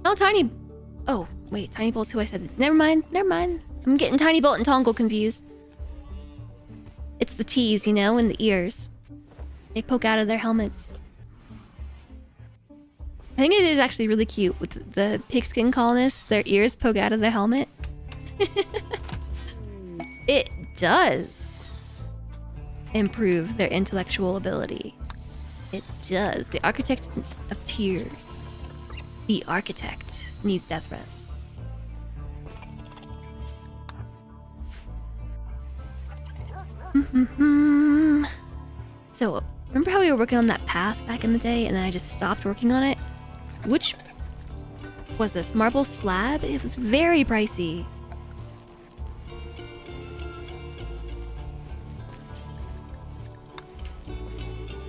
No, Tiny... Oh, wait, Tiny Bolt's who I said... Never mind, never mind. I'm getting Tiny Bolt and Tongle confused. It's the T's, you know, and the ears. They poke out of their helmets. I think it is actually really cute with the pigskin colonists. Their ears poke out of their helmet. It does improve their intellectual ability. It does. The Architect of Tears. The Architect needs death rest. So, remember how we were working on that path back in the day and then I just stopped working on it? Which Was this marble slab? It was very pricey.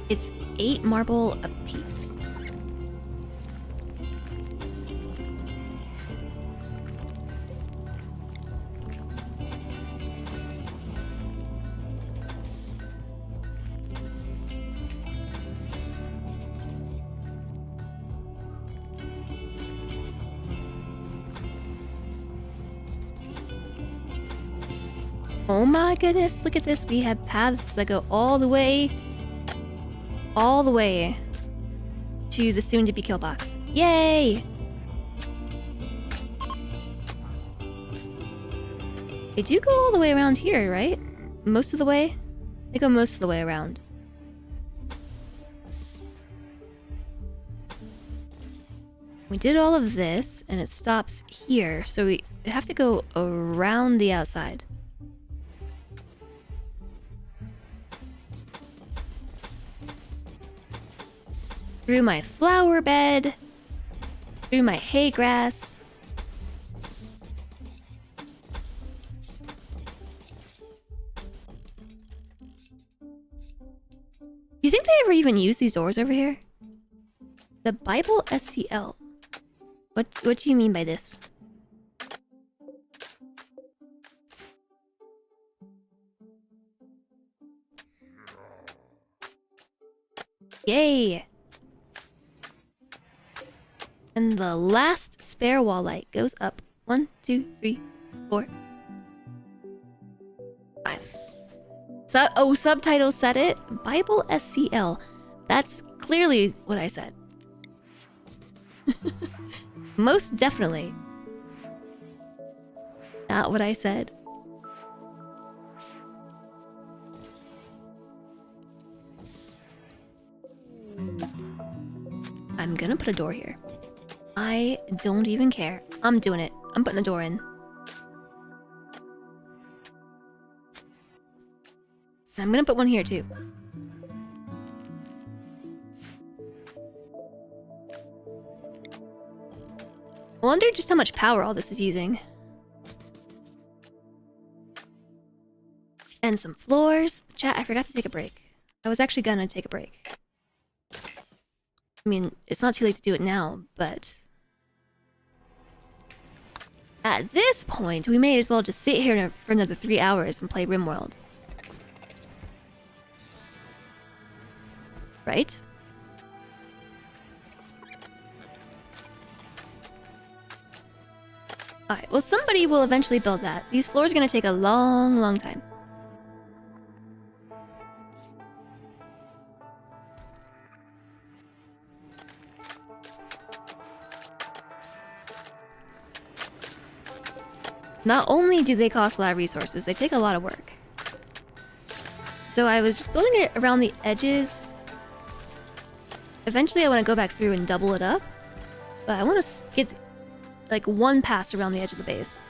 It's 8 marble a piece. Oh my goodness, look at this. We have paths that go all the way to the soon-to-be kill box. Yay! They do go all the way around here, right? Most of the way? They go most of the way around. We did all of this, and it stops here, so we have to go around the outside. Through my flower bed, through my hay grass. Do you think they ever even use these doors over here? The Bible SCL. What do you mean by this? Yay! And the last spare wall light goes up. 1, 2, 3, 4, 5. Subtitles said it. Bible SCL. That's clearly what I said. Most definitely. Not what I said. I'm gonna put a door here. I don't even care. I'm doing it. I'm putting a door in. I'm gonna put one here too. I wonder just how much power all this is using. And some floors. Chat, I forgot to take a break. I was actually gonna take a break. I mean, it's not too late to do it now, but... at this point, we may as well just sit here for another 3 hours and play RimWorld. Right? Alright, well somebody will eventually build that. These floors are gonna take a long, long time. Not only do they cost a lot of resources, they take a lot of work. So I was just building it around the edges. Eventually I want to go back through and double it up. But I want to get like one pass around the edge of the base.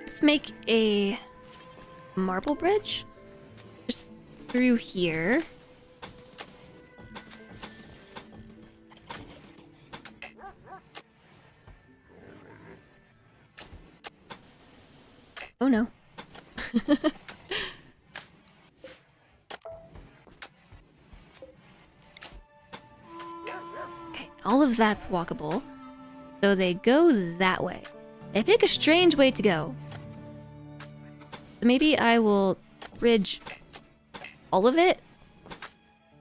Let's make a marble bridge. Just through here. Oh no. Okay, all of that's walkable. So they go that way. They pick a strange way to go. So maybe I will bridge all of it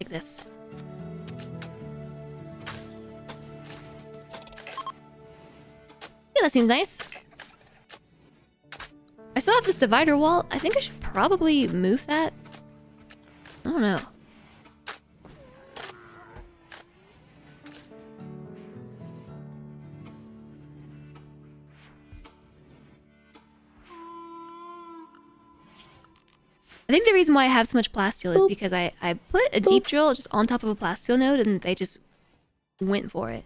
like this. Yeah, that seems nice. I still have this divider wall. I think I should probably move that. I don't know. I think the reason why I have so much plasteel is because I put a deep drill just on top of a plasteel node and they just went for it.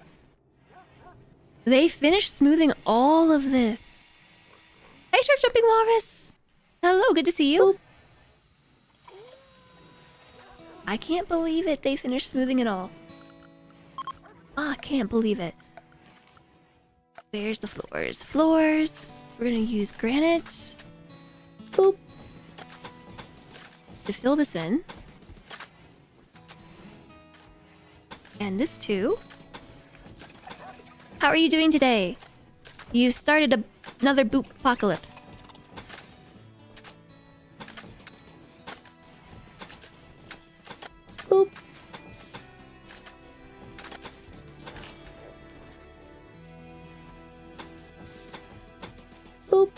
They finished smoothing all of this. Hey, Sharp Jumping Walrus! Hello, good to see you. I can't believe it. They finished smoothing it all. I can't believe it. There's the floors. Floors. We're gonna use granite. Boop. To fill this in. And this too. How are you doing today? You started another boop apocalypse. Boop. Boop.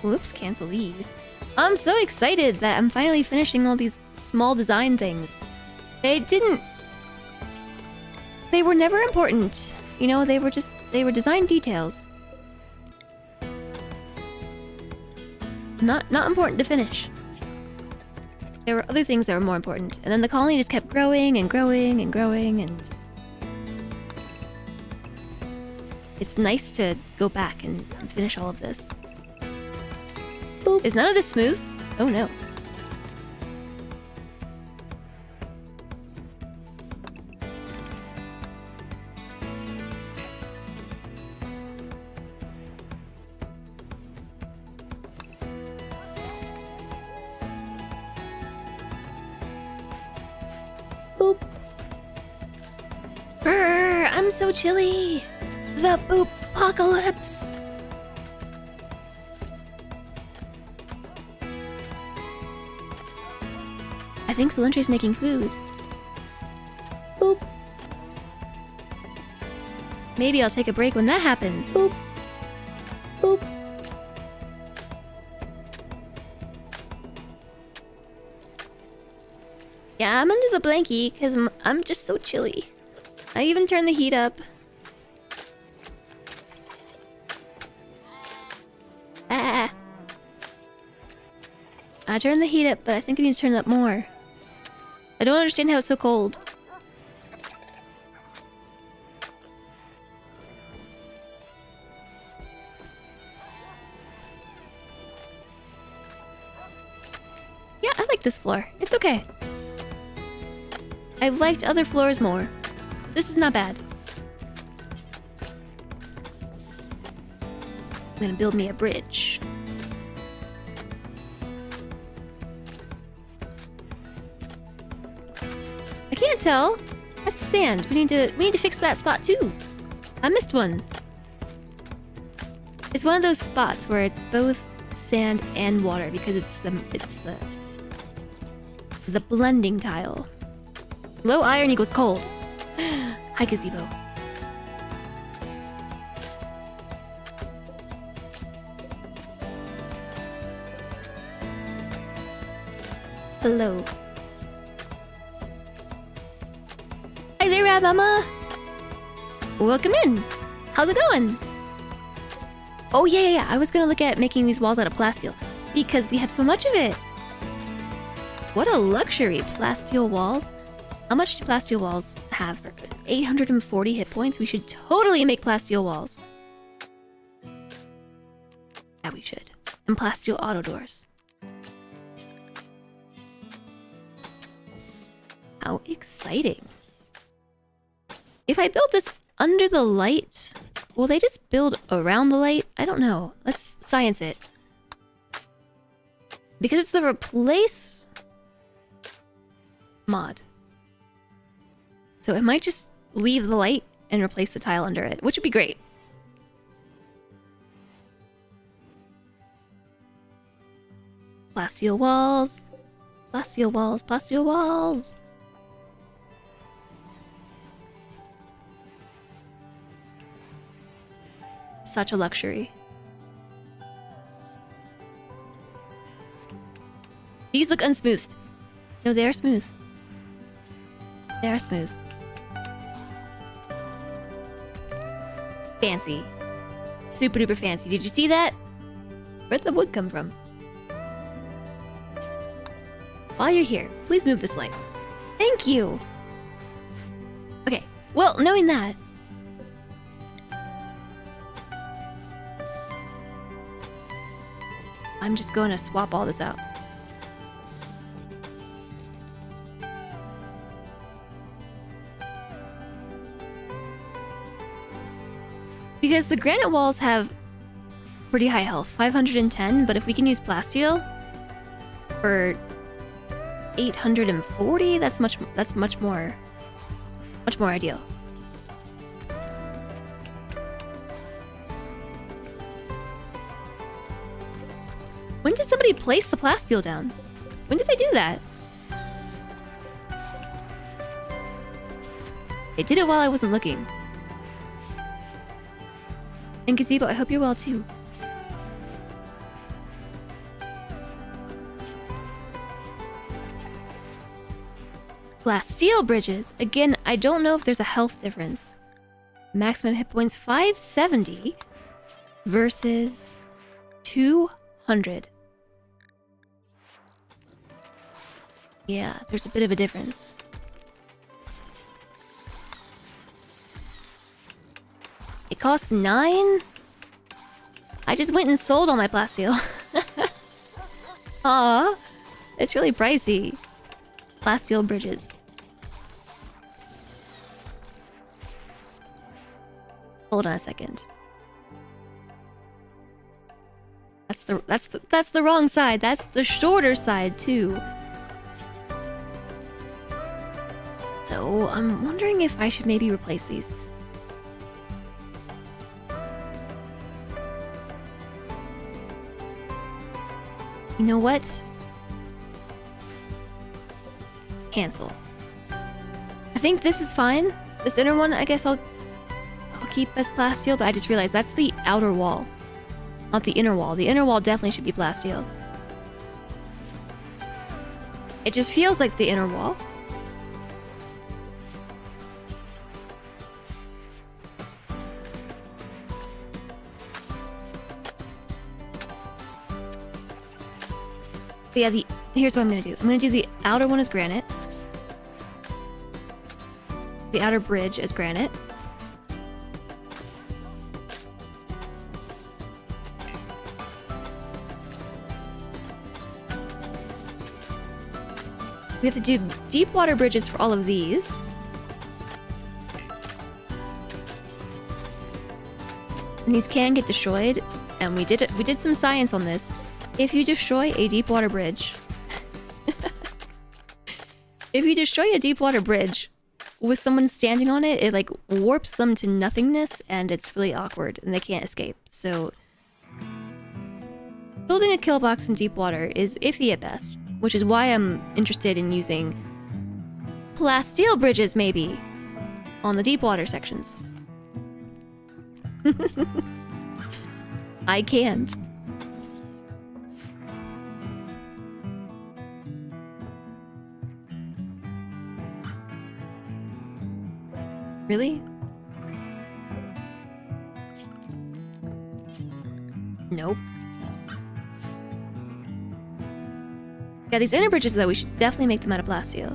Whoops, cancel these. I'm so excited that I'm finally finishing all these small design things. They were never important. You know, they were design details. Not important to finish. There were other things that were more important. And then the colony just kept growing and growing and growing, and it's nice to go back and finish all of this. Boop. Is none of this smooth? Oh no. Boop. Brr, I'm so chilly. The boop apocalypse. I think Solentri's making food. Boop. Maybe I'll take a break when that happens. Boop. Boop. Yeah, I'm under the blankie because I'm just so chilly. I even turned the heat up. Ah. I turned the heat up, but I think I need to turn it up more. I don't understand how it's so cold. Yeah, I like this floor. It's okay. I've liked other floors more. This is not bad. I'm gonna build me a bridge. I can't tell. That's sand. We need to fix that spot too. I missed one. It's one of those spots where it's both sand and water because it's the blending tile. Low iron equals cold. Hi, gazebo. Hello. Hi there, Rabama. Welcome in. How's it going? Oh, yeah. I was gonna look at making these walls out of plasteel because we have so much of it. What a luxury, plasteel walls. How much do plasteel walls have? 840 hit points? We should totally make plasteel walls. Yeah, we should. And plasteel auto doors. How exciting. If I build this under the light, will they just build around the light? I don't know. Let's science it. Because it's the replace mod. So it might just leave the light and replace the tile under it, which would be great. Plasteel walls. Plasteel walls. Plasteel walls. Such a luxury. These look unsmoothed. No, they are smooth. They are smooth. Fancy. Super duper fancy. Did you see that? Where'd the wood come from? While you're here, please move this light. Thank you. Okay, well, knowing that, I'm just going to swap all this out. Because the granite walls have pretty high health, 510, but if we can use plasteel for 840, that's much more ideal. When did somebody place the plasteel down? When did they do that? They did it while I wasn't looking. And Gazebo, I hope you're well too. Plasteel bridges. Again, I don't know if there's a health difference. Maximum hit points 570 versus 200. Yeah, there's a bit of a difference. It costs 9? I just went and sold all my plasteel. Aw, it's really pricey. Plasteel bridges. Hold on a second. That's the wrong side. That's the shorter side too. So I'm wondering if I should maybe replace these. You know what? Cancel. I think this is fine. This inner one, I guess I'll keep as plasteel, but I just realized that's the outer wall, not the inner wall. The inner wall definitely should be plasteel. It just feels like the inner wall. But yeah, here's what I'm gonna do. I'm gonna do the outer one as granite. The outer bridge as granite. We have to do deep water bridges for all of these. And these can get destroyed, and we did some science on this. If you destroy a deep water bridge, if you destroy a deep water bridge with someone standing on it, it like warps them to nothingness, and it's really awkward, and they can't escape. So building a kill box in deep water is iffy at best, which is why I'm interested in using plasteel bridges maybe on the deep water sections. I can't. Really? Nope. Yeah, these inner bridges, though, we should definitely make them out of plasteel.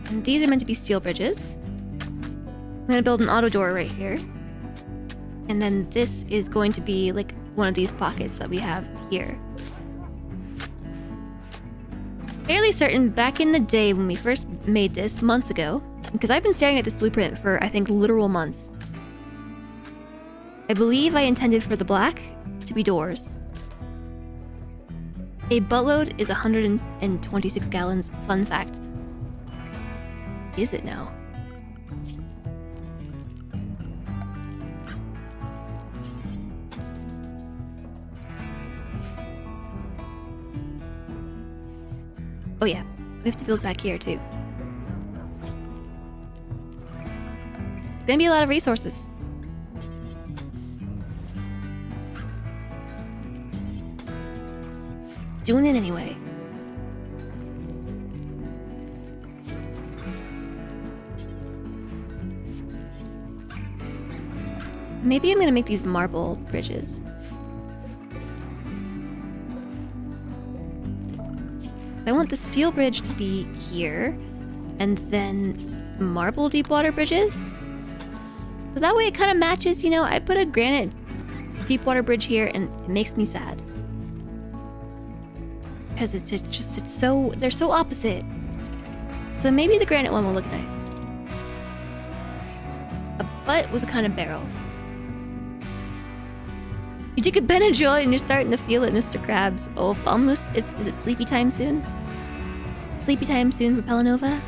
And these are meant to be steel bridges. I'm gonna build an auto door right here. And then this is going to be like one of these pockets that we have here. Fairly certain back in the day when we first made this, months ago, because I've been staring at this blueprint for, I think, literal months. I believe I intended for the black to be doors. A buttload is 126 gallons. Fun fact. Is it now? Oh yeah, we have to build back here too. Gonna be a lot of resources. Doing it anyway. Maybe I'm gonna make these marble bridges. I want the steel bridge to be here, and then marble deep water bridges. So that way it kind of matches, you know, I put a granite deep water bridge here and it makes me sad. Because it's so, they're so opposite. So maybe the granite one will look nice. A butt was a kind of barrel. You took a Benadryl and you're starting to feel it, Mr. Krabs. Oh, almost, is it sleepy time soon? Sleepy time soon for Pelanova?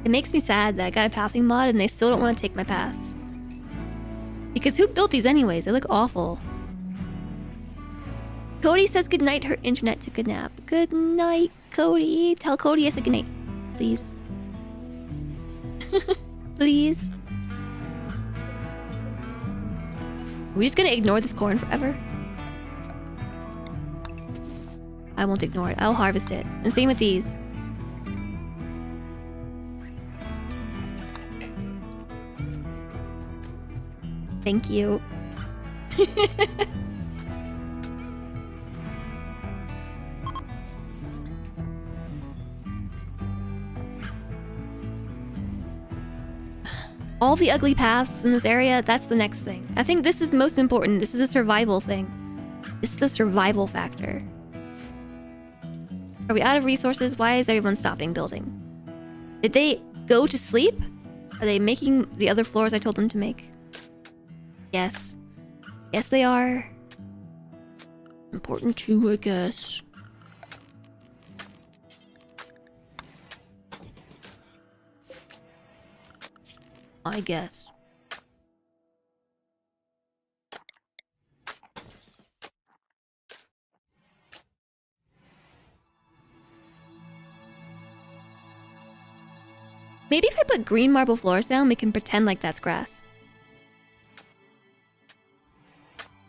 It makes me sad that I got a pathing mod and they still don't want to take my paths. Because who built these anyways? They look awful. Cody says goodnight, her internet took a nap. Good night, Cody. Tell Cody I said goodnight. Please. Please. Are we just gonna ignore this corn forever? I won't ignore it. I'll harvest it. And same with these. Thank you. All the ugly paths in this area, that's the next thing. I think this is most important. This is a survival thing. This is the survival factor. Are we out of resources? Why is everyone stopping building? Did they go to sleep? Are they making the other floors I told them to make? Yes. Yes, they are. Important too, I guess. I guess. Maybe if I put green marble floors down, we can pretend like that's grass.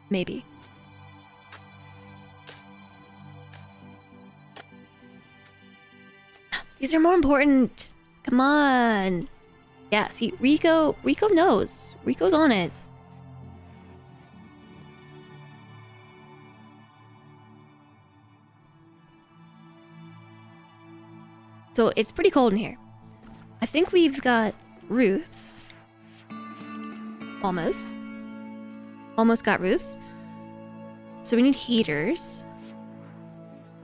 Maybe. These are more important. Come on. Yeah, see, Rico knows. Rico's on it. So it's pretty cold in here. I think we've got roofs. Almost. Almost got roofs. So we need heaters.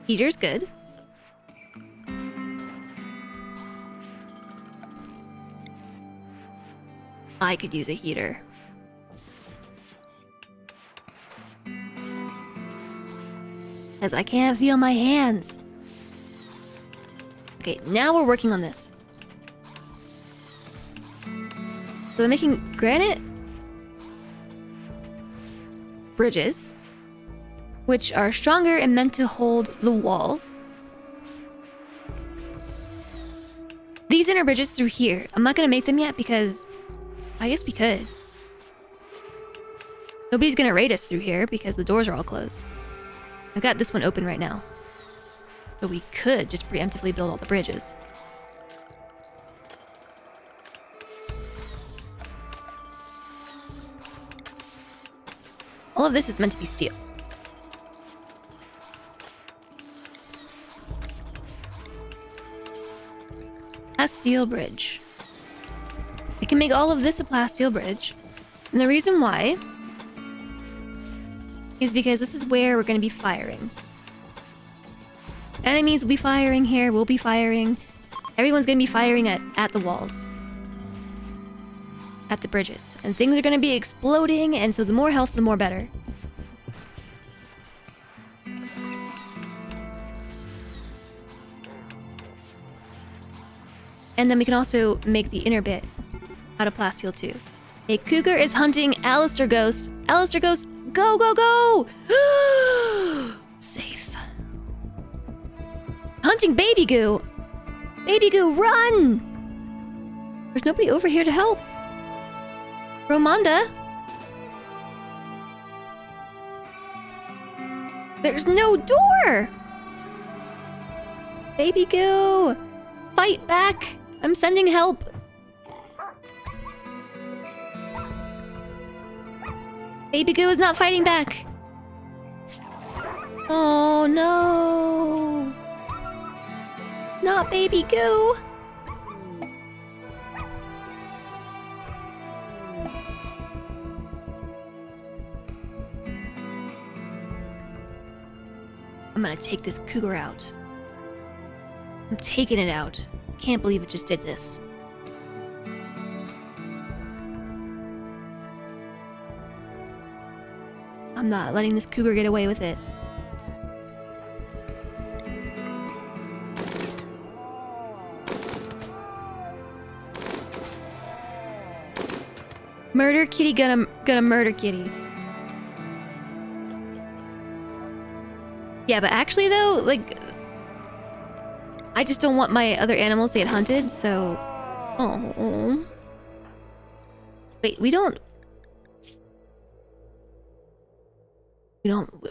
Heaters, good. I could use a heater. Because I can't feel my hands. Okay, now we're working on this. So I'm making granite bridges, which are stronger and meant to hold the walls. These inner bridges through here. I'm not gonna make them yet because I guess we could. Nobody's gonna raid us through here because the doors are all closed. I've got this one open right now. So we could just preemptively build all the bridges. All of this is meant to be steel. A steel bridge. We can make all of this a plasteel bridge. And the reason why is because this is where we're going to be firing. Enemies will be firing here, we'll be firing. Everyone's going to be firing at the walls. At the bridges. And things are going to be exploding, and so the more health, the more better. And then we can also make the inner bit out of plasteel too. A cougar is hunting Alistair Ghost. Alistair Ghost, go, go, go! Safe. Hunting Baby Goo! Baby Goo, run! There's nobody over here to help. Romonda? There's no door! Baby goo! Fight back! I'm sending help! Baby goo is not fighting back! Oh no! Not baby goo! I'm gonna take this cougar out. I'm taking it out. Can't believe it just did this. I'm not letting this cougar get away with it. Murder kitty gonna murder kitty. Yeah, but actually though, like, I just don't want my other animals to get hunted, so... Oh. Wait, we don't...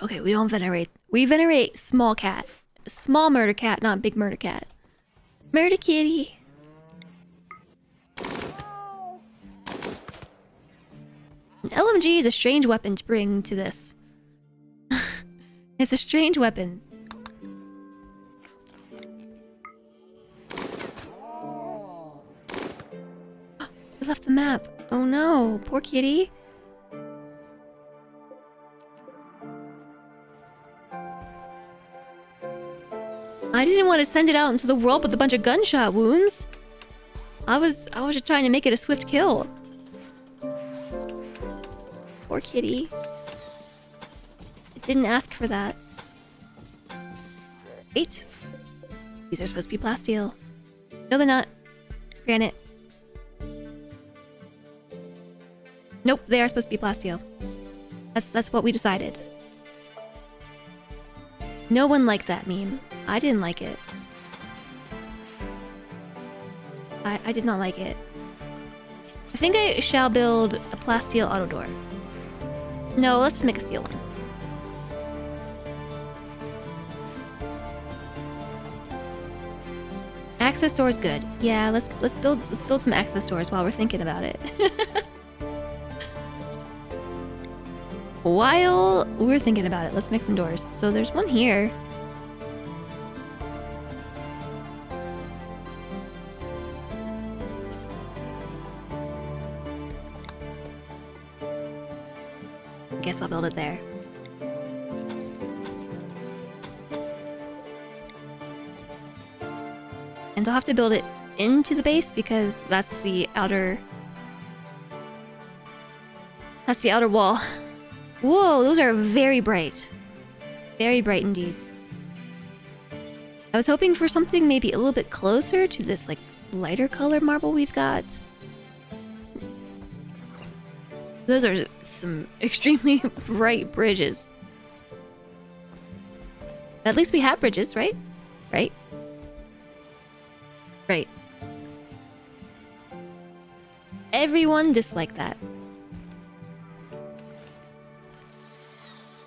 Okay, we don't venerate... We venerate small cat. Small murder cat, not big murder cat. Murder kitty! An LMG is a strange weapon to bring to this. It's a strange weapon. I left the map. Oh no, poor kitty. I didn't want to send it out into the world with a bunch of gunshot wounds. I was just trying to make it a swift kill. Poor kitty. It didn't ask for that. Wait. These are supposed to be plasteel. No, they're not. Granite. Nope, they are supposed to be plasteel. That's what we decided. No one liked that meme. I didn't like it. I did not like it. I think I shall build a plasteel auto door. No, let's just make a steel one. Access door is good. Yeah, let's build some access doors while we're thinking about it. While we're thinking about it, let's make some doors. So there's one here. I guess I'll build it there. And I'll have to build it into the base because that's the outer... That's the outer wall. Whoa, those are very bright. Very bright indeed. I was hoping for something maybe a little bit closer to this, like, lighter color marble we've got. Those are some extremely bright bridges. At least we have bridges, right? Right? Right. Everyone disliked that.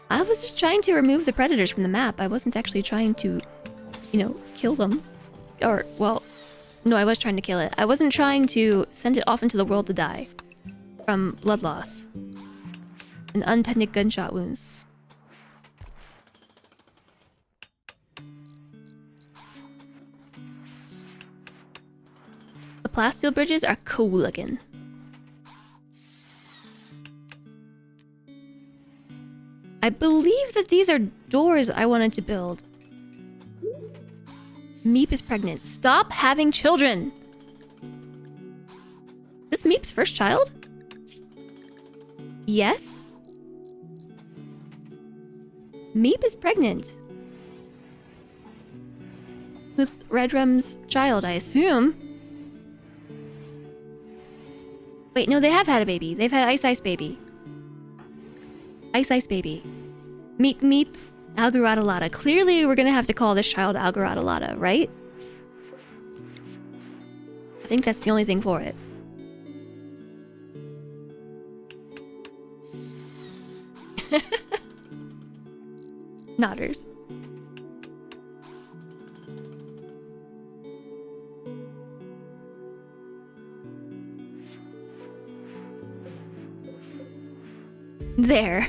I was just trying to remove the predators from the map. I wasn't actually trying to, you know, kill them. Or, well, no, I was trying to kill it. I wasn't trying to send it off into the world to die from blood loss and untended gunshot wounds. The plasteel bridges are cool looking. I believe that these are doors I wanted to build. Meep is pregnant. Stop having children! Is this Meep's first child? Yes? Meep is pregnant. With Redrum's child, I assume. Wait, no, they have had a baby. They've had Ice Baby. Ice Baby. Meep Meep. Algaradalada. Clearly, we're gonna have to call this child Algaradalada, right? I think that's the only thing for it. Nodders. There.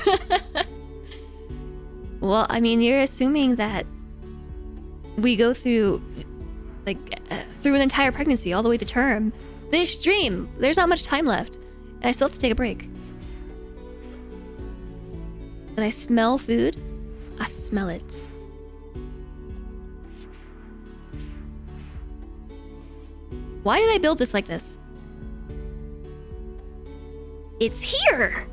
Well, I mean, you're assuming that we go through, like, through an entire pregnancy all the way to term. This stream, there's not much time left, and I still have to take a break. Did I smell food? I smell it. Why did I build this like this? It's here!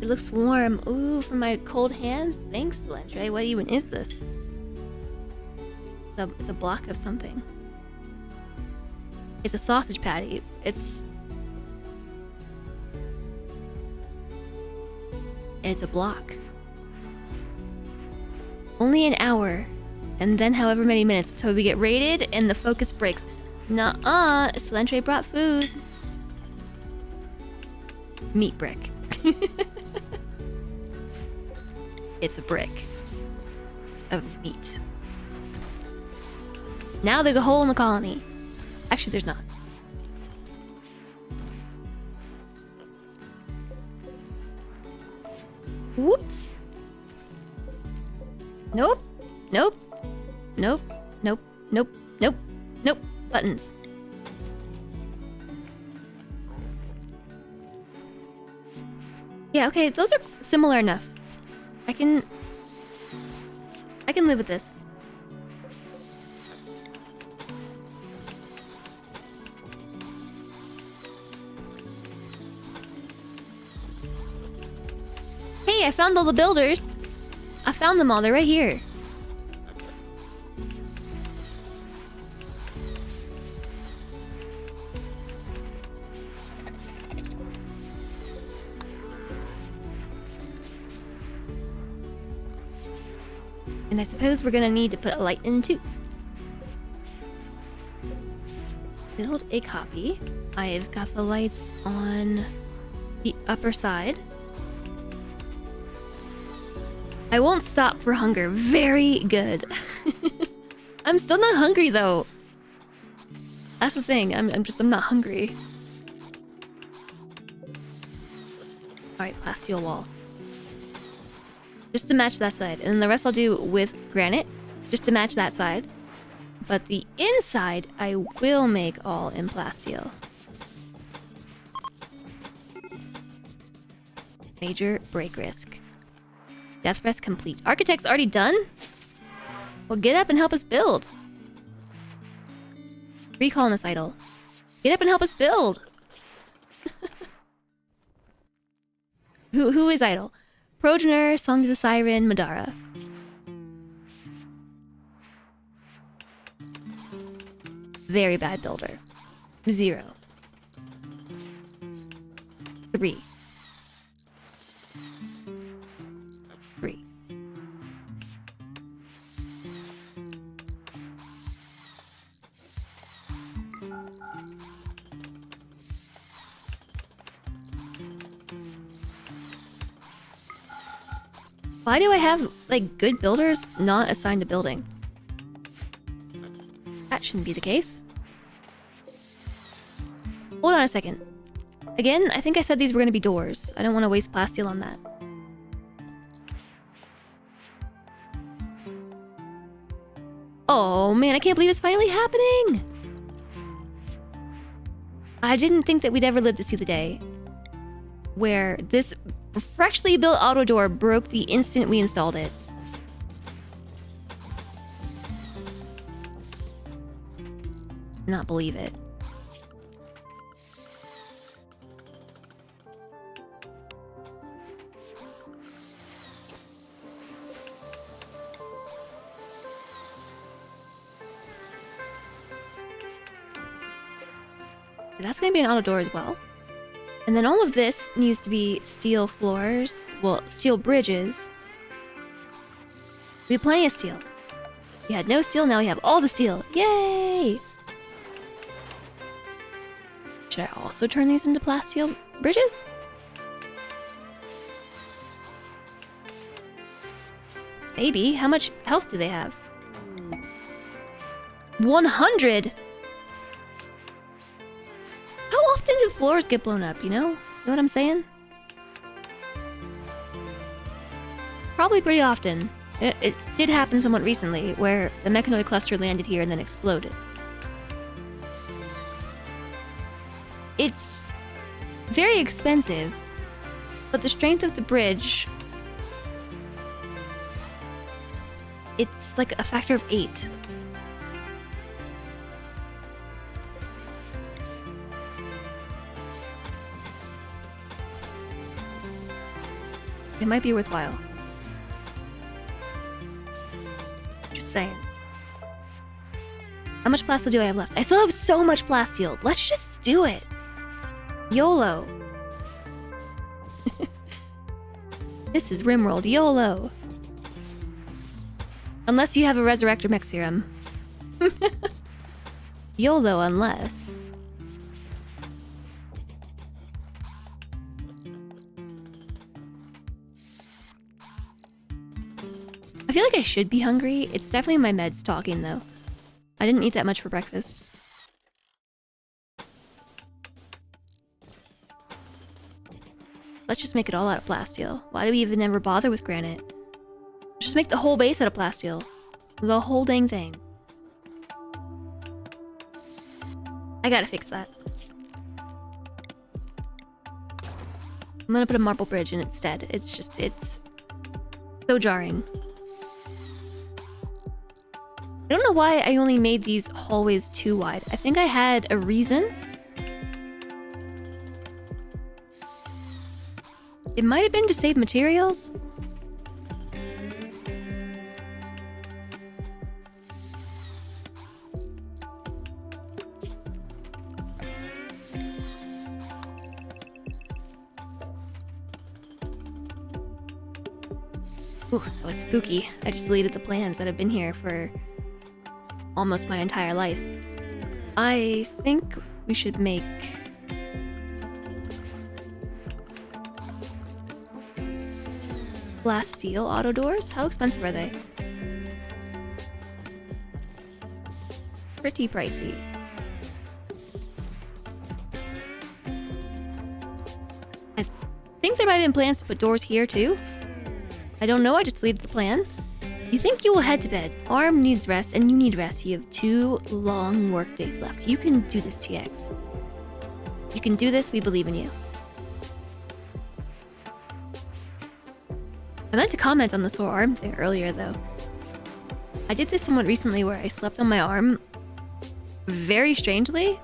It looks warm. Ooh, for my cold hands? Thanks, Landre. What even is this? It's a block of something. It's a sausage patty. It's a block. Only an hour, and then however many minutes until we get raided and the focus breaks. Nuh-uh, Cilantro brought food. Meat brick. It's a brick of meat. Now there's a hole in the colony. Actually, there's not. Whoops. Nope. Nope. Nope. Nope. Nope. Nope. Nope. Buttons. Yeah, okay, those are similar enough. I can live with this. Hey, I found all the builders. I found them all. They're right here. And I suppose we're gonna need to put a light in too. Build a copy. I've got the lights on the upper side. I won't stop for hunger. Very good. I'm still not hungry though. That's the thing. I'm not hungry. Alright, plasteel wall. Just to match that side. And then the rest I'll do with granite. Just to match that side. But the inside, I will make all in plasteel. Major break risk. Death rest complete. Architect's already done? Well, get up and help us build. Recolonist idol. Get up and help us build. Who is idle? Progenitor, Song to the Siren, Madara. Very bad builder. 0. 3. 3. Why do I have, like, good builders not assigned to building? That shouldn't be the case. Hold on a second. Again, I think I said these were going to be doors. I don't want to waste plasteel on that. Oh man, I can't believe it's finally happening! I didn't think that we'd ever live to see the day where this freshly built auto door broke the instant we installed it. Not believe it. That's gonna be an auto door as well. And then all of this needs to be steel floors. Well, steel bridges. We have plenty of steel. We had no steel, now we have all the steel. Yay! Should I also turn these into plasteel bridges? Maybe. How much health do they have? 100! How often do floors get blown up, you know? You know what I'm saying? Probably pretty often. It did happen somewhat recently, where the mechanoid cluster landed here and then exploded. It's very expensive, but the strength of the bridge... It's like a factor of 8. It might be worthwhile. Just saying. How much plasteel do I have left? I still have so much plasteel. Let's just do it. YOLO. This is RimWorld. YOLO. Unless you have a Resurrector Mech Serum. YOLO unless. I feel like I should be hungry. It's definitely my meds talking though. I didn't eat that much for breakfast. Let's just make it all out of plasteel. Why do we even ever bother with granite? Just make the whole base out of plasteel. The whole dang thing. I gotta fix that. I'm gonna put a marble bridge in instead. It's so jarring. I don't know why I only made these hallways too wide. I think I had a reason. It might have been to save materials. Ooh, that was spooky. I just deleted the plans that have been here for almost my entire life. I think we should make... glass steel auto doors? How expensive are they? Pretty pricey. I think there might have been plans to put doors here too. I don't know, I just deleted the plan. You think you will head to bed. Arm needs rest and you need rest. You have 2 long work days left. You can do this, TX. You can do this, we believe in you. I meant to comment on the sore arm thing earlier though. I did this somewhat recently where I slept on my arm very strangely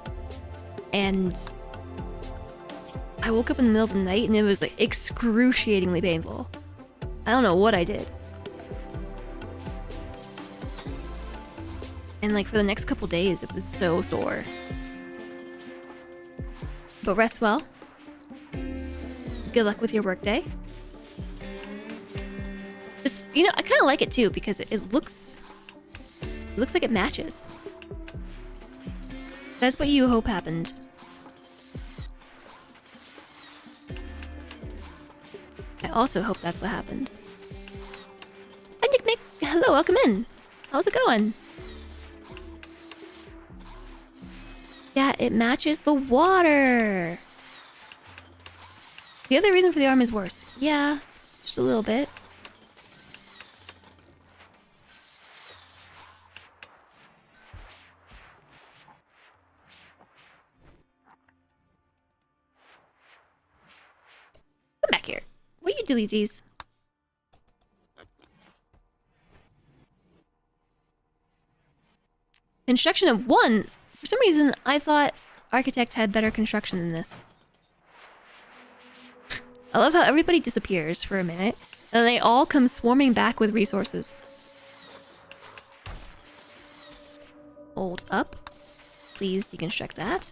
and I woke up in the middle of the night and it was like excruciatingly painful. I don't know what I did. And like for the next couple days it was so sore. But rest well. Good luck with your workday. This, you know, I kind of like it too because it looks like it matches. That's what you hope happened. I also hope that's what happened. Hi Nick. Hello, welcome in. How's it going? Yeah, it matches the water. The other reason for the arm is worse. Yeah, just a little bit. Come back here. Will you delete these? Construction of 1. For some reason, I thought Architect had better construction than this. I love how everybody disappears for a minute, and they all come swarming back with resources. Hold up. Please deconstruct that.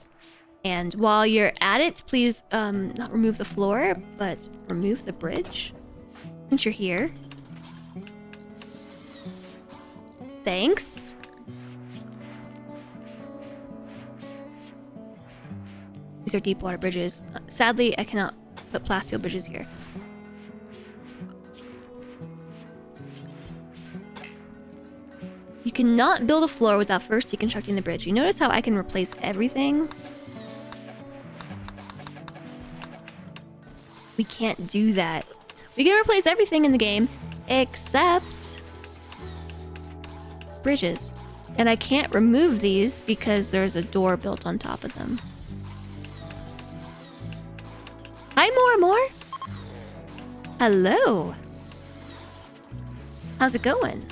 And while you're at it, please not remove the floor, but remove the bridge. Since you're here. Thanks. These are deep water bridges. Sadly, I cannot put plasteel bridges here. cannot build a floor without first deconstructing the bridge. You notice how I can replace everything? We can't do that. We can replace everything in the game except bridges. And I can't remove these because there's a door built on top of them. Hi, more. Hello. How's it going?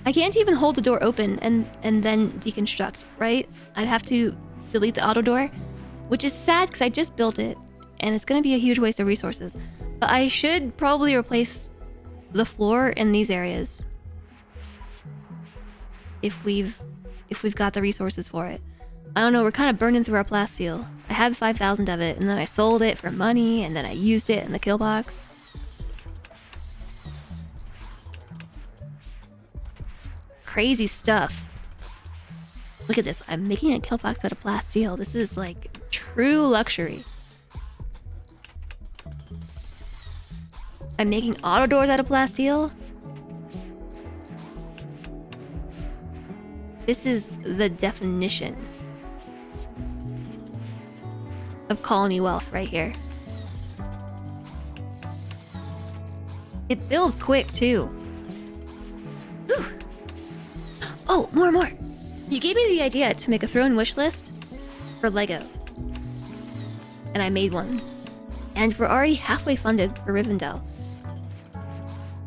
I can't even hold the door open and then deconstruct, right? I'd have to delete the auto door, which is sad because I just built it and it's going to be a huge waste of resources. But I should probably replace the floor in these areas if we've got the resources for it. I don't know, we're kind of burning through our plasteel. I had 5,000 of it and then I sold it for money and then I used it in the kill box. Crazy stuff. Look at this. I'm making a kill box out of plasteel. This is like true luxury. I'm making auto doors out of plasteel. This is the definition of colony wealth right here. It builds quick too. Ooh. Oh, more. You gave me the idea to make a throw-in wish list for Lego. And I made one. And we're already halfway funded for Rivendell.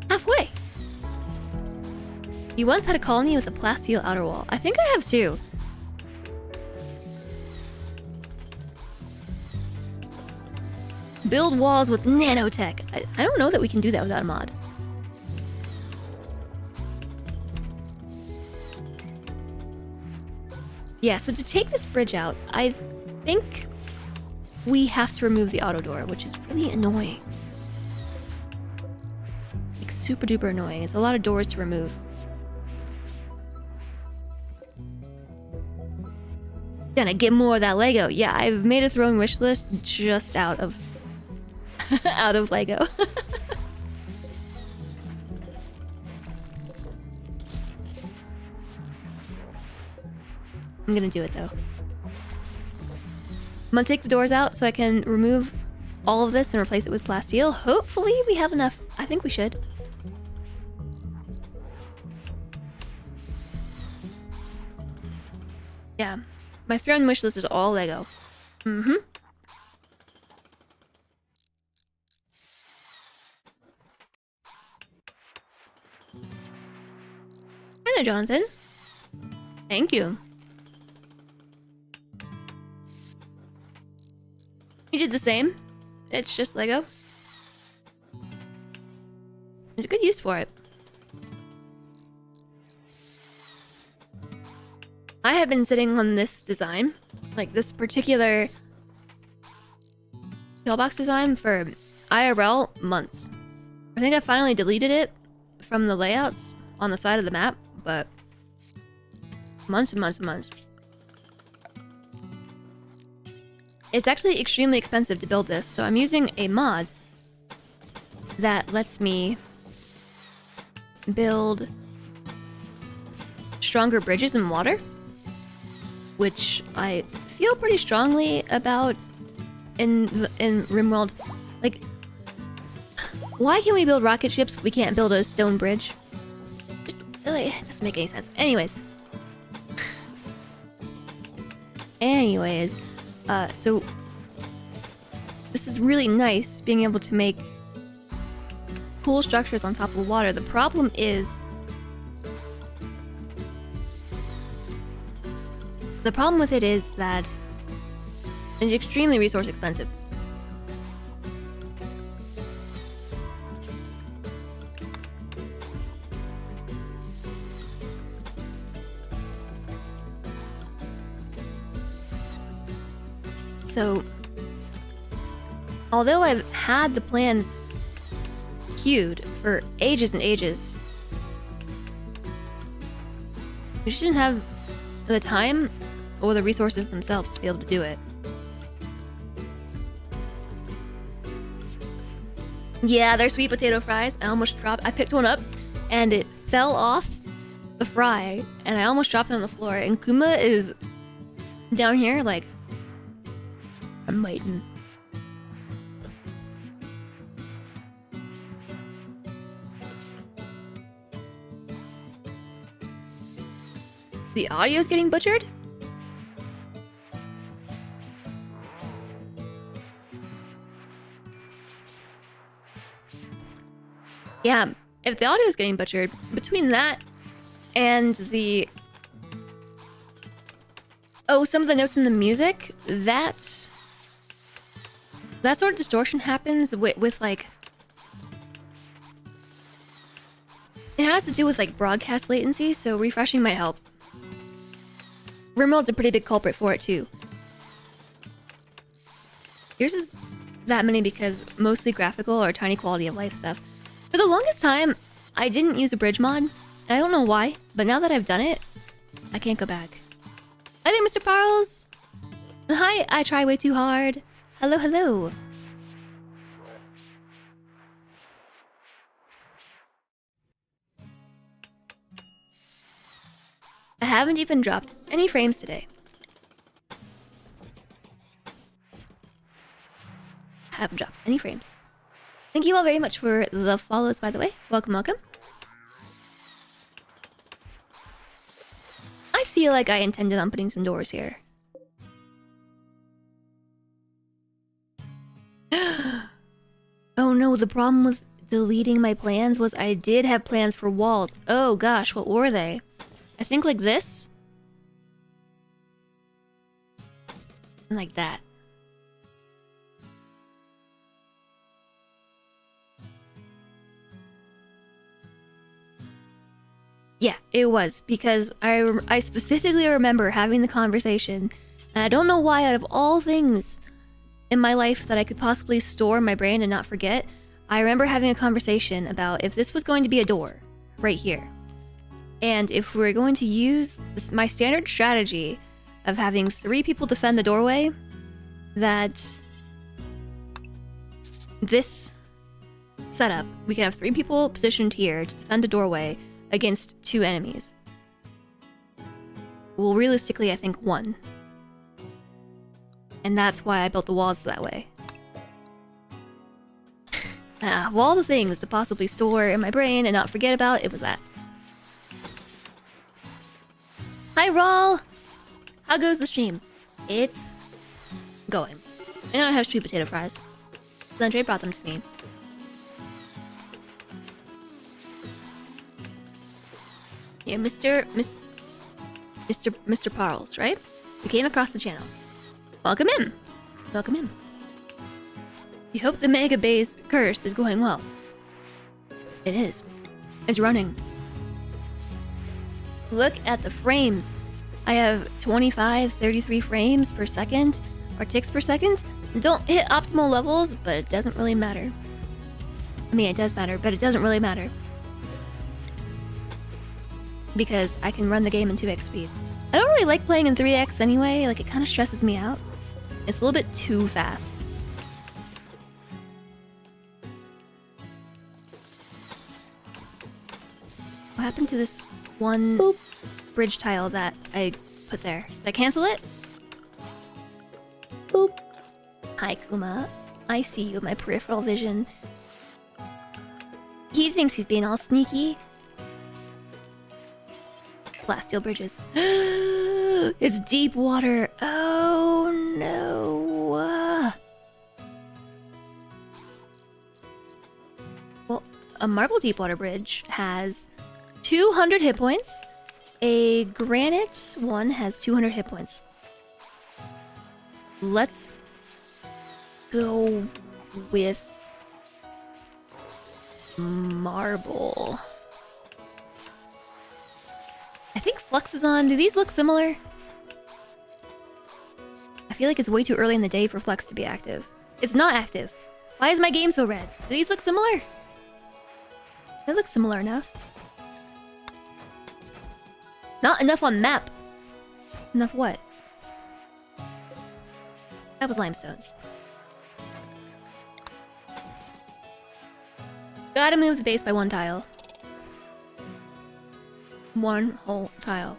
Halfway! You once had a colony with a plasteel outer wall. I think I have too. Build walls with nanotech. I don't know that we can do that without a mod. Yeah, so to take this bridge out, I think we have to remove the auto door, which is really annoying. Like super duper annoying. It's a lot of doors to remove. Gonna get more of that Lego. Yeah, I've made a throw-in wish list just out of out of Lego. I'm gonna do it though. I'm gonna take the doors out so I can remove all of this and replace it with plasteel. Hopefully we have enough. I think we should. Yeah. My throw-in wish list is all Lego. Mm-hmm. Hi there, Jonathan. Thank you. You did the same. It's just Lego. There's a good use for it. I have been sitting on this design, like this particular pillbox design, for IRL months. I think I finally deleted it from the layouts on the side of the map, but months and months and months. It's actually extremely expensive to build this, so I'm using a mod that lets me build stronger bridges in water, which I feel pretty strongly about in RimWorld. Like, why can we build rocket ships? We can't build a stone bridge. Just, like, it doesn't make any sense. Anyways, so this is really nice being able to make cool structures on top of water. The problem is with it is that it's extremely resource expensive. So, although I've had the plans queued for ages and ages, we shouldn't have the time or the resources themselves to be able to do it. Yeah, they're sweet potato fries. I almost dropped. I picked one up, and it fell off the fry, and I almost dropped it on the floor. And Kuma is down here, like, I'm waiting. The audio's getting butchered? Yeah, if the audio's getting butchered, between that and the... Oh, some of the notes in the music, that sort of distortion happens with like... It has to do with like broadcast latency, so refreshing might help. RimWorld's a pretty big culprit for it too. Yours is that many because mostly graphical or tiny quality of life stuff. For the longest time, I didn't use a bridge mod. I don't know why, but now that I've done it, I can't go back. Hi there, Mr. Parles! Hi, I try way too hard. Hello, hello. I haven't even dropped any frames today. I haven't dropped any frames. Thank you all very much for the follows, by the way. Welcome, welcome. I feel like I intended on putting some doors here. Oh no, the problem with deleting my plans was I did have plans for walls. Oh gosh, what were they? I think like this. And like that. Yeah, it was, because I specifically remember having the conversation, and I don't know why out of all things in my life that I could possibly store in my brain and not forget, I remember having a conversation about if this was going to be a door, right here. And if we're going to use this, my standard strategy of having 3 people defend the doorway, that this setup, we can have 3 people positioned here to defend a doorway against 2 enemies. Well, realistically, I think 1. And that's why I built the walls that way. Of all the things to possibly store in my brain and not forget about, it was that. Hi, Rawl! How goes the stream? It's going. And I have sweet potato fries. Andre brought them to me. Yeah, Mr. Parles, right? You came across the channel. Welcome in. Welcome in. You hope the megabase cursed is going well. It is. It's running. Look at the frames. I have 25, 33 frames per second, or ticks per second. Don't hit optimal levels, but it doesn't really matter. I mean, it does matter, but it doesn't really matter. Because I can run the game in 2x speed. I don't really like playing in 3x anyway, like it kind of stresses me out. It's a little bit too fast. What happened to this one bridge tile that I put there? Did I cancel it? Boop. Hi, Kuma. I see you, my peripheral vision. He thinks he's being all sneaky. Glass steel bridges. It's deep water. Oh no. Well, a marble deep water bridge has 200 hit points. A granite one has 200 hit points. Let's go with marble. I think Flux is on. Do these look similar? I feel like it's way too early in the day for Flux to be active. It's not active. Why is my game so red? Do these look similar? They look similar enough. Not enough on map. Enough what? That was limestone. Gotta move the base by one tile. One whole tile.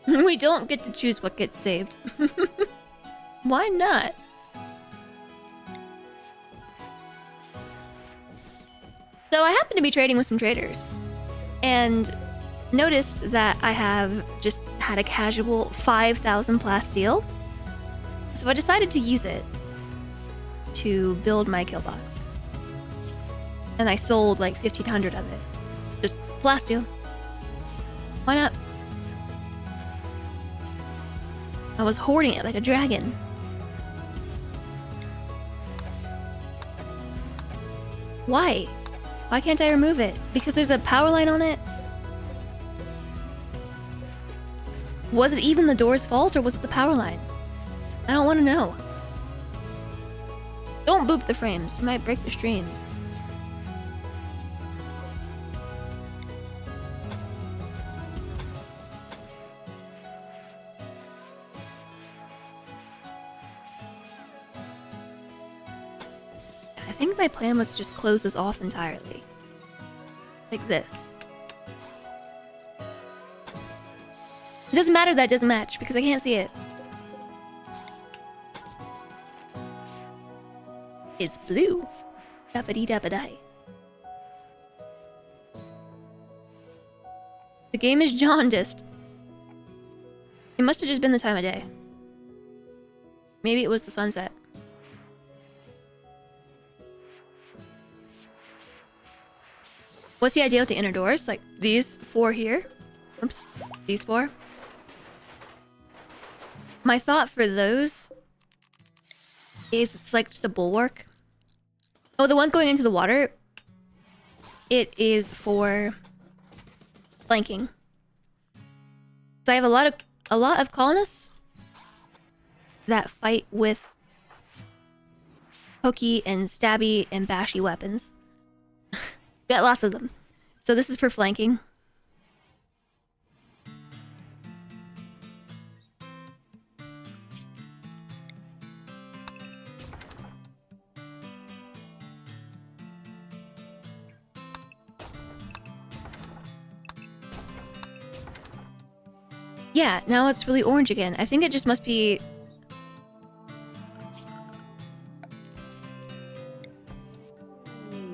We don't get to choose what gets saved. Why not? So I happen to be trading with some traders. And noticed that I have just had a casual 5,000 plasteel. So I decided to use it to build my kill box. And I sold like 1,500 of it. Just plasteel. Why not? I was hoarding it like a dragon. Why? Why can't I remove it? Because there's a power line on it? Was it even the door's fault or was it the power line? I don't want to know. Don't boop the frames. You might break the stream. I think my plan was to just close this off entirely. Like this. It doesn't matter that it doesn't match because I can't see it. It's blue. Dappity-dappity. The game is jaundiced. It must have just been the time of day. Maybe it was the sunset. What's the idea with the inner doors? Like these four here? Oops. These four? My thought for those is it's like just a bulwark. Oh, the ones going into the water, it is for flanking. So I have a lot of colonists that fight with pokey and stabby and bashy weapons. Got lots of them. So this is for flanking. Yeah, now it's really orange again. I think it just must be...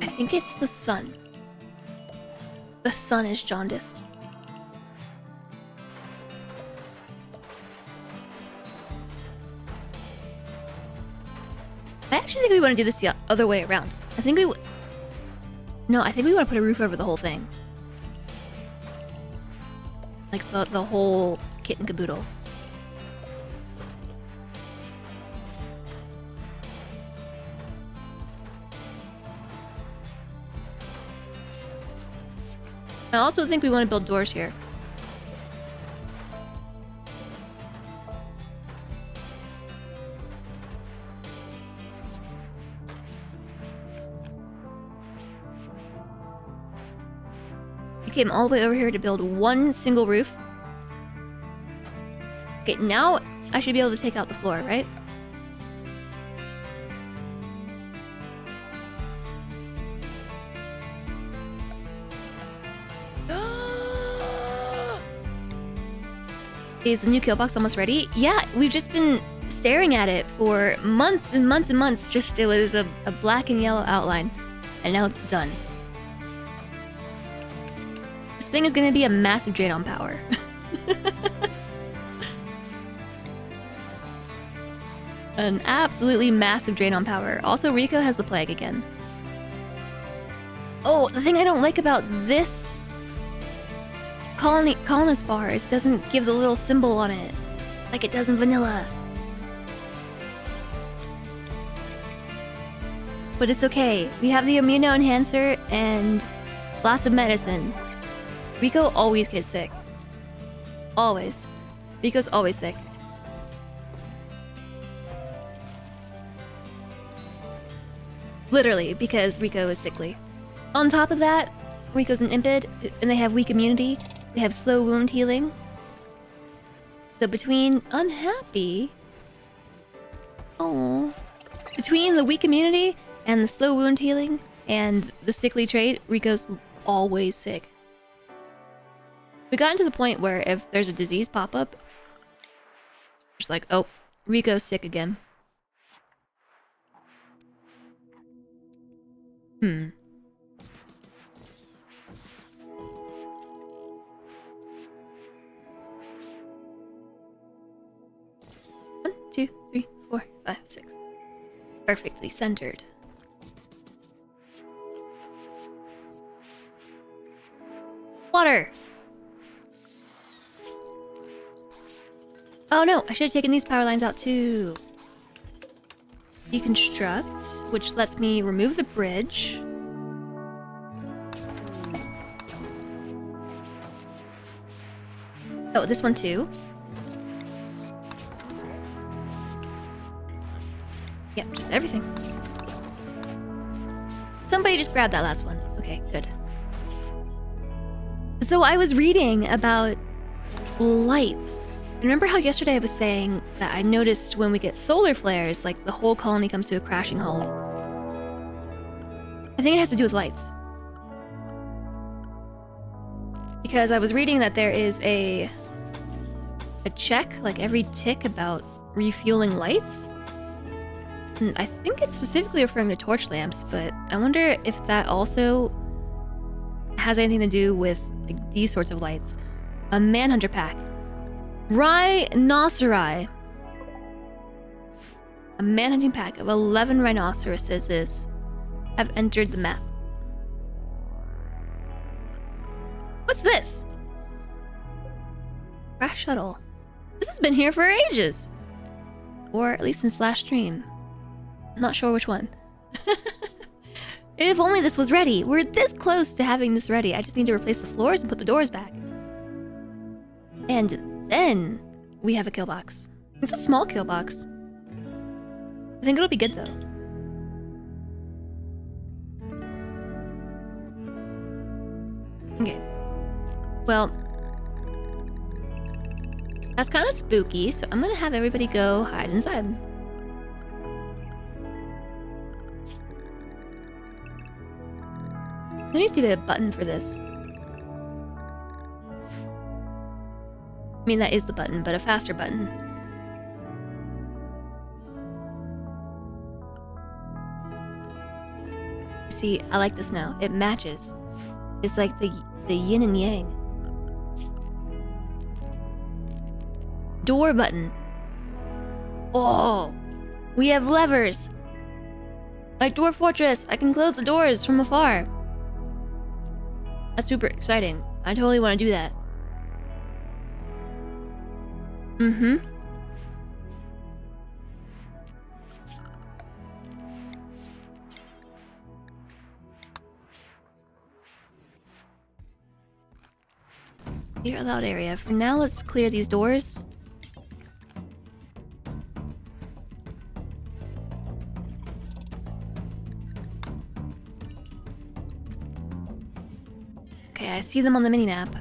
I think it's the sun. The sun is jaundiced. I actually think we want to do this the other way around. I think we... No, I think we want to put a roof over the whole thing. Like the whole kit and caboodle. I also think we want to build doors here. You came all the way over here to build one single roof. Okay, now I should be able to take out the floor, right? Is the new kill box almost ready? Yeah, we've just been staring at it for months and months and months. Just it was a black and yellow outline. And now it's done. This thing is gonna be a massive drain on power. An absolutely massive drain on power. Also, Rico has the plague again. Oh, the thing I don't like about this colonist bar is it doesn't give the little symbol on it like it does in vanilla. But it's okay. We have the immuno enhancer and lots of medicine. Rico always gets sick. Always. Rico's always sick. Literally, because Rico is sickly. On top of that, Rico's an impid, and they have weak immunity. They have slow wound healing. So between unhappy... Oh. Between the weak immunity and the slow wound healing, and the sickly trait, Rico's always sick. We gotten to the point where if there's a disease pop up, just like, oh, Rico's sick again. Hmm. One, two, three, 4, 5, 6. Perfectly centered. Water! Oh no, I should have taken these power lines out too. Deconstruct, which lets me remove the bridge. Oh, this one too. Yep, just everything. Somebody just grabbed that last one. Okay, good. So I was reading about lights. Remember how yesterday I was saying that I noticed when we get solar flares, like the whole colony comes to a crashing halt? I think it has to do with lights. Because I was reading that there is a check, like every tick, about refueling lights. And I think it's specifically referring to torch lamps, but I wonder if that also has anything to do with like these sorts of lights. A manhunter pack. Rhinoceri. A manhunting pack of 11 rhinoceroses have entered the map. What's this? Crash shuttle. This has been here for ages. Or at least since last stream. I'm not sure which one. If only this was ready. We're this close to having this ready. I just need to replace the floors and put the doors back. And then we have a kill box. It's a small kill box. I think it'll be good though. Okay. Well, that's kind of spooky, so I'm gonna have everybody go hide inside. There needs to be a button for this. I mean, that is the button, but a faster button. See, I like this now. It matches. It's like the yin and yang. Door button. Oh, we have levers. Like Dwarf Fortress, I can close the doors from afar. That's super exciting. I totally want to do that. Mm-hmm. Clear allowed area. For now, let's clear these doors. Okay, I see them on the minimap.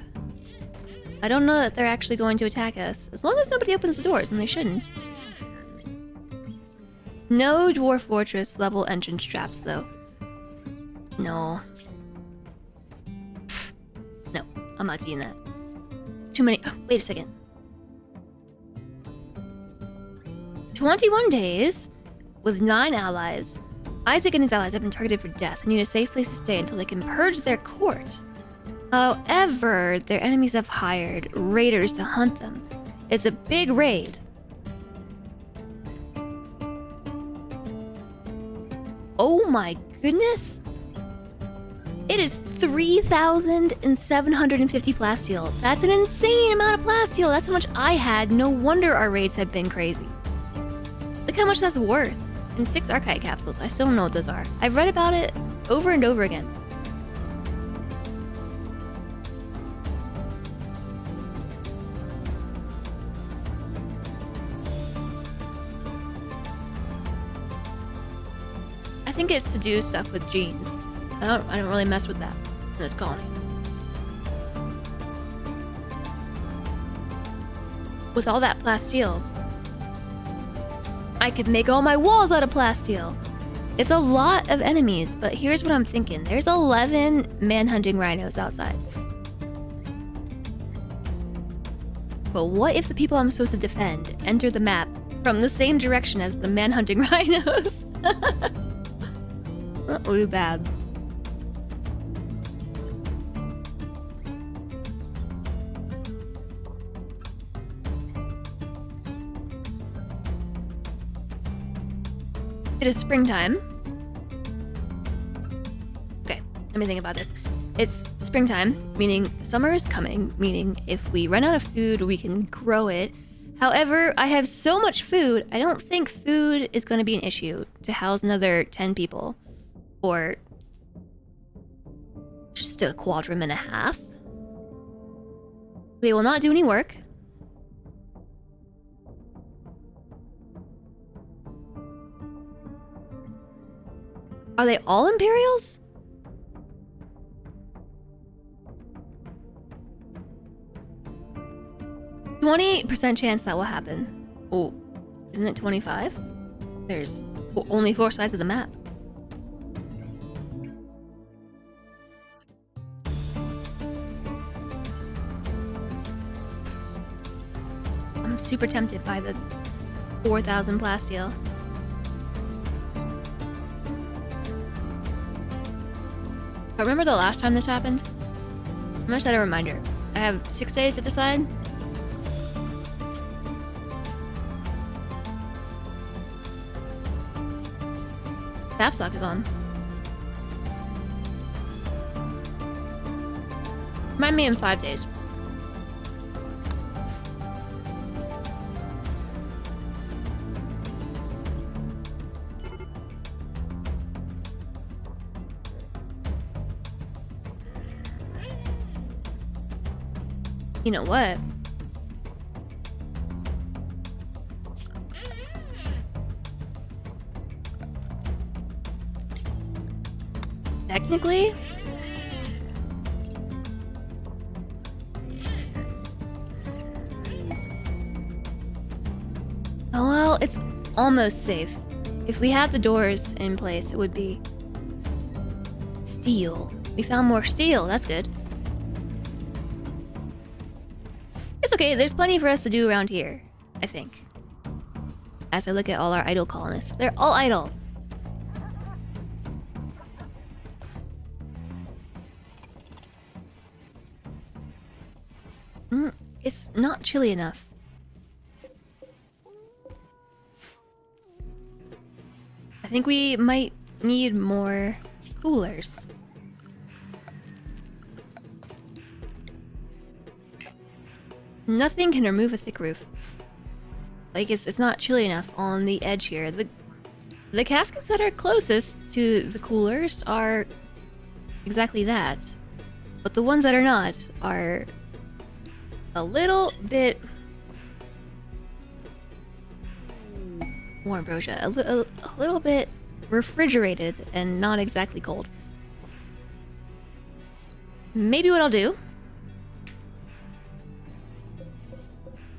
I don't know that they're actually going to attack us, as long as nobody opens the doors, and they shouldn't. No Dwarf Fortress level entrance traps, though. No. No, I'm not doing that. Too many. Oh, wait a second. 21 days with 9 allies. Isaac and his allies have been targeted for death and need a safe place to stay until they can purge their court. However, their enemies have hired raiders to hunt them. It's a big raid. Oh my goodness! It is 3,750 plasteel. That's an insane amount of plasteel. That's how much I had. No wonder our raids have been crazy. Look how much that's worth. And 6 archive capsules. I still don't know what those are. I've read about it over and over again. I think it's to do stuff with genes. I don't really mess with that in this colony. With all that plasteel, I could make all my walls out of plasteel. It's a lot of enemies, but here's what I'm thinking. There's 11 manhunting rhinos outside. But what if the people I'm supposed to defend enter the map from the same direction as the manhunting rhinos? That would be bad. It is springtime. Okay, let me think about this. It's springtime, meaning summer is coming, meaning if we run out of food, we can grow it. However, I have so much food, I don't think food is going to be an issue to house another 10 people. Or just a quadrum and a half. They will not do any work. Are they all Imperials? %20 chance that will happen. Oh, isn't it 25? There's only 4 sides of the map. I'm super tempted by the 4,000 plasteel. I remember the last time this happened. I'm gonna set a reminder. I have 6 days to decide. Snapstock is on. Remind me in 5 days. You know what? Technically, oh well, it's almost safe. If we had the doors in place, it would be steel. We found more steel, that's good. It's okay, there's plenty for us to do around here, I think. As I look at all our idle colonists, they're all idle. It's not chilly enough. I think we might need more coolers. Nothing can remove a thick roof. Like, it's not chilly enough on the edge here. The caskets that are closest to the coolers are exactly that. But the ones that are not are a little bit more ambrosia. A little bit refrigerated and not exactly cold. Maybe what I'll do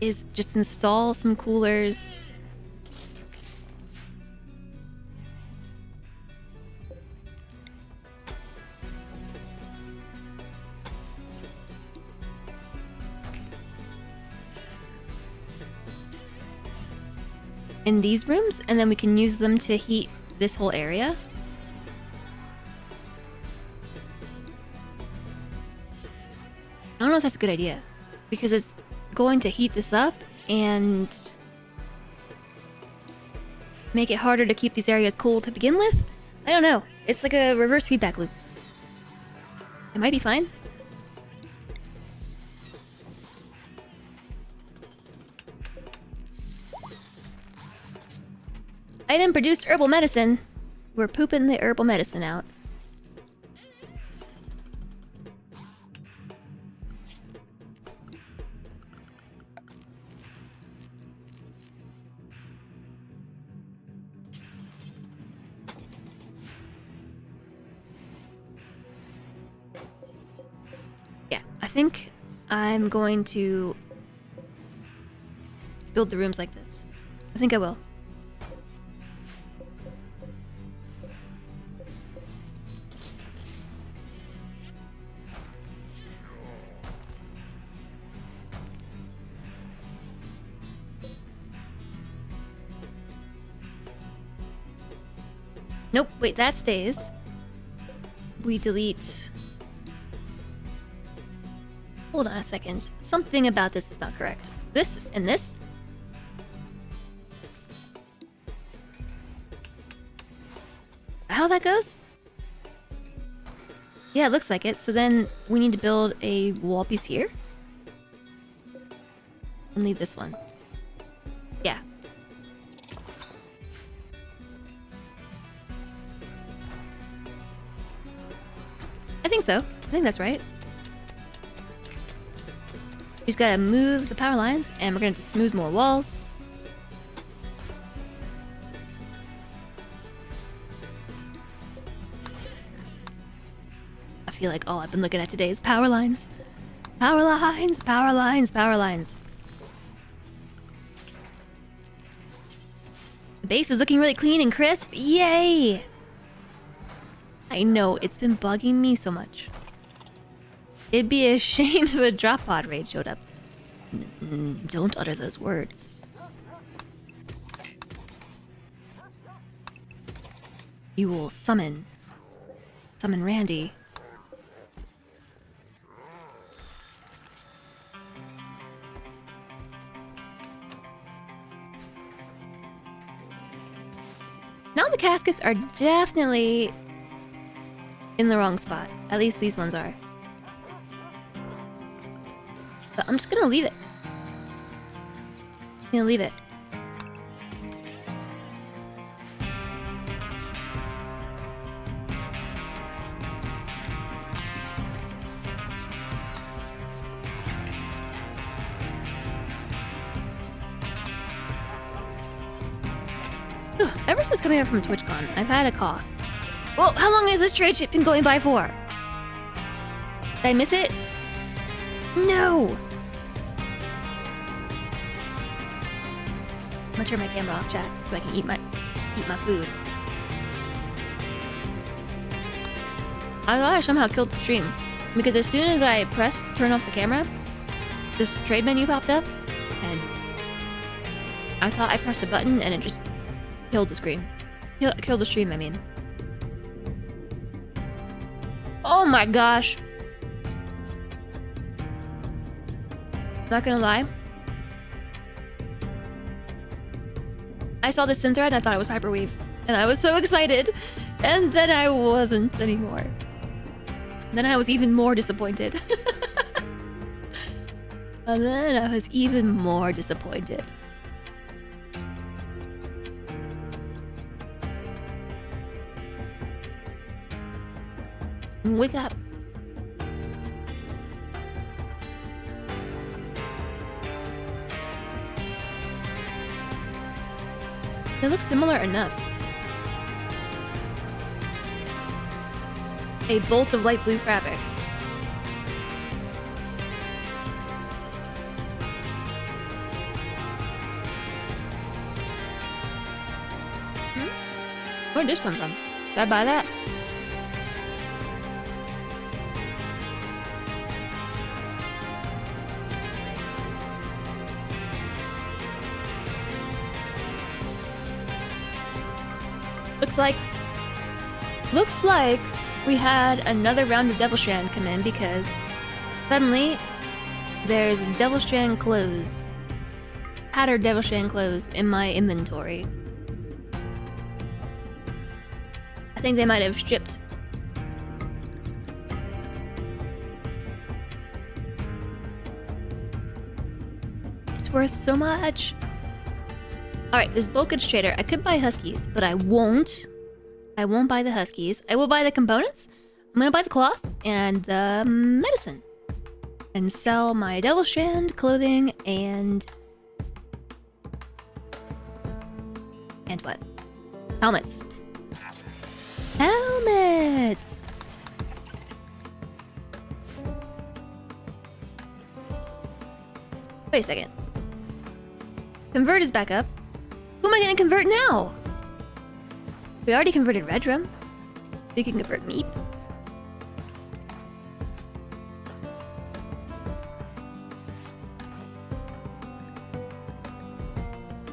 is just install some coolers. In these rooms, and then we can use them to heat this whole area. I don't know if that's a good idea, because it's going to heat this up and make it harder to keep these areas cool to begin with. I don't know. It's like a reverse feedback loop. It might be fine. Item produced herbal medicine. We're pooping the herbal medicine out. Yeah, I think I'm going to build the rooms like this. I think I will. Nope, wait, that stays. We delete... Hold on a second. Something about this is not correct. This and this? How that goes? Yeah, it looks like it. So then we need to build a wall piece here. And leave this one. Yeah. I think so. I think that's right. We just gotta move the power lines, and we're gonna have to smooth more walls. I feel like all I've been looking at today is power lines. Power lines, power lines, power lines. The base is looking really clean and crisp. Yay! I know, it's been bugging me so much. It'd be a shame if a drop pod raid showed up. Don't utter those words. You will summon Randy. Now the caskets are definitely in the wrong spot. At least these ones are. But I'm just gonna leave it. I'm gonna leave it. Whew, ever since coming up from TwitchCon, I've had a cough. Well, how long has this trade ship been going by for? Did I miss it? No! I'm gonna turn my camera off, chat, so I can eat my food. I thought I somehow killed the stream, because as soon as I pressed turn off the camera, this trade menu popped up, and I thought I pressed a button and it just killed the screen. Killed the stream, I mean. Oh my gosh! Not gonna lie. I saw this synth thread and I thought it was Hyperweave. And I was so excited. And then I wasn't anymore. Then I was even more disappointed. And then I was even more disappointed. Wake up. They look similar enough. A bolt of light blue fabric. Where did this come from? Did I buy that? Looks like we had another round of Devil Strand come in because suddenly there's Devil Strand clothes. Tattered Devil Strand clothes in my inventory. I think they might have shipped. It's worth so much. Alright, this bulkage trader. I could buy Huskies, but I won't. I won't buy the Huskies. I will buy the components. I'm gonna buy the cloth and the medicine. And sell my Devil Strand clothing and... And what? Helmets. Helmets! Wait a second. Convert is back up. Who am I gonna convert now? We already converted Redrum. We can convert Meep.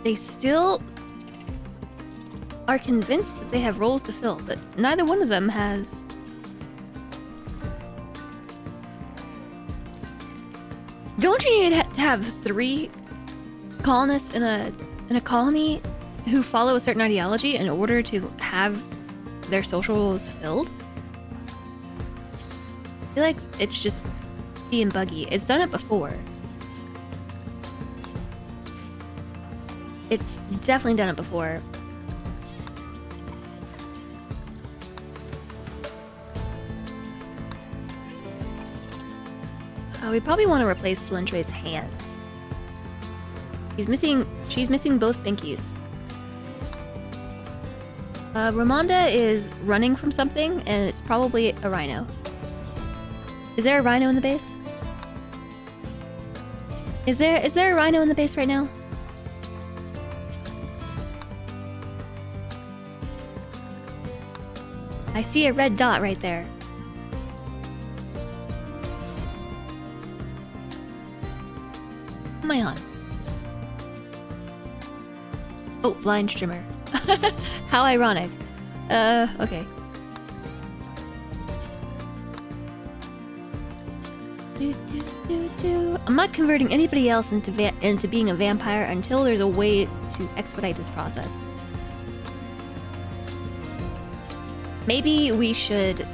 They still... are convinced that they have roles to fill, but neither one of them has. Don't you need to have 3 colonists in a colony who follow a certain ideology in order to have their social roles filled? I feel like it's just being buggy. It's done it before. It's definitely done it before. We probably want to replace Celentre's hands. She's missing both pinkies. Ramonda is running from something, and it's probably a rhino. Is there a rhino in the base? Is there a rhino in the base right now? I see a red dot right there. What am I on? Oh, blind streamer. How ironic. Okay. I'm not converting anybody else into being a vampire until there's a way to expedite this process. Maybe we should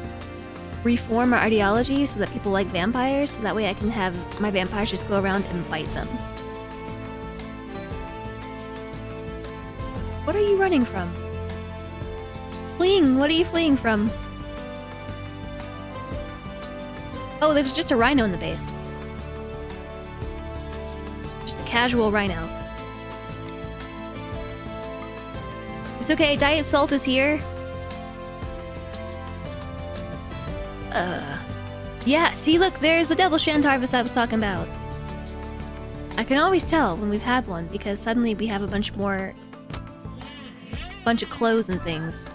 reform our ideology so that people like vampires, so that way I can have my vampires just go around and bite them. What are you running from? Fleeing, what are you fleeing from? Oh, there's just a rhino in the base. Just a casual rhino. It's okay, Diet Salt is here. Yeah, see, look, there's the Devil Shand Harvest I was talking about. I can always tell when we've had one, because suddenly we have a bunch of clothes and things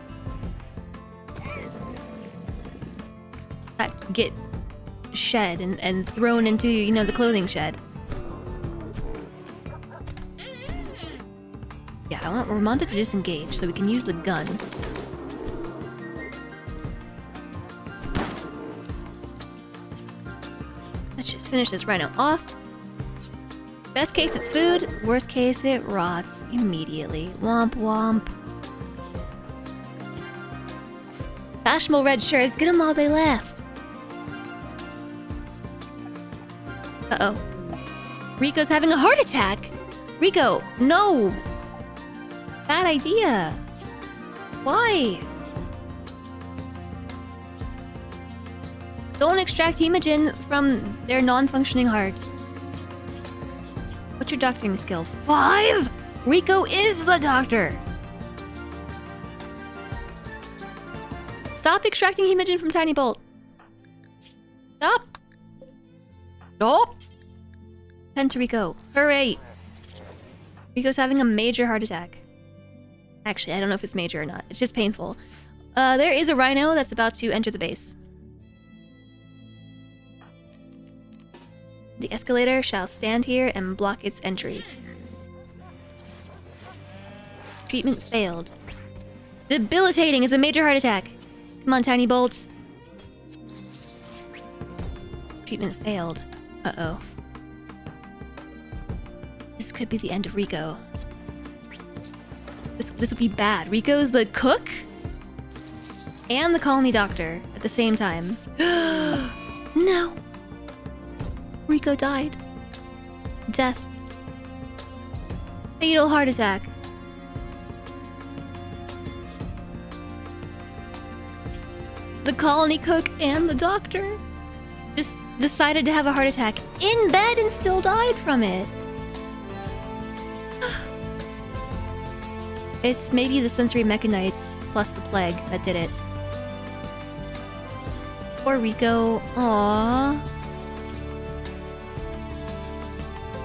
that get shed and thrown into, you know, the clothing shed. Yeah, I want Ramonda to disengage so we can use the gun. Let's just finish this rhino off. Best case, it's food. Worst case, it rots immediately. Womp womp. Fashionable red shirts, get them while they last. Uh-oh. Rico's having a heart attack! Rico, no! Bad idea. Why? Don't extract hemogen from their non-functioning heart. What's your doctoring skill? 5? Rico is the doctor! Stop extracting hemogen from Tiny Bolt. Stop. Stop. 10 to Rico. Hooray. Rico's having a major heart attack. Actually, I don't know if it's major or not. It's just painful. There is a rhino that's about to enter the base. The escalator shall stand here and block its entry. Treatment failed. Debilitating is a major heart attack. Come on, Tiny Bolts. Treatment failed. Uh-oh. This could be the end of Rico. This would be bad. Rico's the cook and the colony doctor at the same time. No! Rico died. Death. Fatal heart attack. The colony cook and the doctor just decided to have a heart attack in bed and still died from it. It's maybe the sensory mechanites plus the plague that did it. Poor Rico. Aww.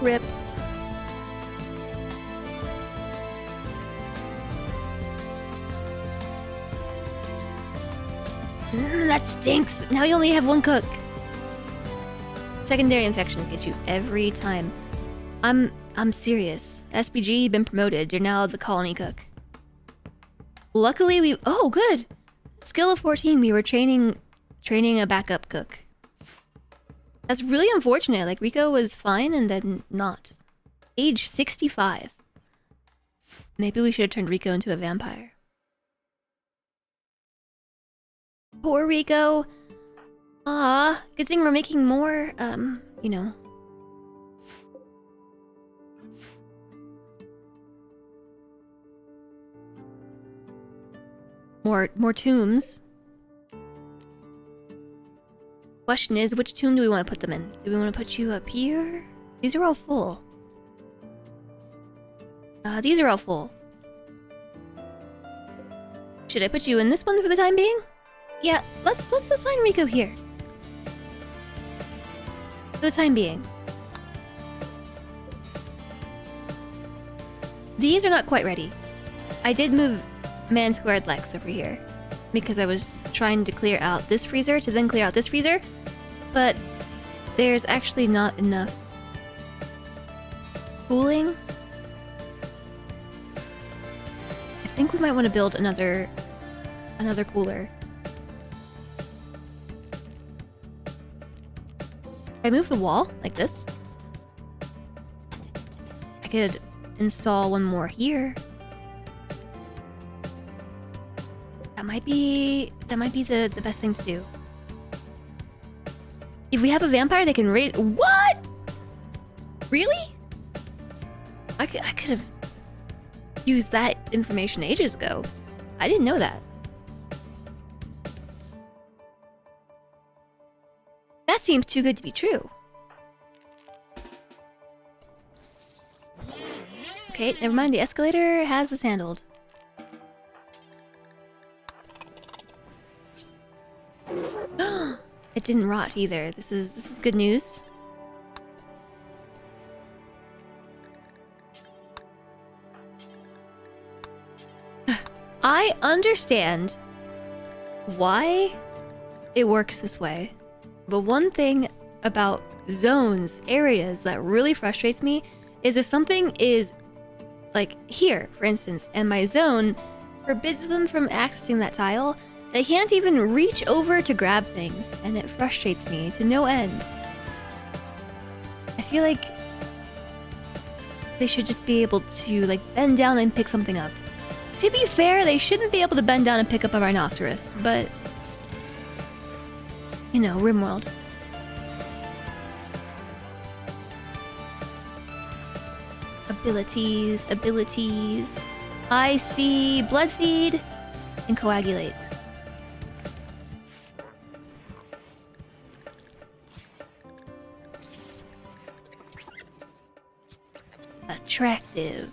Rip. That stinks. Now you only have one cook. Secondary infections get you every time. I'm serious. SPG, been promoted. You're now the colony cook. Luckily, we... Oh, good! Skill of 14, we were training a backup cook. That's really unfortunate. Like, Rico was fine and then not. Age 65. Maybe we should have turned Rico into a vampire. Poor Rico. Ah, good thing we're making more, you know. More tombs. Question is, which tomb do we want to put them in? Do we want to put you up here? These are all full. These are all full. Should I put you in this one for the time being? Yeah, let's assign Rico here. For the time being. These are not quite ready. I did move man squared Lex over here because I was trying to clear out this freezer to then clear out this freezer, but there's actually not enough cooling. I think we might want to build another cooler. If I move the wall like this, I could install one more here. That might be the best thing to do. If we have a vampire, they can raise... What? Really? I could have used that information ages ago. I didn't know that. That seems too good to be true. Okay, never mind. The escalator has this handled. It didn't rot either. This is good news. I understand why it works this way. But one thing about zones, areas that really frustrates me is if something is like here, for instance, and my zone forbids them from accessing that tile, they can't even reach over to grab things, and it frustrates me to no end. I feel like they should just be able to like bend down and pick something up. To be fair, they shouldn't be able to bend down and pick up a rhinoceros, but you know, RimWorld. Abilities. I see blood feed and coagulate. Attractive.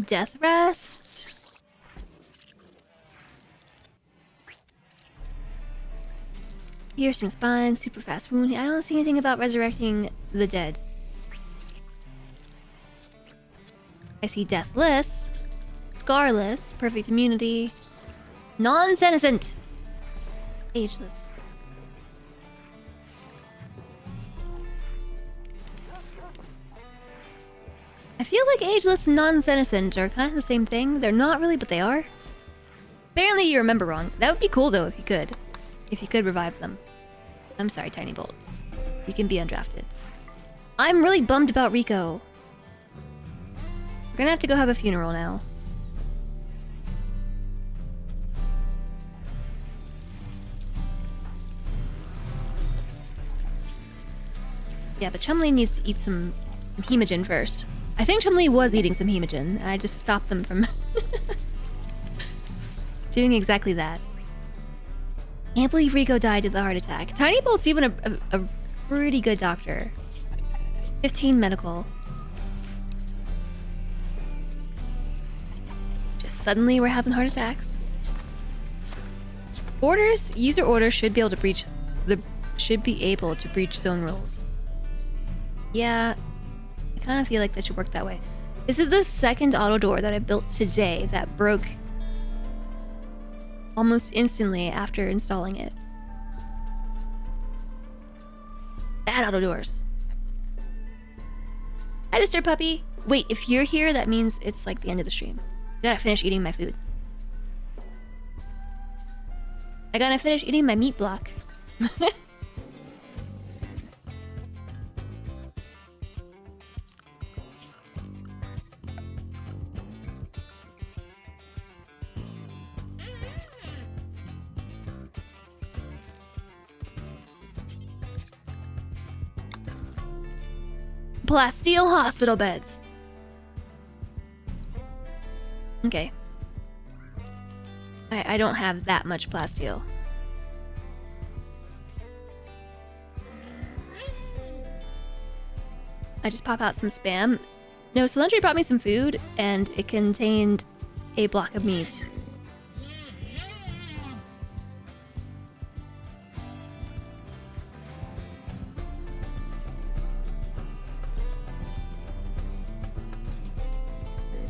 Death rest. Piercing spine, super fast wound. I don't see anything about resurrecting the dead. I see deathless, scarless, perfect immunity, non-senescent, ageless. I feel like ageless and non-senescent are kind of the same thing. They're not really, but they are. Apparently you remember wrong. That would be cool though if you could. If you could revive them. I'm sorry, Tiny Bolt. You can be undrafted. I'm really bummed about Rico. We're gonna have to go have a funeral now. Yeah, but Chumley needs to eat some hemogen first. I think Chumley was eating some hemogen, and I just stopped them from doing exactly that. Can't believe Rico died of the heart attack. Tiny Bolt's even a pretty good doctor. 15 medical. Just suddenly we're having heart attacks. User orders should be able to breach zone rules. Yeah, I kind of feel like that should work that way. This is the second auto door that I built today that broke almost instantly after installing it. Bad auto doors. Hi, Disturb Puppy. Wait, if you're here, that means it's like the end of the stream. I gotta finish eating my food. I gotta finish eating my meat block. Plasteel hospital beds. Okay. I don't have that much plasteel. I just pop out some spam. No, Solandri brought me some food, and it contained a block of meat.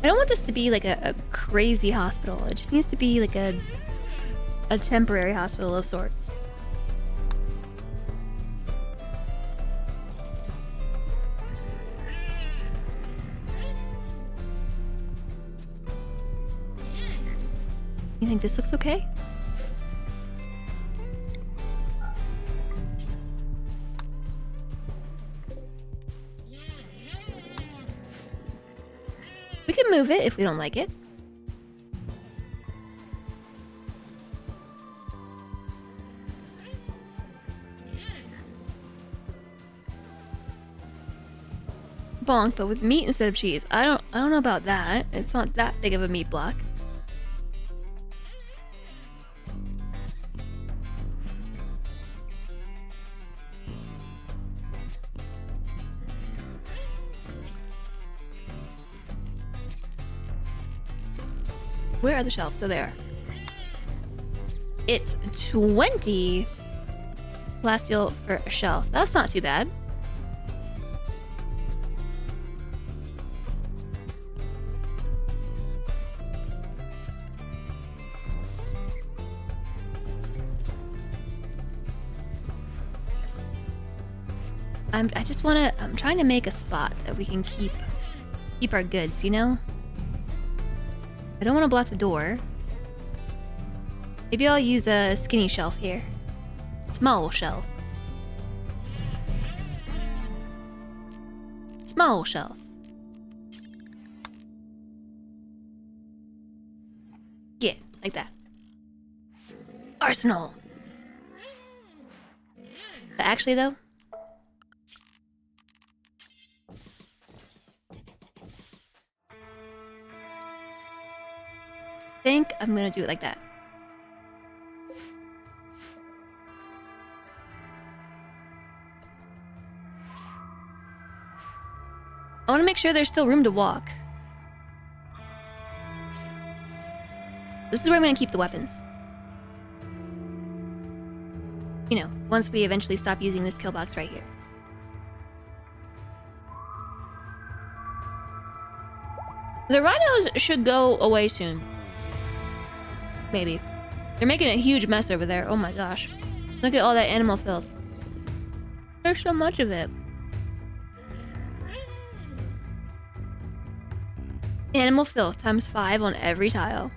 I don't want this to be like a crazy hospital. It just needs to be like a temporary hospital of sorts. You think this looks okay? We can move it if we don't like it. Bonk, but with meat instead of cheese. I don't know about that. It's not that big of a meat block. Where are the shelves? So there. It's 20 plasteel for a shelf. That's not too bad. I'm trying to make a spot that we can keep our goods, you know? I don't want to block the door. Maybe I'll use a skinny shelf here. Small shelf. Small shelf. Yeah, like that. Arsenal. But actually though, I think I'm gonna do it like that. I want to make sure there's still room to walk. This is where I'm gonna keep the weapons. You know, once we eventually stop using this kill box right here. The rhinos should go away soon. Maybe. They're making a huge mess over there. Oh my gosh. Look at all that animal filth. There's so much of it. Animal filth times 5 on every tile.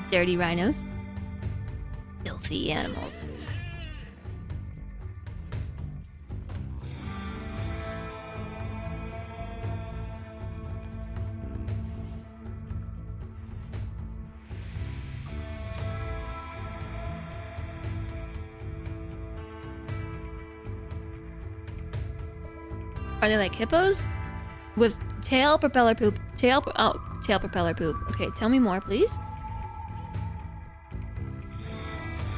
Dirty rhinos. Filthy animals. Are they like hippos? With tail propeller poop. Tail propeller poop. Okay, tell me more, please.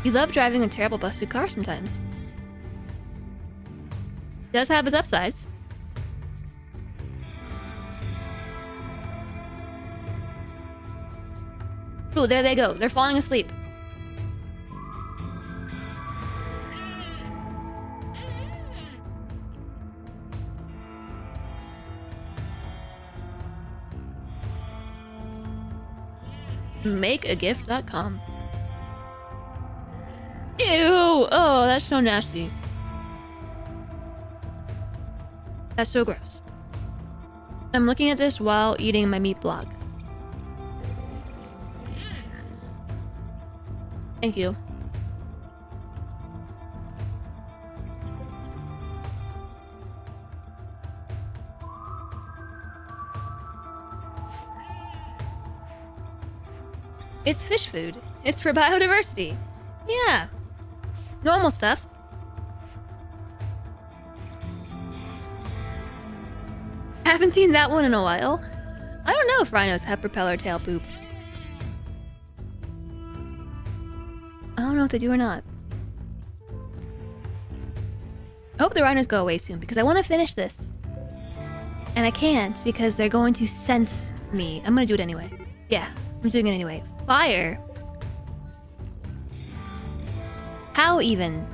You love driving a terrible busted car sometimes. Does have his upsides. Ooh, there they go. They're falling asleep. Makeagift.com. Ew! Oh, that's so nasty. That's so gross. I'm looking at this while eating my meat block. Thank you. It's fish food. It's for biodiversity. Yeah. Normal stuff. Haven't seen that one in a while. I don't know if rhinos have propeller tail poop. I don't know if they do or not. I hope the rhinos go away soon because I want to finish this. And I can't because they're going to sense me. I'm gonna do it anyway. Yeah, I'm doing it anyway. Fire? How even?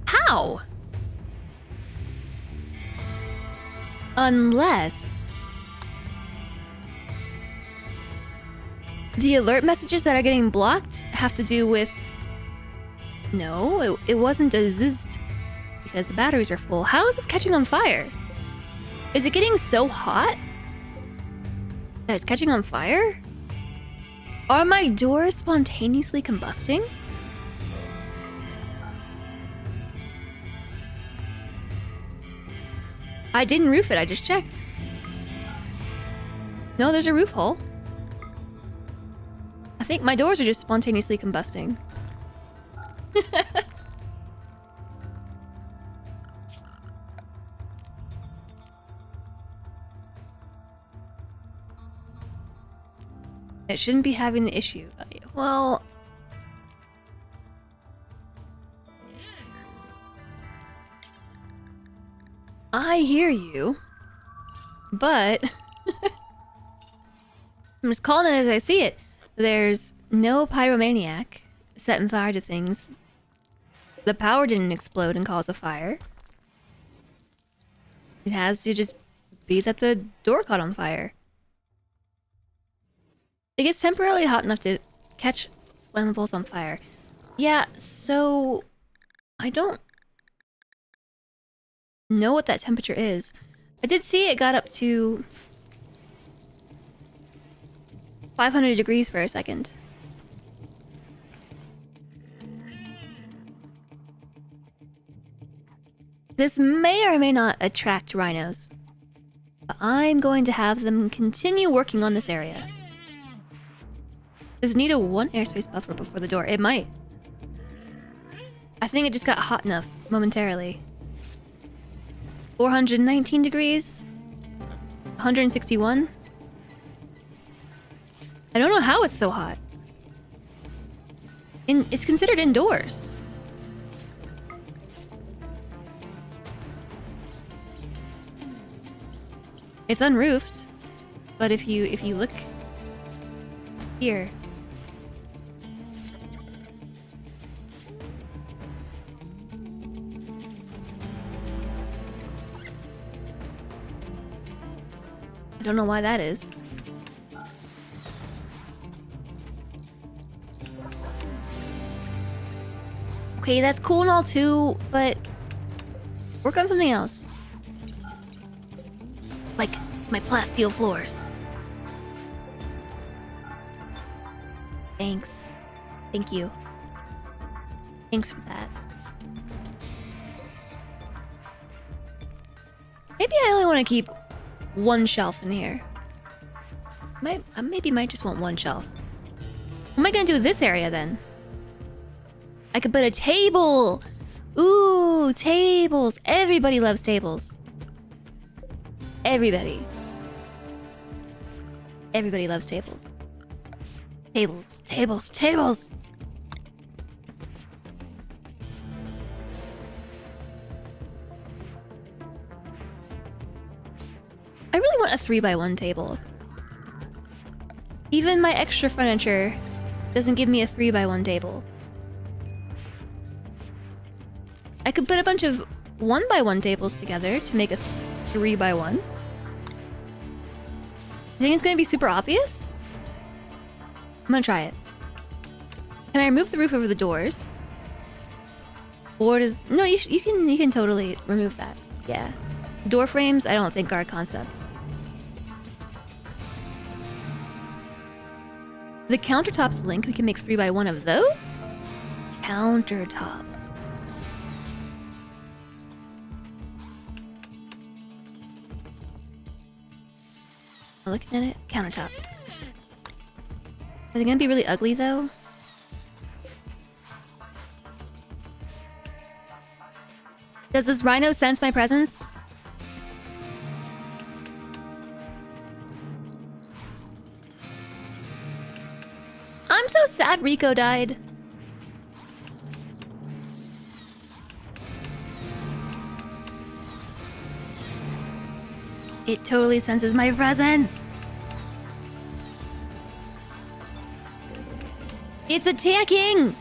How? Unless the alert messages that are getting blocked have to do with... No, it wasn't a zzzt because the batteries are full. How is this catching on fire? Is it getting so hot that it's catching on fire? Are my doors spontaneously combusting? I didn't roof it, I just checked. No, there's a roof hole. I think my doors are just spontaneously combusting. It shouldn't be having an issue. Well... I hear you. But... I'm just calling it as I see it. There's no pyromaniac setting fire to things. The power didn't explode and cause a fire. It has to just be that the door caught on fire. It gets temporarily hot enough to catch flammables on fire. Yeah, so... I don't know what that temperature is. I did see it got up to 500 degrees for a second. This may or may not attract rhinos, but I'm going to have them continue working on this area. Does it need a 1 airspace buffer before the door? It might. I think it just got hot enough momentarily. 419 degrees? 161? I don't know how it's so hot. It's considered indoors. It's unroofed, but if you look here. I don't know why that is. Okay, that's cool and all too, but work on something else. Like my plasteel floors. Thanks. Thank you. Thanks for that. Maybe I only want to keep one shelf in here. I maybe might just want one shelf. What am I gonna do with this area then? I could put a table! Ooh, tables! Everybody loves tables. Everybody. Everybody loves tables. Tables, tables, tables! I really want a 3x1 table. Even my extra furniture doesn't give me a 3x1 table. I could put a bunch of 1x1 tables together to make a 3x1. You think it's gonna be super obvious? I'm gonna try it. Can I remove the roof over the doors? Or does no? You can totally remove that. Yeah, door frames I don't think are a concept. The countertops link. We can make 3x1 of those. Countertops. I'm looking at it. Countertop. Are they gonna be really ugly though? Does this rhino sense my presence? I'm so sad Rico died. It totally senses my presence. It's attacking!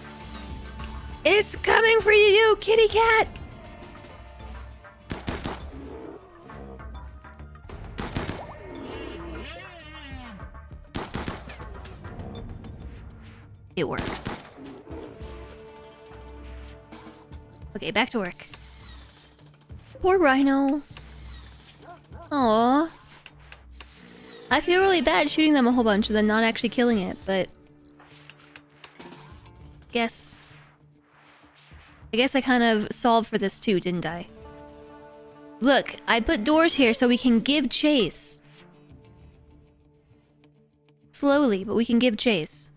It's coming for you, kitty cat! It works. Okay, back to work. Poor rhino. Aww. I feel really bad shooting them a whole bunch and then not actually killing it, but... I guess I kind of solved for this too, didn't I? Look, I put doors here so we can give chase. Slowly, but we can give chase.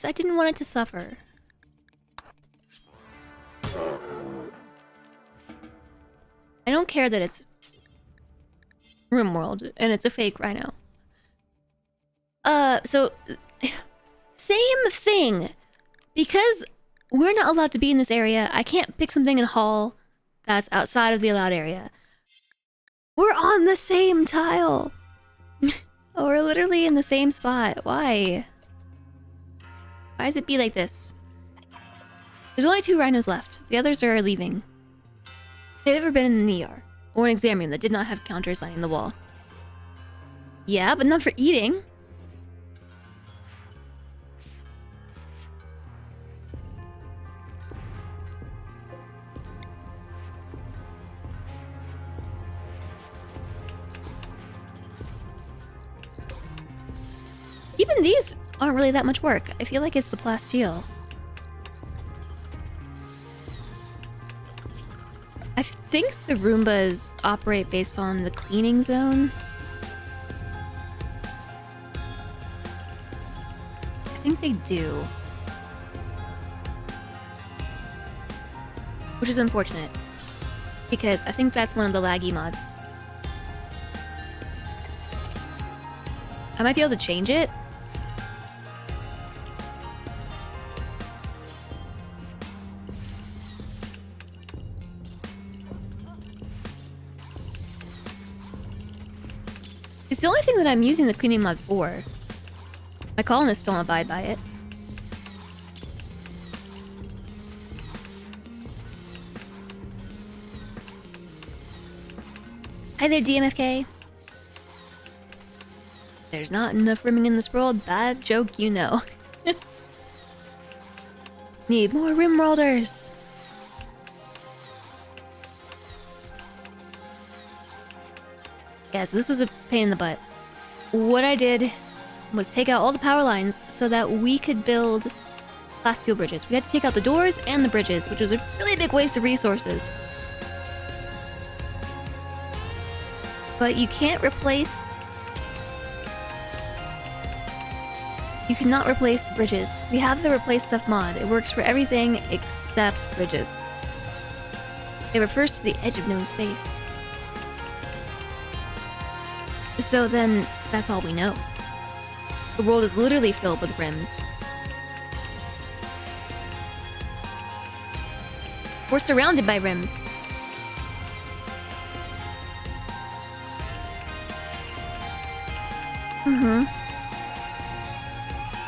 I didn't want it to suffer. I don't care that it's RimWorld and it's a fake rhino. So same thing. Because we're not allowed to be in this area, I can't pick something in hall that's outside of the allowed area. We're on the same tile. Oh, we're literally in the same spot. Why? Why does it be like this? There's only 2 rhinos left. The others are leaving. Have you ever been in an ER? Or an exam room that did not have counters lining the wall? Yeah, but not for eating. Even these aren't really that much work. I feel like it's the plasteel. I think the Roombas operate based on the cleaning zone. I think they do. Which is unfortunate. Because I think that's one of the laggy mods. I might be able to change it. It's the only thing that I'm using the cleaning mod for. My colonists don't abide by it. Hi there, DMFK. There's not enough rimming in this world. Bad joke, you know. Need more RimWorlders. Yeah, so this was a pain in the butt. What I did was take out all the power lines so that we could build plasteel bridges. We had to take out the doors and the bridges, which was a really big waste of resources. But you can't replace... You cannot replace bridges. We have the replace stuff mod. It works for everything except bridges. It refers to the edge of known space. So then, that's all we know. The world is literally filled with rims. We're surrounded by rims. Mm-hmm.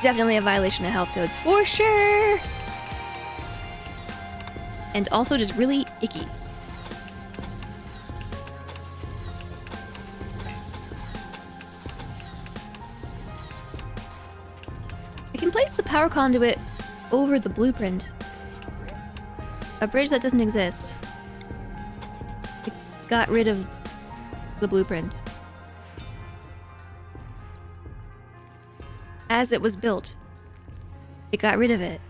Definitely a violation of health codes, for sure! And also just really icky. can place the power conduit over the blueprint. A bridge that doesn't exist. It got rid of the blueprint. As it was built, it got rid of it.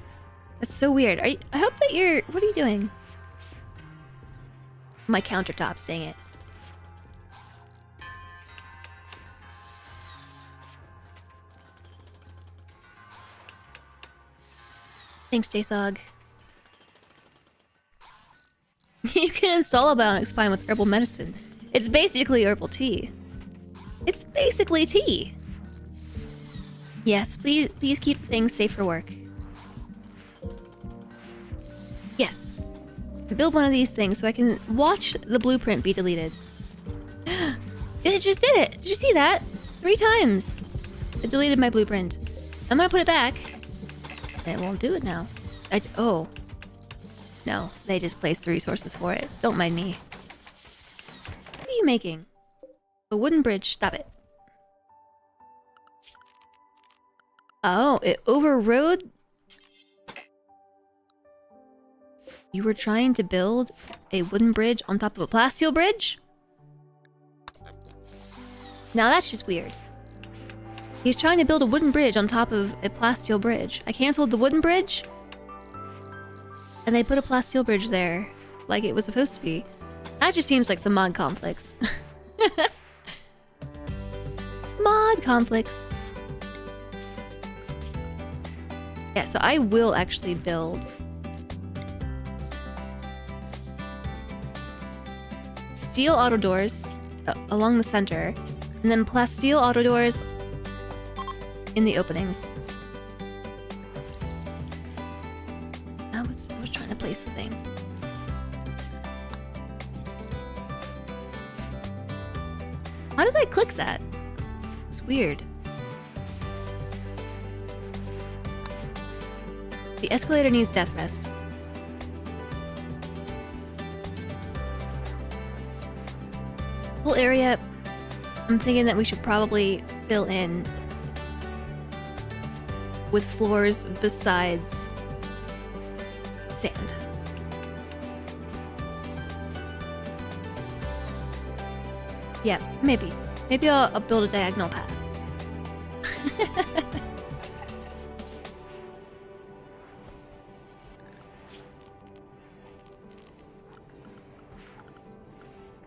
That's so weird. I hope that you're... What are you doing? My countertops, dang it. Thanks, JSOG. You can install a bionic spine with herbal medicine. It's basically herbal tea. It's basically tea. Yes, please keep things safe for work. Yeah. Build one of these things so I can watch the blueprint be deleted. It just did it! Did you see that? 3 times! It deleted my blueprint. I'm gonna put it back. It won't do it now. Oh. No, they just placed the resources for it. Don't mind me. What are you making? A wooden bridge. Stop it. Oh, it overrode? You were trying to build a wooden bridge on top of a plasteel bridge? Now that's just weird. He's trying to build a wooden bridge on top of a plasteel bridge. I canceled the wooden bridge, and they put a plasteel bridge there, like it was supposed to be. That just seems like some mod conflicts. Mod conflicts. Yeah, so I will actually build steel auto doors along the center, and then plasteel auto doors in the openings. I was trying to place the thing. How did I click that? It's weird. The escalator needs death rest. Whole area, I'm thinking that we should probably fill in with floors besides sand. Yeah, maybe. Maybe I'll build a diagonal path.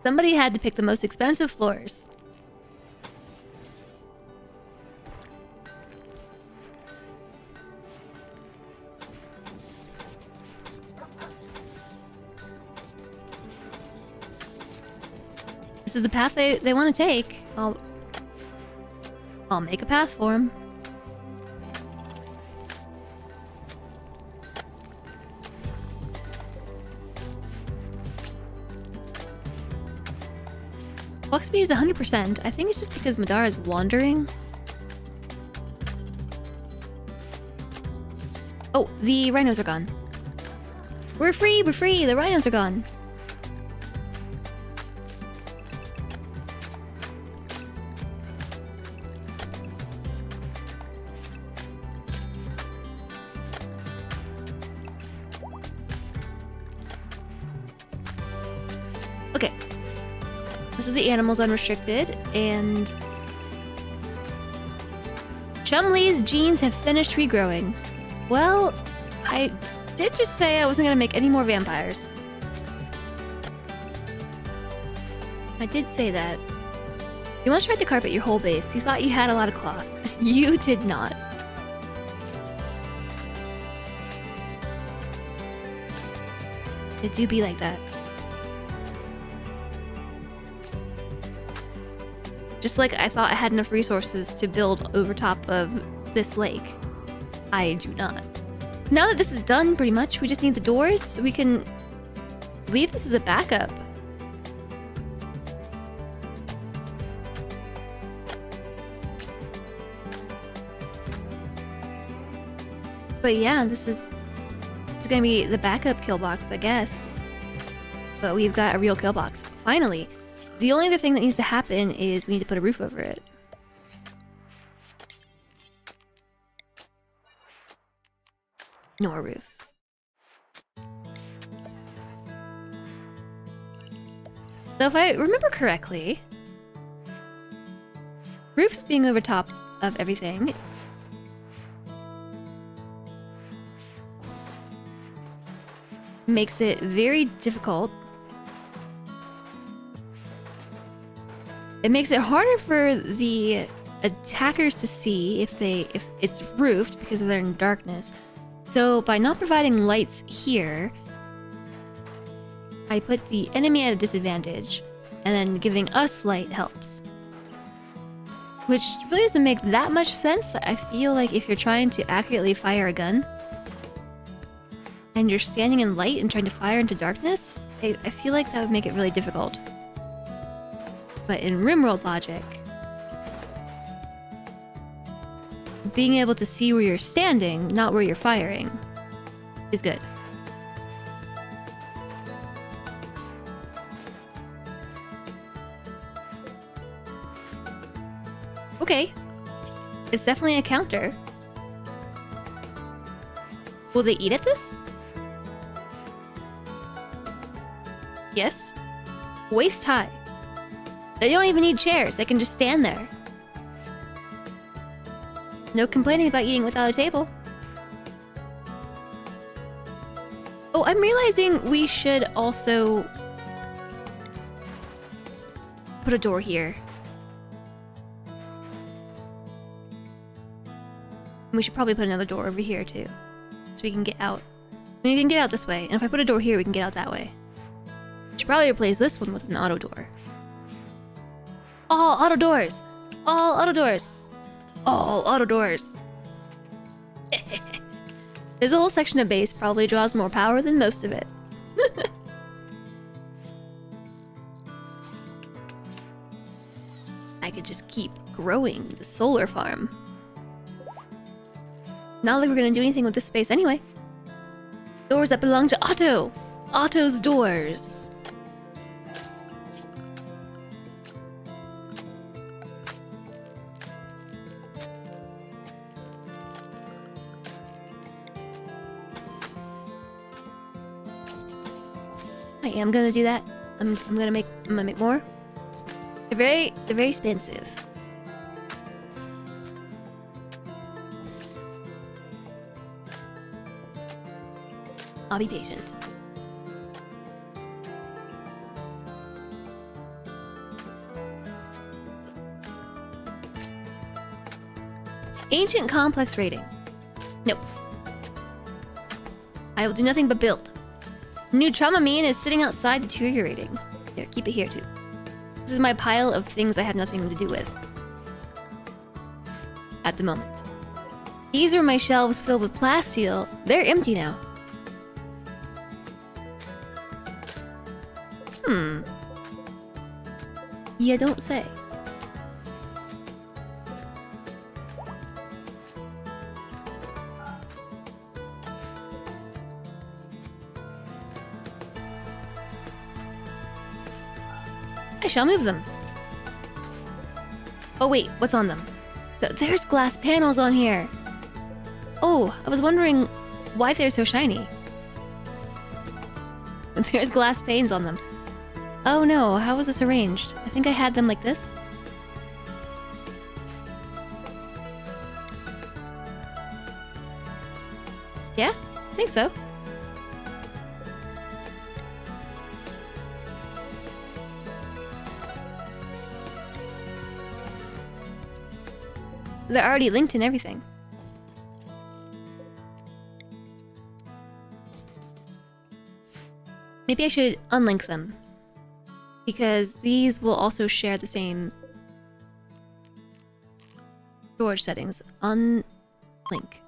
Somebody had to pick the most expensive floors. This is the path they want to take. I'll make a path for them. Walk speed is 100%. I think it's just because Madara is wandering. Oh, the rhinos are gone. We're free! We're free! The rhinos are gone. Okay. This is the animals unrestricted, and Chumley's genes have finished regrowing. Well, I did just say I wasn't gonna make any more vampires. I did say that. You once tried to carpet your whole base. You thought you had a lot of cloth. You did not. It do be like that. Just like I thought I had enough resources to build over top of this lake. I do not. Now that this is done, pretty much, we just need the doors, so we can leave this as a backup. But yeah, it's gonna be the backup kill box, I guess. But we've got a real kill box. Finally! The only other thing that needs to happen is we need to put a roof over it. nor roof. So if I remember correctly, roofs being over top of everything makes it very difficult. It makes it harder for the attackers to see if it's roofed because they're in darkness. So by not providing lights here, I put the enemy at a disadvantage, and then giving us light helps. Which really doesn't make that much sense. I feel like if you're trying to accurately fire a gun, and you're standing in light and trying to fire into darkness, I feel like that would make it really difficult. But in RimWorld logic, being able to see where you're standing, not where you're firing, is good. Okay. It's definitely a counter. Will they eat at this? Yes. Waist high. They don't even need chairs. They can just stand there. No complaining about eating without a table. Oh, I'm realizing we should also put a door here. And we should probably put another door over here too, so we can get out. We can get out this way, and if I put a door here, we can get out that way. Should probably replace this one with an auto door. All auto doors! All auto doors! All auto doors! This whole section of base probably draws more power than most of it. I could just keep growing the solar farm. Not like we're gonna do anything with this space anyway. Doors that belong to Otto! Otto's doors! I am gonna do that. I'm gonna make more. They're very expensive. I'll be patient. Ancient complex rating. Nope. I will do nothing but build. New trauma mean is sitting outside deteriorating. Here, keep it here too. This is my pile of things I have nothing to do with at the moment. These are my shelves filled with plasteel. They're empty now. You don't say. I shall move them. Oh wait, what's on them? There's glass panels on here. Oh, I was wondering why they're so shiny. There's glass panes on them. Oh no, how was this arranged? I think I had them like this. Yeah, I think so. They're already linked and everything. Maybe I should unlink them. Because these will also share the same storage settings. Unlink.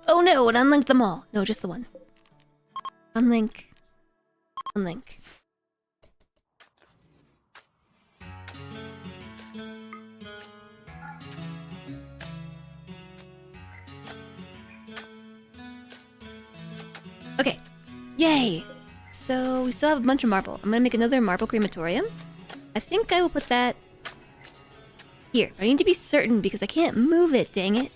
Oh no, it unlinked them all. No, just the one. Unlink. Unlink. Okay. Yay! So we still have a bunch of marble. I'm gonna make another marble crematorium. I think I will put that here. I need to be certain because I can't move it, dang it.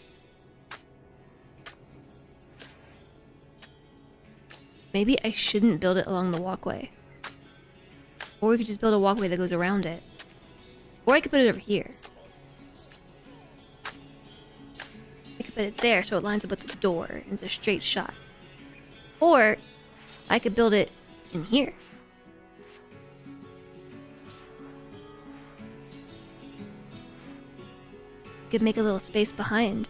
Maybe I shouldn't build it along the walkway. Or we could just build a walkway that goes around it. Or I could put it over here. I could put it there so it lines up with the door and it's a straight shot. Or I could build it in here. Could make a little space behind.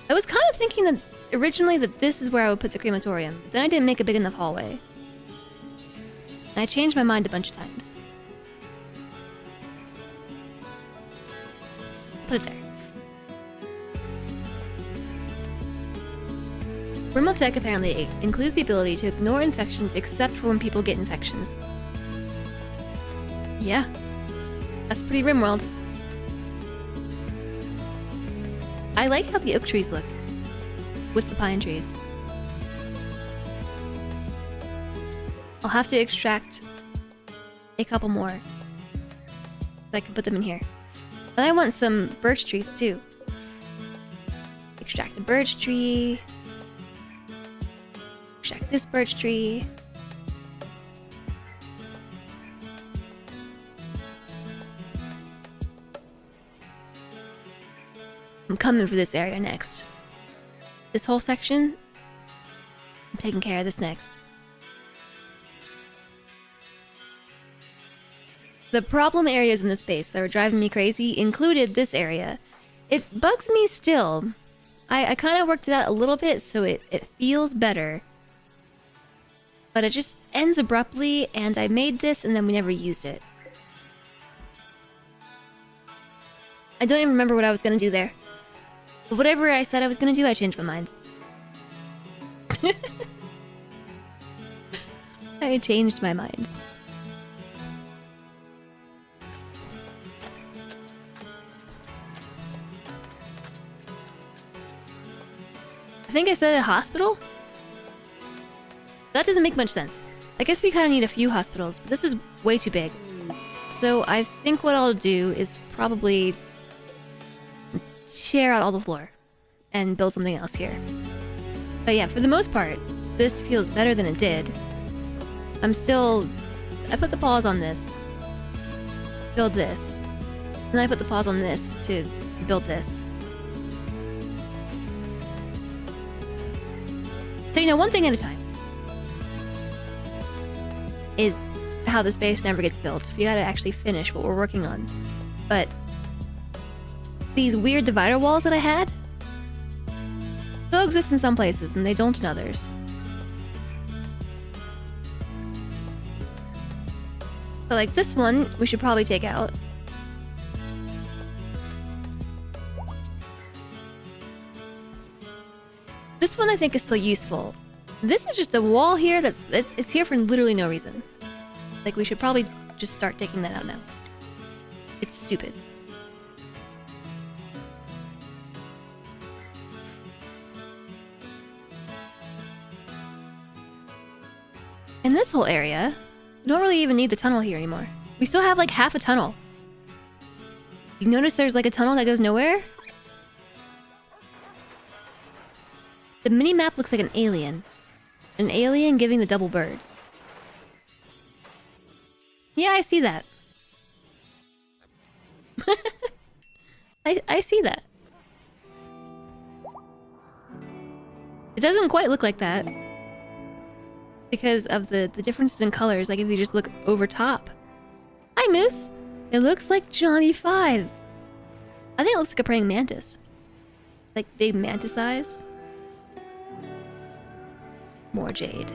I was kind of thinking that originally that this is where I would put the crematorium, but then I didn't make a big enough hallway. And I changed my mind a bunch of times. Put it there. RimWorld tech apparently includes the ability to ignore infections except for when people get infections. Yeah. That's pretty RimWorld. I like how the oak trees look with the pine trees. I'll have to extract a couple more so I can put them in here. But I want some birch trees too. Extract a birch tree. Extract this birch tree. I'm coming for this area next. This whole section, I'm taking care of this next. The problem areas in this base that were driving me crazy included this area. It bugs me still. I kind of worked it out a little bit so it feels better. But it just ends abruptly, and I made this and then we never used it. I don't even remember what I was gonna do there. But whatever I said I was gonna do, I changed my mind. I changed my mind. I think I said a hospital? That doesn't make much sense. I guess we kind of need a few hospitals, but this is way too big. So I think what I'll do is probably tear out all the floor and build something else here. But yeah, for the most part, this feels better than it did. I put the pause on this, build this, and then I put the pause on this to build this. So you know, one thing at a time is how this base never gets built. We gotta actually finish what we're working on. But these weird divider walls that I had still exist in some places and they don't in others. So like this one, we should probably take out. This one I think is still useful. This is just a wall here it's here for literally no reason. Like we should probably just start taking that out now. It's stupid. In this whole area, we don't really even need the tunnel here anymore. We still have like half a tunnel. You notice there's like a tunnel that goes nowhere? The mini-map looks like an alien. An alien giving the double bird. Yeah, I see that. I see that. It doesn't quite look like that. Because of the differences in colors, like if you just look over top. Hi, Moose! It looks like Johnny 5. I think it looks like a praying mantis. Like big mantis eyes. More jade.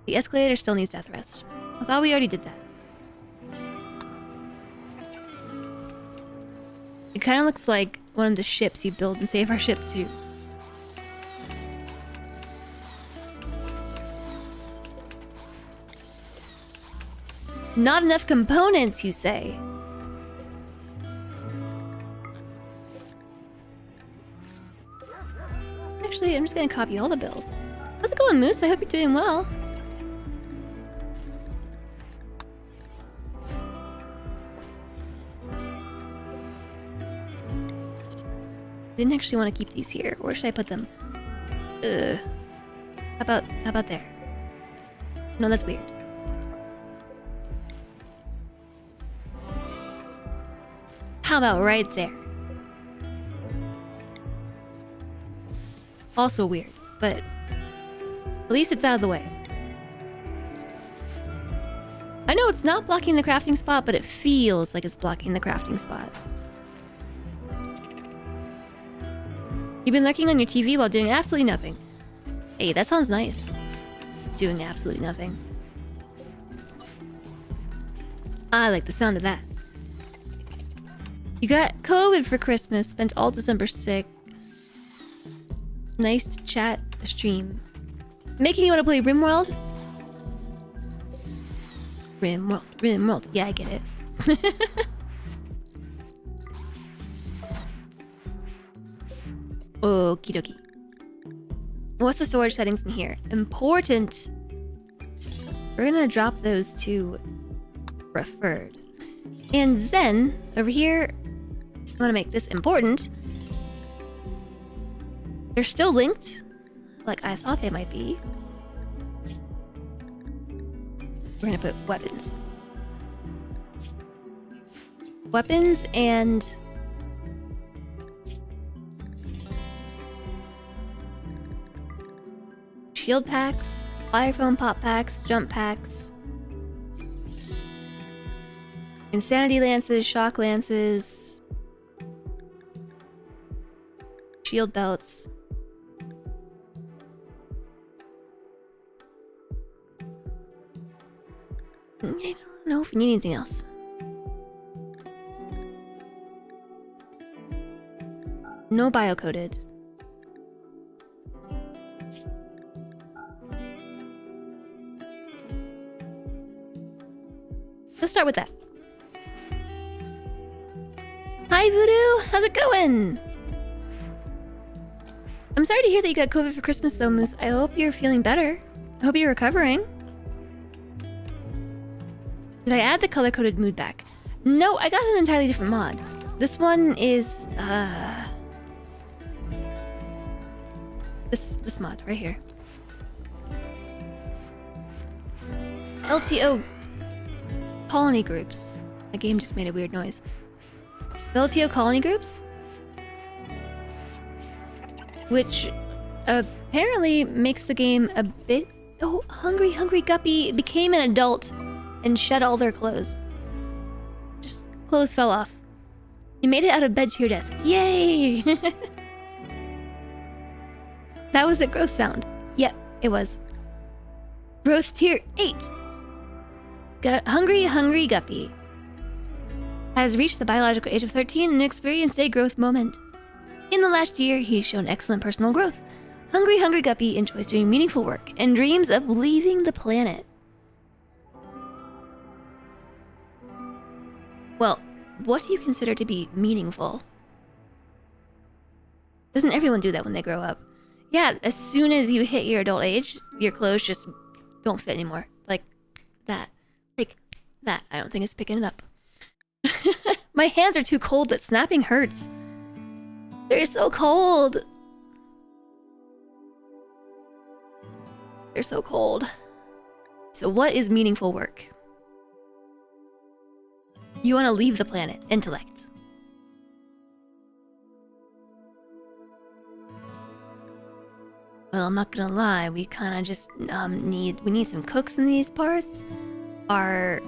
The escalator still needs death rest. I thought we already did that. It kind of looks like one of the ships you build and save our ship too. Not enough components, you say? Actually, I'm just gonna copy all the bills. How's it going, Moose? I hope you're doing well. I didn't actually want to keep these here. Where should I put them? How How about there? No, that's weird. How about right there? Also weird, but at least it's out of the way. I know it's not blocking the crafting spot, but it feels like it's blocking the crafting spot. You've been lurking on your TV while doing absolutely nothing. Hey, that sounds nice. Doing absolutely nothing. I like the sound of that. You got COVID for Christmas, spent all December sick. Nice to chat, a stream. Making you want to play RimWorld? RimWorld. Yeah, I get it. Okie dokie. What's the storage settings in here? Important. We're gonna drop those to preferred. And then, over here, I'm gonna make this important. They're still linked, like I thought they might be. We're gonna put weapons. Weapons and... shield packs, fire foam pop packs, jump packs, insanity lances, shock lances, shield belts. I don't know if we need anything else. No biocoded. Let's start with that. Hi Voodoo, how's it going? I'm sorry to hear that you got COVID for Christmas though, Moose. I hope you're feeling better. I hope you're recovering. Did I add the color-coded mood back? No, I got an entirely different mod. This one is this mod right here. LTO colony groups. My game just made a weird noise. The LTO colony groups, which apparently makes the game a bit... Oh, Hungry Guppy became an adult and shed all their clothes. Just clothes fell off. You made it out of bed to your desk. Yay! That was the growth sound. Yep, it was. Growth tier 8. Hungry Guppy has reached the biological age of 13 and experienced a growth moment. In the last year, he's shown excellent personal growth. Hungry Guppy enjoys doing meaningful work and dreams of leaving the planet. Well, what do you consider to be meaningful? Doesn't everyone do that when they grow up? Yeah, as soon as you hit your adult age, your clothes just don't fit anymore. Like that. Like that. I don't think it's picking it up. My hands are too cold that snapping hurts. They're so cold. They're so cold. So what is meaningful work? You want to leave the planet. Intellect. Well, I'm not gonna lie. We kind of just need some cooks in these parts. Our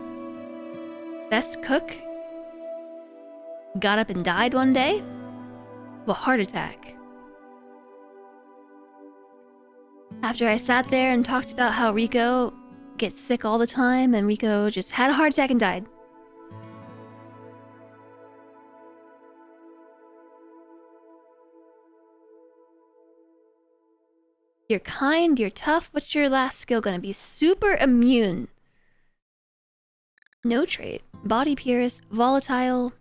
best cook got up and died one day of a heart attack. After I sat there and talked about how Rico gets sick all the time, and Rico just had a heart attack and died. You're kind, you're tough. What's your last skill gonna be? Super immune. No trait. Body purist, volatile.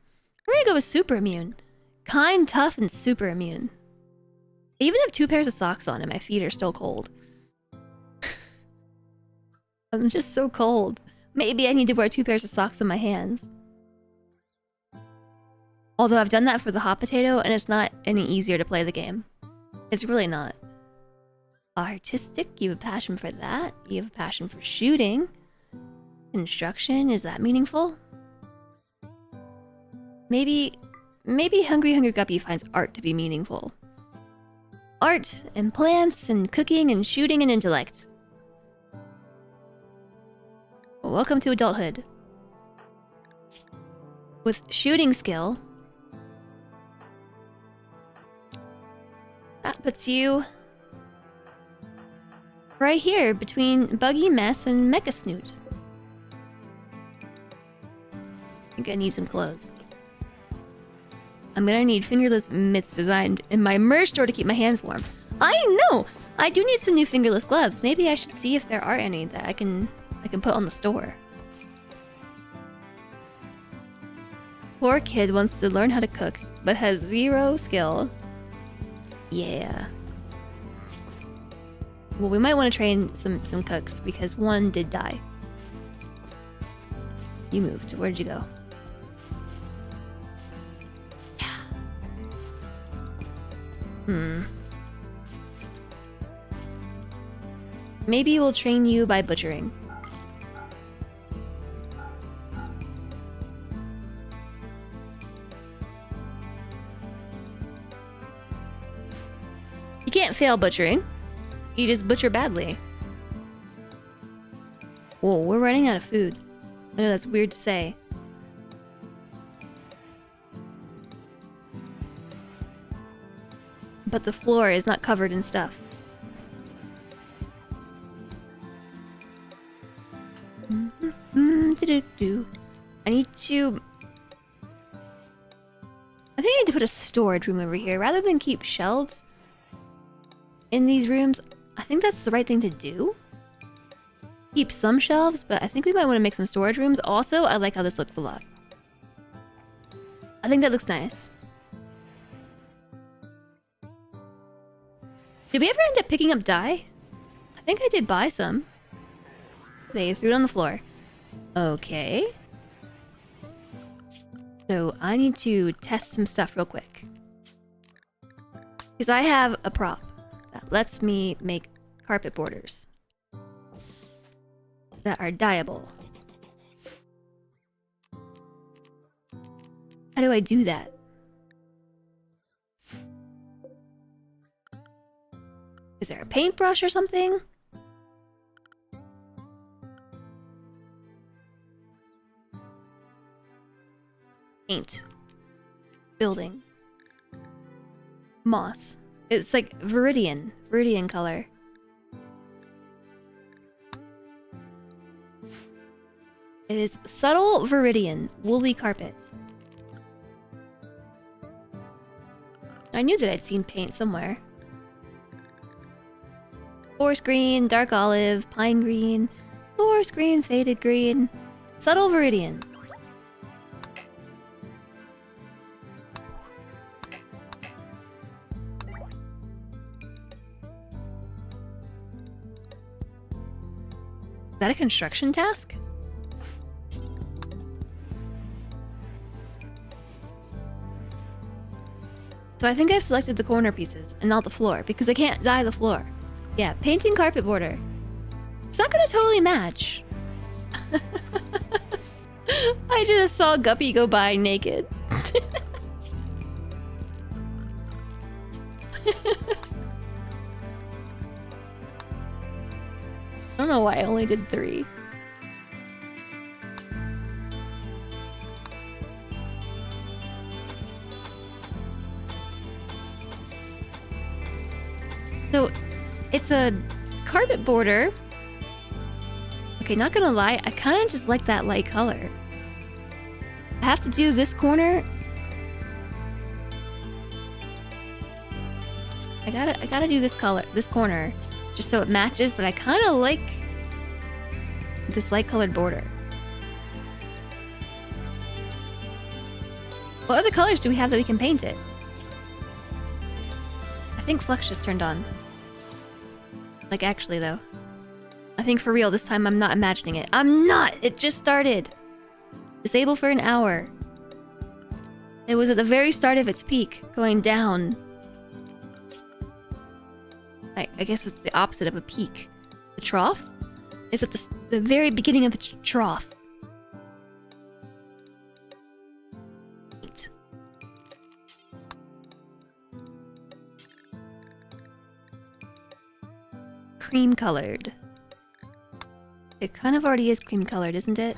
We're gonna go with super immune. Kind, tough, and super immune. I even have 2 pairs of socks on and my feet are still cold. I'm just so cold. Maybe I need to wear 2 pairs of socks on my hands. Although I've done that for the hot potato and it's not any easier to play the game. It's really not. Artistic, you have a passion for that. You have a passion for shooting. Construction, is that meaningful? Maybe Hungry Guppy finds art to be meaningful. Art and plants and cooking and shooting and intellect. Welcome to adulthood. With shooting skill, that puts you right here between Buggy Mess and Mecha Snoot. I think I need some clothes. I'm gonna need fingerless mitts designed in my merch store to keep my hands warm. I know! I do need some new fingerless gloves. Maybe I should see if there are any that I can put on the store. Poor kid wants to learn how to cook, but has 0 skill. Yeah. Well, we might want to train some cooks, because one did die. You moved. Where did you go? Maybe we'll train you by butchering. You can't fail butchering. You just butcher badly. Whoa, we're running out of food. I know that's weird to say. But the floor is not covered in stuff. I need to... I think I need to put a storage room over here. Rather than keep shelves in these rooms, I think that's the right thing to do. Keep some shelves, but I think we might want to make some storage rooms. Also, I like how this looks a lot. I think that looks nice. Did we ever end up picking up dye? I think I did buy some. They threw it on the floor. Okay. So I need to test some stuff real quick. Because I have a prop that lets me make carpet borders that are dyeable. How do I do that? Is there a paintbrush or something? Paint. Building. Moss. It's like Viridian color. It is subtle Viridian, woolly carpet. I knew that I'd seen paint somewhere. Forest green, dark olive, pine green, forest green, faded green, subtle Viridian. Is that a construction task? So I think I've selected the corner pieces and not the floor because I can't dye the floor. Yeah, painting carpet border. It's not gonna totally match. I just saw Guppy go by naked. I don't know why I only did 3. So, it's a carpet border. Okay, not gonna lie, I kind of just like that light color. I have to do this corner. I gotta do this color, this corner, just so it matches. But I kind of like this light colored border. What other colors do we have that we can paint it? I think Flux just turned on. Like, actually, though. I think for real, this time I'm not imagining it. I'm not! It just started! Disable for an hour. It was at the very start of its peak, going down. I guess it's the opposite of a peak. The trough? Is at the very beginning of the trough. Neat. Cream colored. It kind of already is cream colored, isn't it?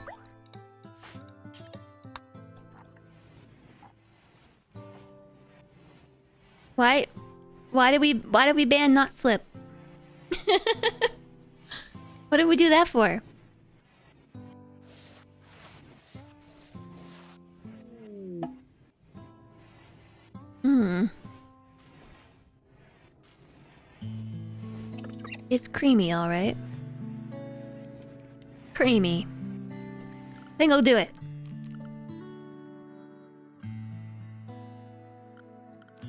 Why did we ban not slip? What did we do that for? It's creamy, alright. Creamy. I think I'll do it.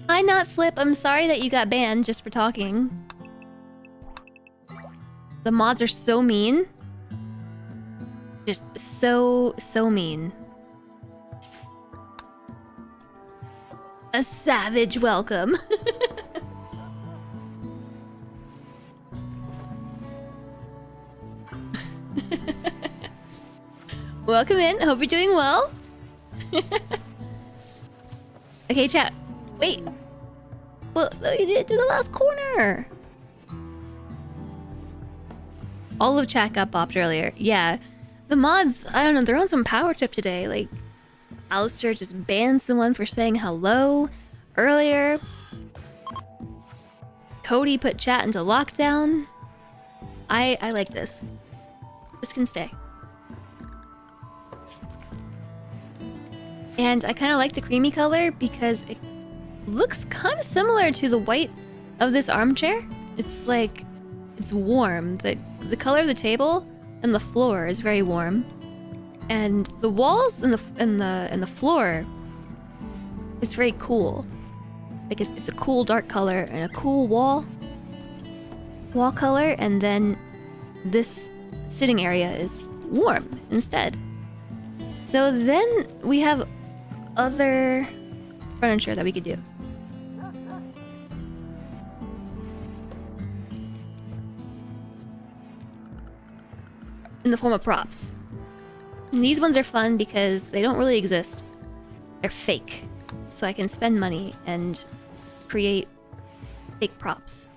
Hi, not slip. I'm sorry that you got banned just for talking. The mods are so mean. Just so mean. A savage welcome. Welcome in. Hope you're doing well. Okay, chat. Wait. Well, you didn't do the last corner. All of chat got bopped earlier. Yeah. The mods, I don't know, they're on some power trip today. Like, Alistair just banned someone for saying hello earlier. Cody put chat into lockdown. I like this. This can stay. And I kind of like the creamy color because it looks kind of similar to the white of this armchair. It's like, it's warm. The color of the table and the floor is very warm. And the walls and the floor is very cool. Like it's a cool dark color and a cool wall color, and then this sitting area is warm instead. So then we have other furniture that we could do. In the form of props. And these ones are fun because they don't really exist. They're fake. So I can spend money and create fake props.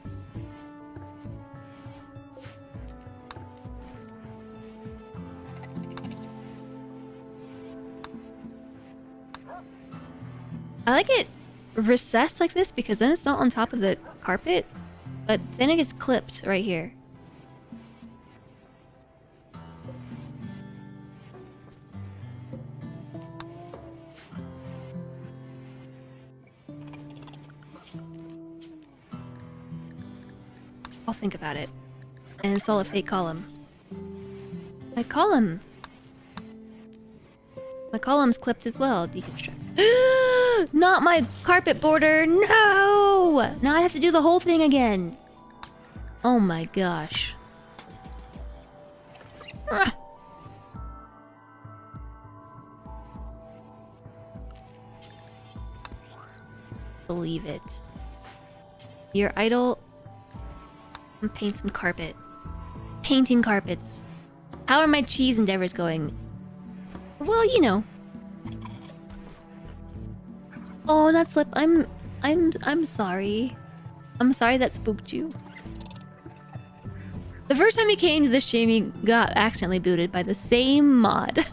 I like it recessed like this because then it's not on top of the carpet, but then it gets clipped right here. I'll think about it and install a fake column. My column! My column's clipped as well. Deconstruct. Not my carpet border! No! Now I have to do the whole thing again. Oh my gosh. Ah. Believe it. Your idol. And paint some carpet. Painting carpets. How are my cheese endeavors going? Well, you know. Oh, that slip. I'm sorry. I'm sorry that spooked you. The first time you came to this stream, you got accidentally booted by the same mod.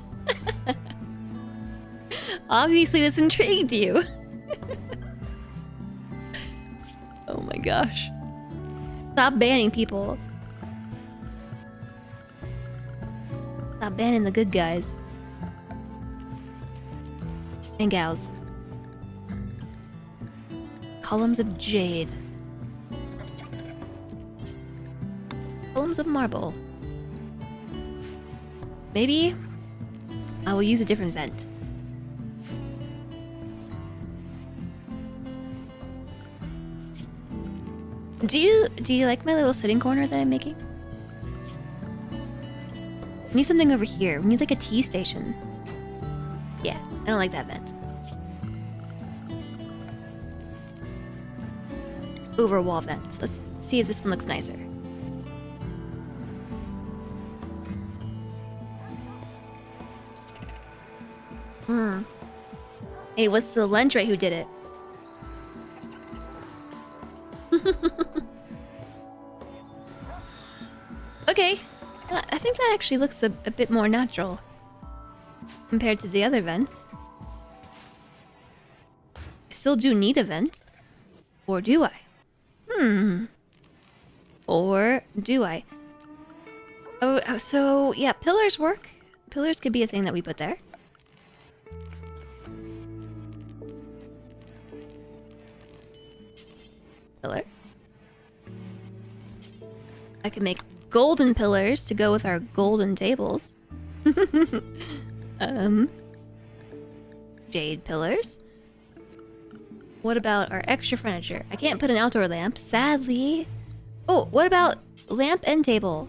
Obviously, this intrigued you. Oh my gosh. Stop banning people. Stop banning the good guys. And gals. Columns of jade. Columns of marble. Maybe I will use a different vent. Do you like my little sitting corner that I'm making? I need something over here. We need like a tea station. Yeah, I don't like that vent. Over wall vent. Let's Let's see if this one looks nicer. It was Solentre who did it. Okay. I think that actually looks a bit more natural compared to the other vents. I still do need a vent. Or do I? Or do I? Oh, so yeah, pillars work. Pillars could be a thing that we put there. Pillar. I could make golden pillars to go with our golden tables. Jade pillars. What about our extra furniture? I can't put an outdoor lamp, sadly. Oh, what about lamp and table?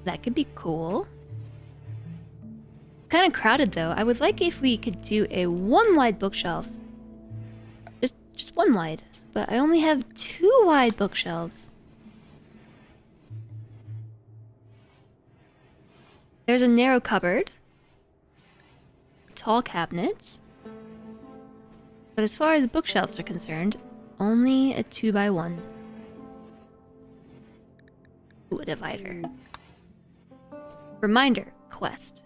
That could be cool. Kind of crowded though. I would like if we could do a one wide bookshelf. Just one wide. But I only have 2 wide bookshelves. There's a narrow cupboard. Tall cabinet. But as far as bookshelves are concerned, only a 2x1. Ooh, a divider. Reminder, quest.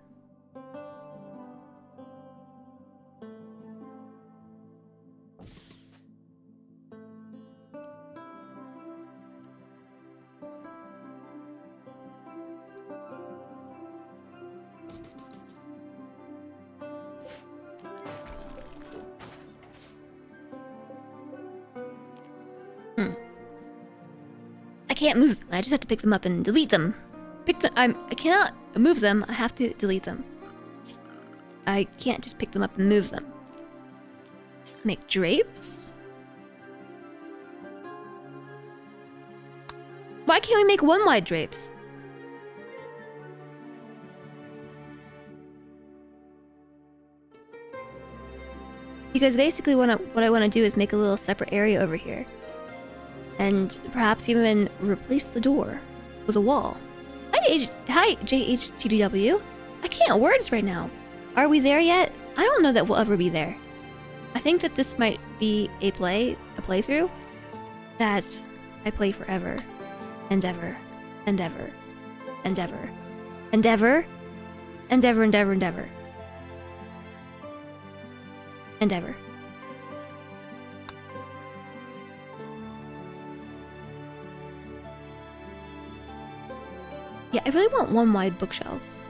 I can't move them. I just have to pick them up and delete them. I cannot move them. I have to delete them. I can't just pick them up and move them. Make drapes? Why can't we make one wide drapes? Because basically what I want to do is make a little separate area over here. And perhaps even replace the door with a wall. Hi, JHTDW. I can't words right now. Are we there yet? I don't know that we'll ever be there. I think that this might be a playthrough that I play forever and ever and ever and ever and ever and ever and ever and ever and ever. Yeah, I really want one wide bookshelves.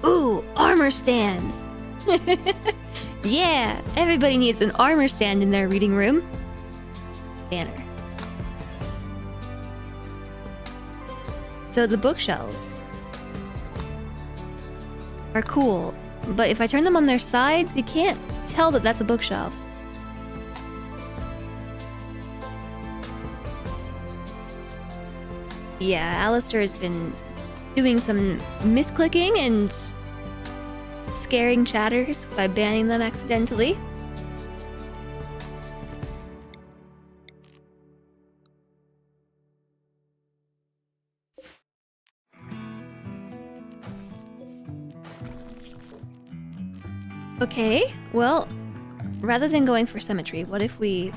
Ooh, armor stands! Yeah, everybody needs an armor stand in their reading room. Banner. So the bookshelves are cool, but if I turn them on their sides, you can't tell that that's a bookshelf. Yeah, Alistair has been doing some misclicking and scaring chatters by banning them accidentally. Okay, well, rather than going for symmetry, what if we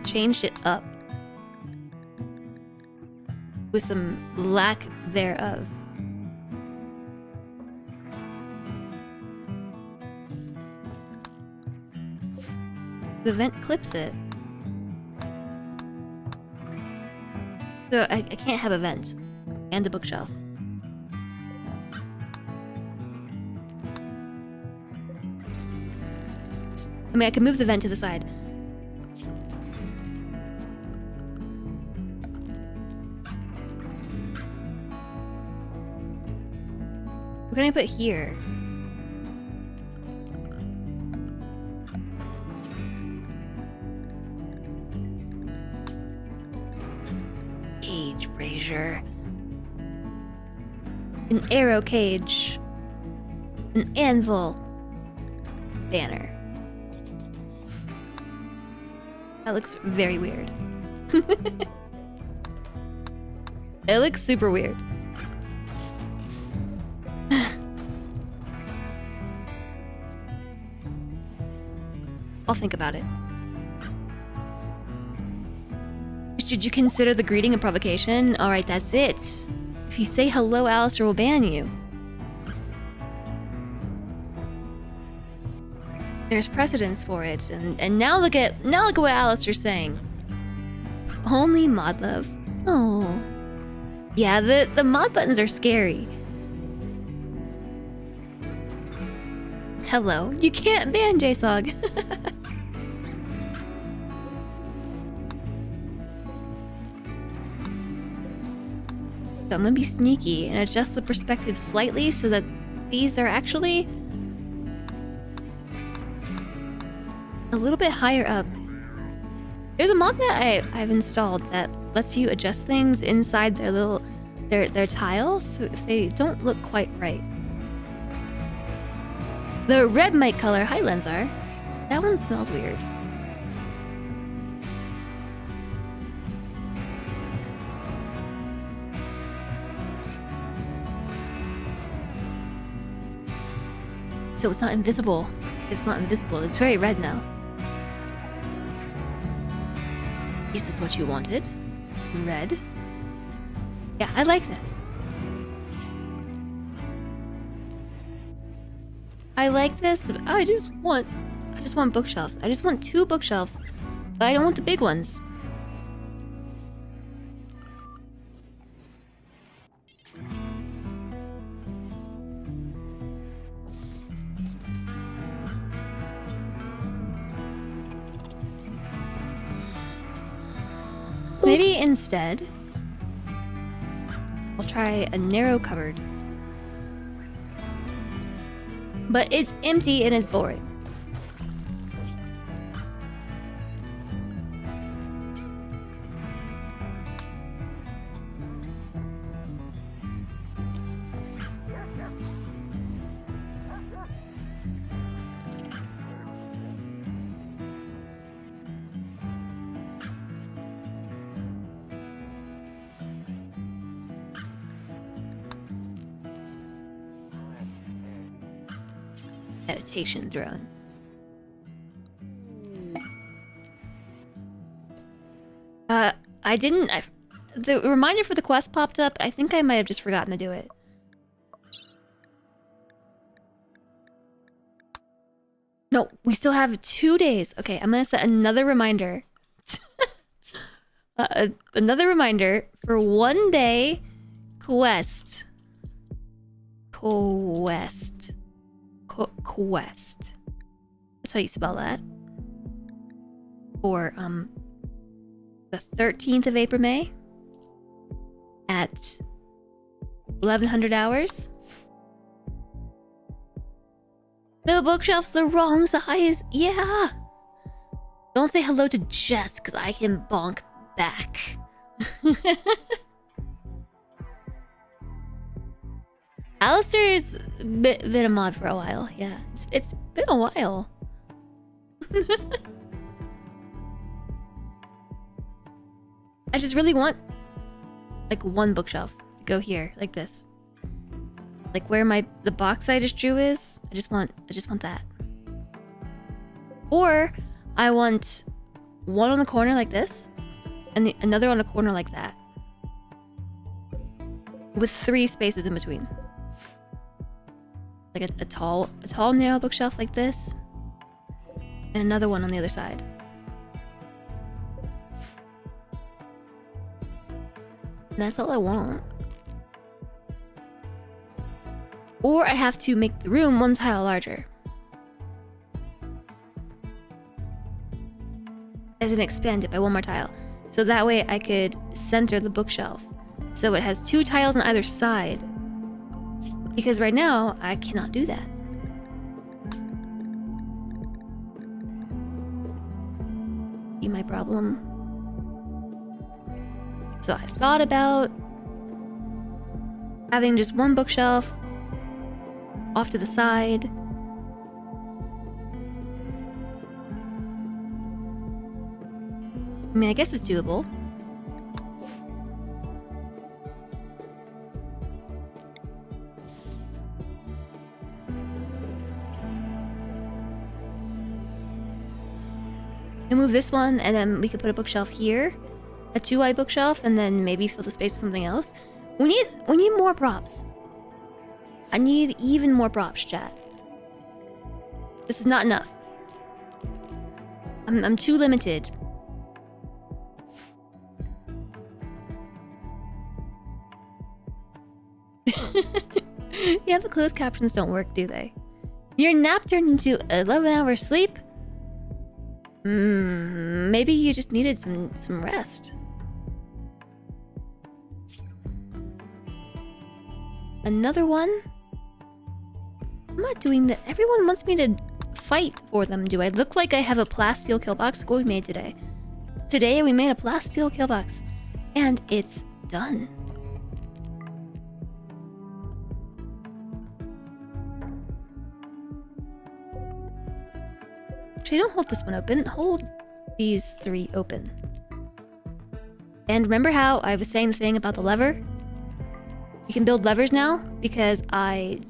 changed it up? With some lack thereof. The vent clips it. So I can't have a vent. And a bookshelf. I mean, I can move the vent to the side. can I put here? Cage brazier. An arrow cage. An anvil. Banner. That looks very weird. It looks super weird. I'll think about it. Should you consider the greeting a provocation? Alright, that's it. If you say hello, Alistair will ban you. There's precedence for it, and now look at what Alistair's saying. Only mod love. Oh. Yeah, the mod buttons are scary. Hello. You can't ban JSOG. So I'm gonna be sneaky and adjust the perspective slightly so that these are actually a little bit higher up. There's a mod that I've installed that lets you adjust things inside their tiles so if they don't look quite right. The red mic color, hi Lenzar. That one smells weird. So it's not invisible. It's not invisible. It's very red now. Is this what you wanted? Red? Yeah, I like this. I like this. I just want bookshelves. I just want 2 bookshelves. But I don't want the big ones. So maybe instead, I'll try a narrow cupboard. But it's empty and it's boring. Meditation throne. The reminder for the quest popped up. I think I might have just forgotten to do it. No, we still have 2 days. Okay, I'm gonna set another reminder. Another reminder for 1 day quest. Quest. That's how you spell that. For the 13th of April, May at 1100 hours. The bookshelf's the wrong size. Yeah. Don't say hello to Jess because I can bonk back. Alistair's been a mod for a while. Yeah, it's been a while. I just really want like 1 bookshelf to go here, like this. Like where the box I just drew is. I just want that. Or I want 1 on the corner like this, and another on a corner like that, with 3 spaces in between. Like a tall narrow bookshelf like this, and another one on the other side. And that's all I want. Or I have to make the room 1 tile larger. As in expand it by 1 more tile. So that way I could center the bookshelf. So it has 2 tiles on either side. Because right now, I cannot do that. See my problem? So I thought about having just one bookshelf off to the side. I mean, I guess it's doable. And move this one, and then we could put a bookshelf here, a 2-wide bookshelf, and then maybe fill the space with something else. We need more props. I need even more props, chat. This is not enough. I'm too limited. Yeah, the closed captions don't work, do they? Your nap turned into 11 hours sleep? Maybe you just needed some rest. Another one? I'm not doing that. Everyone wants me to fight for them. Do I look like I have a plasteel kill box? Look what we made today. Today we made a plasteel kill box. And it's done. Actually, don't hold this one open. Hold these 3 open. And remember how I was saying the thing about the lever? You can build levers now because I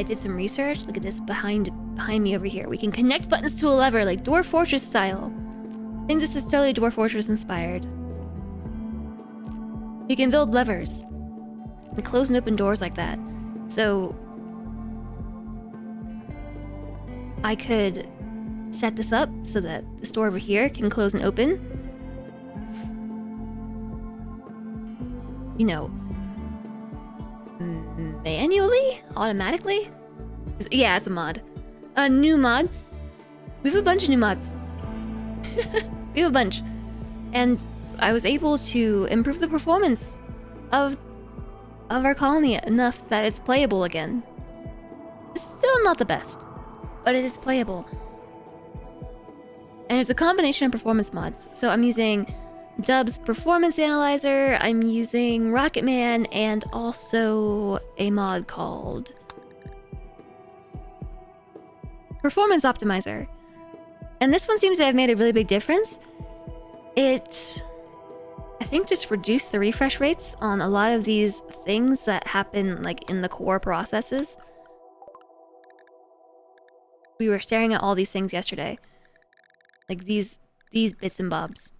did some research. Look at this behind me over here. We can connect buttons to a lever like Dwarf Fortress style. I think this is totally Dwarf Fortress inspired. You can build levers and close and open doors like that. So I could set this up so that this door over here can close and open. You know, manually? Automatically? Yeah, it's a mod. A new mod. We have a bunch of new mods. We have a bunch. And I was able to improve the performance of our colony enough that it's playable again. It's still not the best, but it is playable. And it's a combination of performance mods. So I'm using Dub's Performance Analyzer, I'm using Rocketman, and also a mod called Performance Optimizer. And this one seems to have made a really big difference. It, I think, just reduced the refresh rates on a lot of these things that happen like in the core processes. We were staring at all these things yesterday. Like these bits and bobs.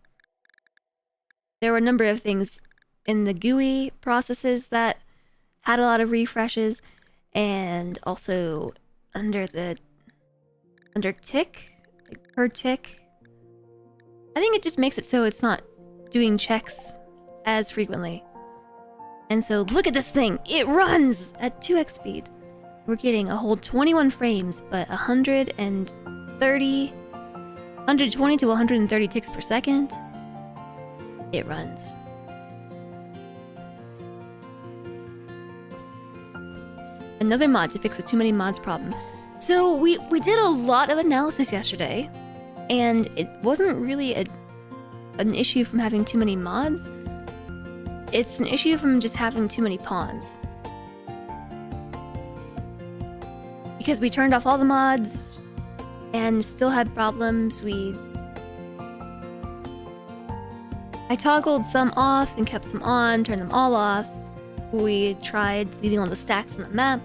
There were a number of things in the GUI processes that had a lot of refreshes, and also under tick, like per tick. I think it just makes it so it's not doing checks as frequently. And so look at this thing. It runs at 2x speed. We're getting a whole 21 frames, but 120 to 130 ticks per second. It runs. Another mod to fix the too many mods problem. So we did a lot of analysis yesterday, and it wasn't really an issue from having too many mods. It's an issue from just having too many pawns. Because we turned off all the mods and still had problems. I toggled some off and kept some on, turned them all off. We tried leaving all the stacks on the map.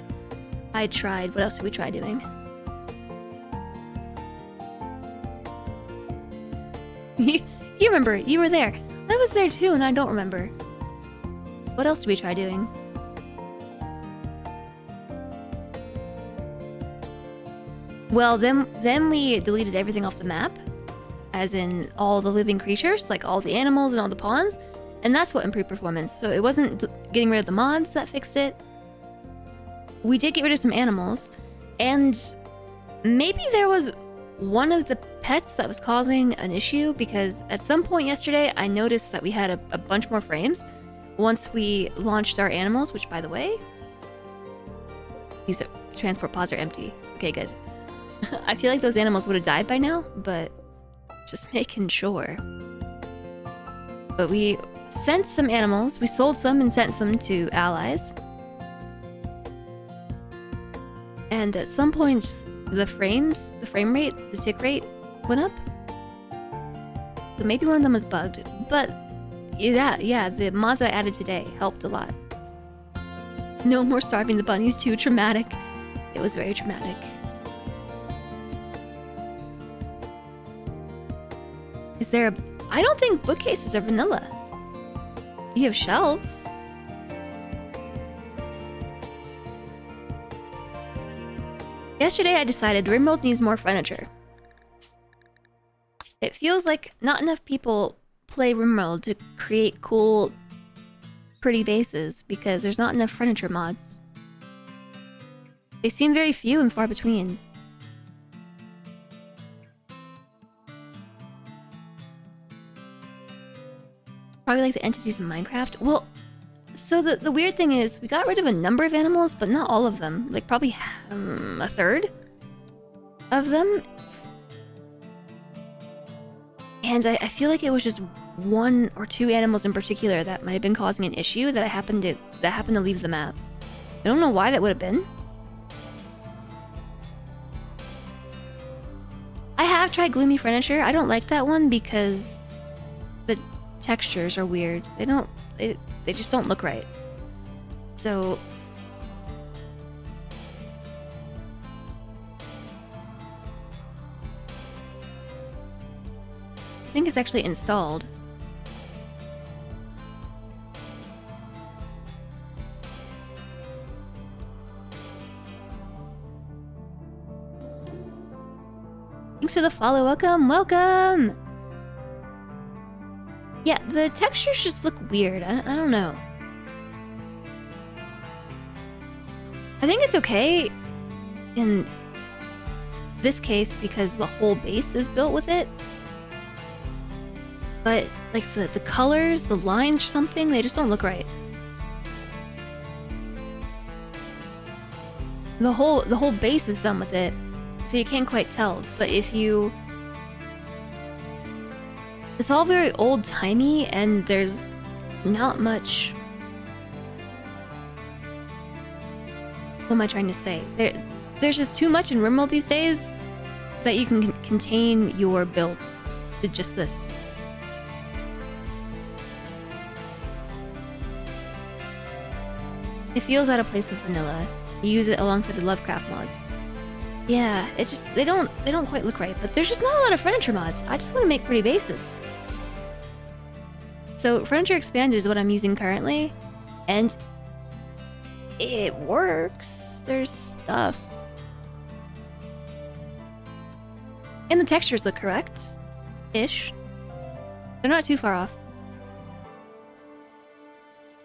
I tried, what else did we try doing? You remember, you were there. I was there too, and I don't remember. What else did we try doing? Well, then we deleted everything off the map. As in all the living creatures, like all the animals and all the pawns. And that's what improved performance. So it wasn't getting rid of the mods that fixed it. We did get rid of some animals. And maybe there was one of the pets that was causing an issue, because at some point yesterday, I noticed that we had a bunch more frames once we launched our animals, which, by the way, These transport pods are empty. Okay, good. I feel like those animals would have died by now, but just making sure. But we sent some animals. We sold some and sent some to allies. And at some point, the frame rate, the tick rate went up. So maybe one of them was bugged. But yeah, the mods that I added today helped a lot. No more starving the bunnies, too traumatic. It was very traumatic. Is there a... I don't think bookcases are vanilla. You have shelves. Yesterday I decided RimWorld needs more furniture. It feels like not enough people play RimWorld to create cool, pretty bases because there's not enough furniture mods. They seem very few and far between. Probably like the entities in Minecraft. Well, so the weird thing is we got rid of a number of animals, but not all of them. Like probably a third of them. And I feel like it was just one or two animals in particular that might have been causing an issue that happened to leave the map. I don't know why that would have been. I have tried gloomy furniture. I don't like that one because the textures are weird. They just don't look right. So I think it's actually installed. Thanks for the follow. Welcome! Yeah, the textures just look weird. I don't know. I think it's okay in this case because the whole base is built with it. But like the colors, the lines or something, they just don't look right. The whole base is done with it, so you can't quite tell. But if you... It's all very old-timey, and there's not much... What am I trying to say? There's just too much in RimWorld these days that you can contain your builds to just this. It feels out of place with vanilla. You use it alongside the Lovecraft mods. Yeah, it just they don't quite look right, but there's just not a lot of furniture mods. I just want to make pretty bases. So Furniture Expanded is what I'm using currently, and it works. There's stuff. And the textures look correct-ish. They're not too far off.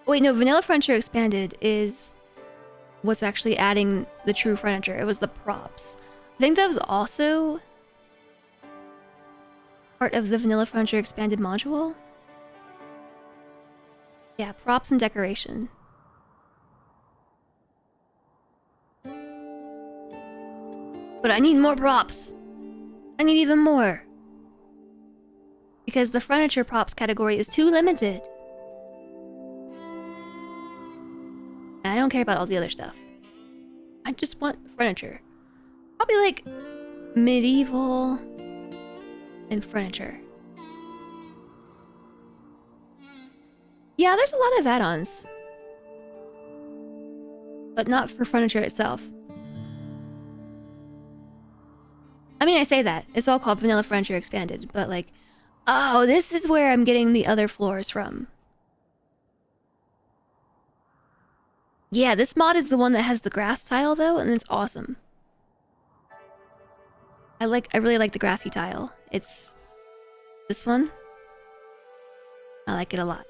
Wait, no, Vanilla Furniture Expanded is what's actually adding the true furniture. It was the props. I think that was also part of the Vanilla Furniture Expanded module. Yeah, props and decoration. But I need more props. I need even more. Because the furniture props category is too limited. I don't care about all the other stuff. I just want furniture. Probably like medieval and furniture. Yeah, there's a lot of add-ons. But not for furniture itself. I mean, I say that. It's all called Vanilla Furniture Expanded, but like, oh, this is where I'm getting the other floors from. Yeah, this mod is the one that has the grass tile though, and it's awesome. I really like the grassy tile. It's this one. I like it a lot.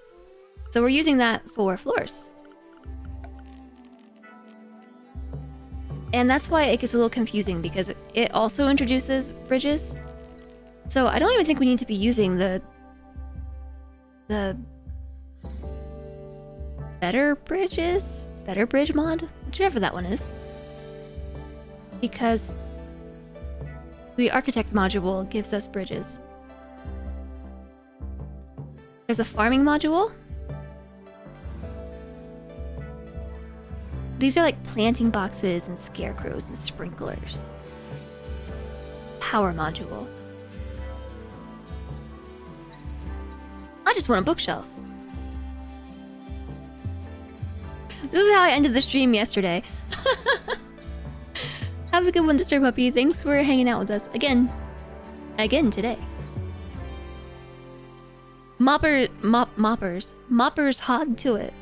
So we're using that for floors. And that's why it gets a little confusing, because it also introduces bridges. So I don't even think we need to be using the better bridges? Better bridge mod? Whichever that one is. because the architect module gives us bridges. There's a farming module. These are like planting boxes and scarecrows and sprinklers. Power module. I just want a bookshelf. This is how I ended the stream yesterday. Have a good one, Disturb Puppy. Thanks for hanging out with us again. Again today. Moppers hot to it.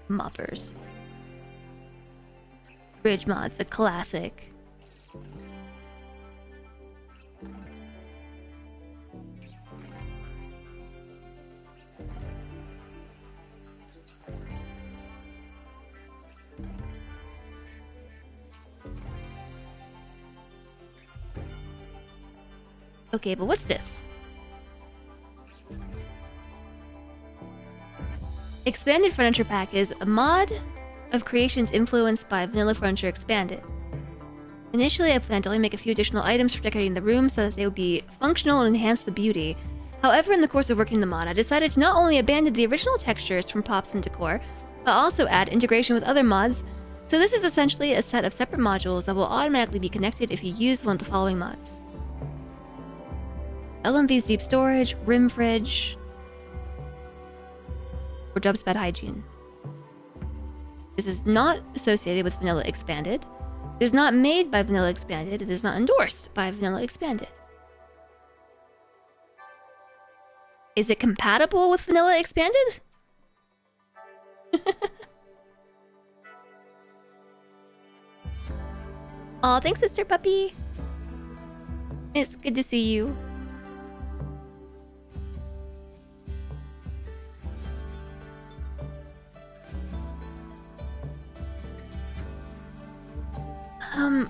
Moppers. Bridge mod's a classic. Okay, but what's this? Expanded Furniture Pack is a mod of creations influenced by Vanilla Furniture Expanded. Initially, I planned to only make a few additional items for decorating the room so that they would be functional and enhance the beauty. However, in the course of working the mod, I decided to not only abandon the original textures from props and decor, but also add integration with other mods. So this is essentially a set of separate modules that will automatically be connected if you use one of the following mods. LMV's Deep Storage, Rim Fridge, or Dub's Bed Hygiene. This is not associated with Vanilla Expanded. It is not made by Vanilla Expanded. It is not endorsed by Vanilla Expanded. Is it compatible with Vanilla Expanded? Aw, thanks, Sister Puppy. It's good to see you.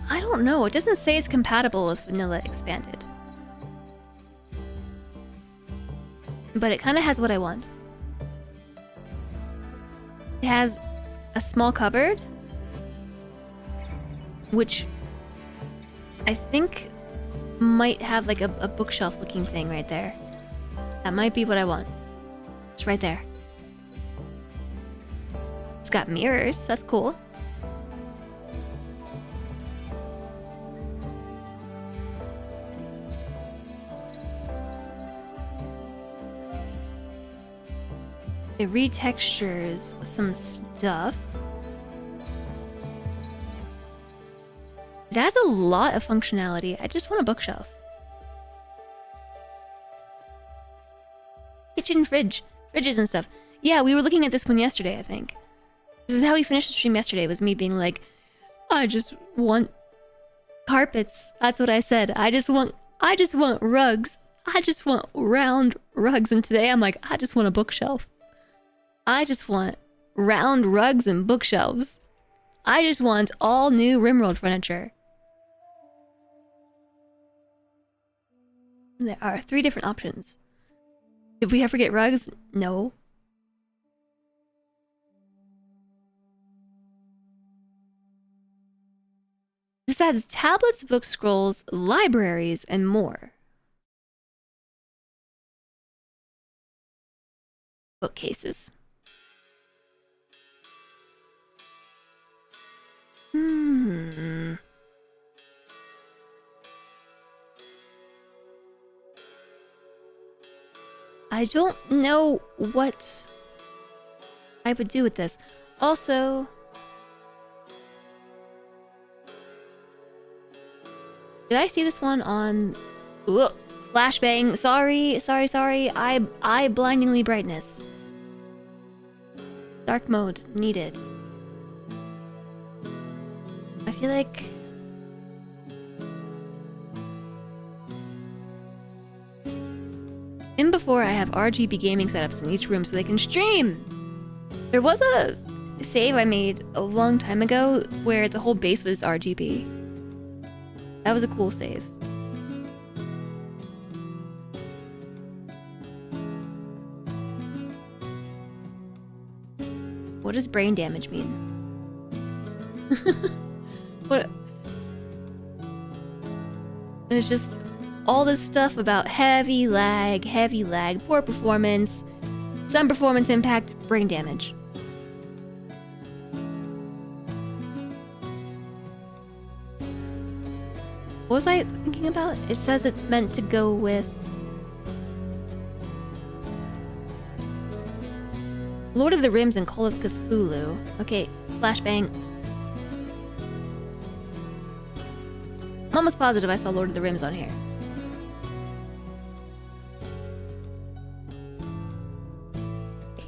I don't know. It doesn't say it's compatible with Vanilla Expanded. But it kind of has what I want. It has a small cupboard, which I think might have like a bookshelf looking thing right there. That might be what I want. It's right there. It's got mirrors. That's cool. It retextures some stuff. It has a lot of functionality. I just want a bookshelf. Kitchen fridge. Fridges and stuff. Yeah, we were looking at this one yesterday, I think. This is how we finished the stream yesterday, was me being like, I just want carpets. That's what I said. I just want rugs. I just want round rugs. And today I'm like, I just want a bookshelf. I just want round rugs and bookshelves. I just want all new RimWorld furniture. There are 3 different options. Did we ever get rugs? No. This adds tablets, book scrolls, libraries, and more. Bookcases. I don't know what I would do with this. Also, did I see this one on flashbang? Sorry. I blindingly brightness. Dark mode needed. I feel like in before I have RGB gaming setups in each room so they can stream. There was a save I made a long time ago where the whole base was RGB. That was a cool save. What does brain damage mean? What? It's just all this stuff about heavy lag, poor performance, some performance impact, brain damage. What was I thinking about? It says it's meant to go with Lord of the Rims and Call of Cthulhu. Okay, flashbang. I'm almost positive I saw Lord of the Rims on here. Okay,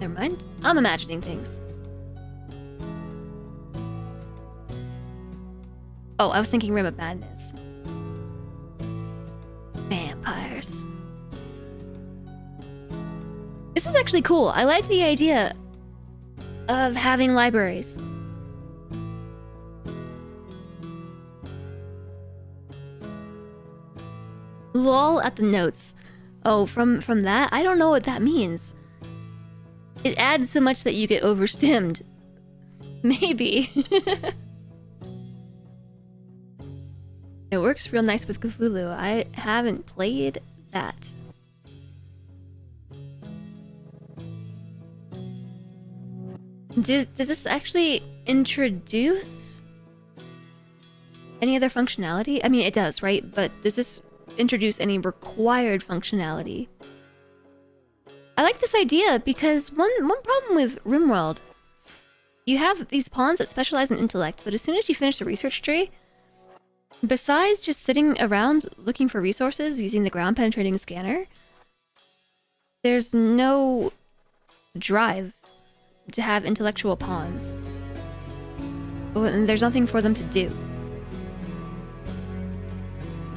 never mind. I'm imagining things. Oh, I was thinking Rim of Madness. Vampires. This is actually cool. I like the idea of having libraries. Lol at the notes. Oh, from that? I don't know what that means. It adds so much that you get overstimmed. Maybe. It works real nice with Cthulhu. I haven't played that. Does this actually introduce any other functionality? I mean, it does, right? But does this introduce any required functionality? I like this idea because one problem with RimWorld, you have these pawns that specialize in intellect, but as soon as you finish the research tree, besides just sitting around looking for resources using the ground penetrating scanner, there's no drive to have intellectual pawns. And there's nothing for them to do.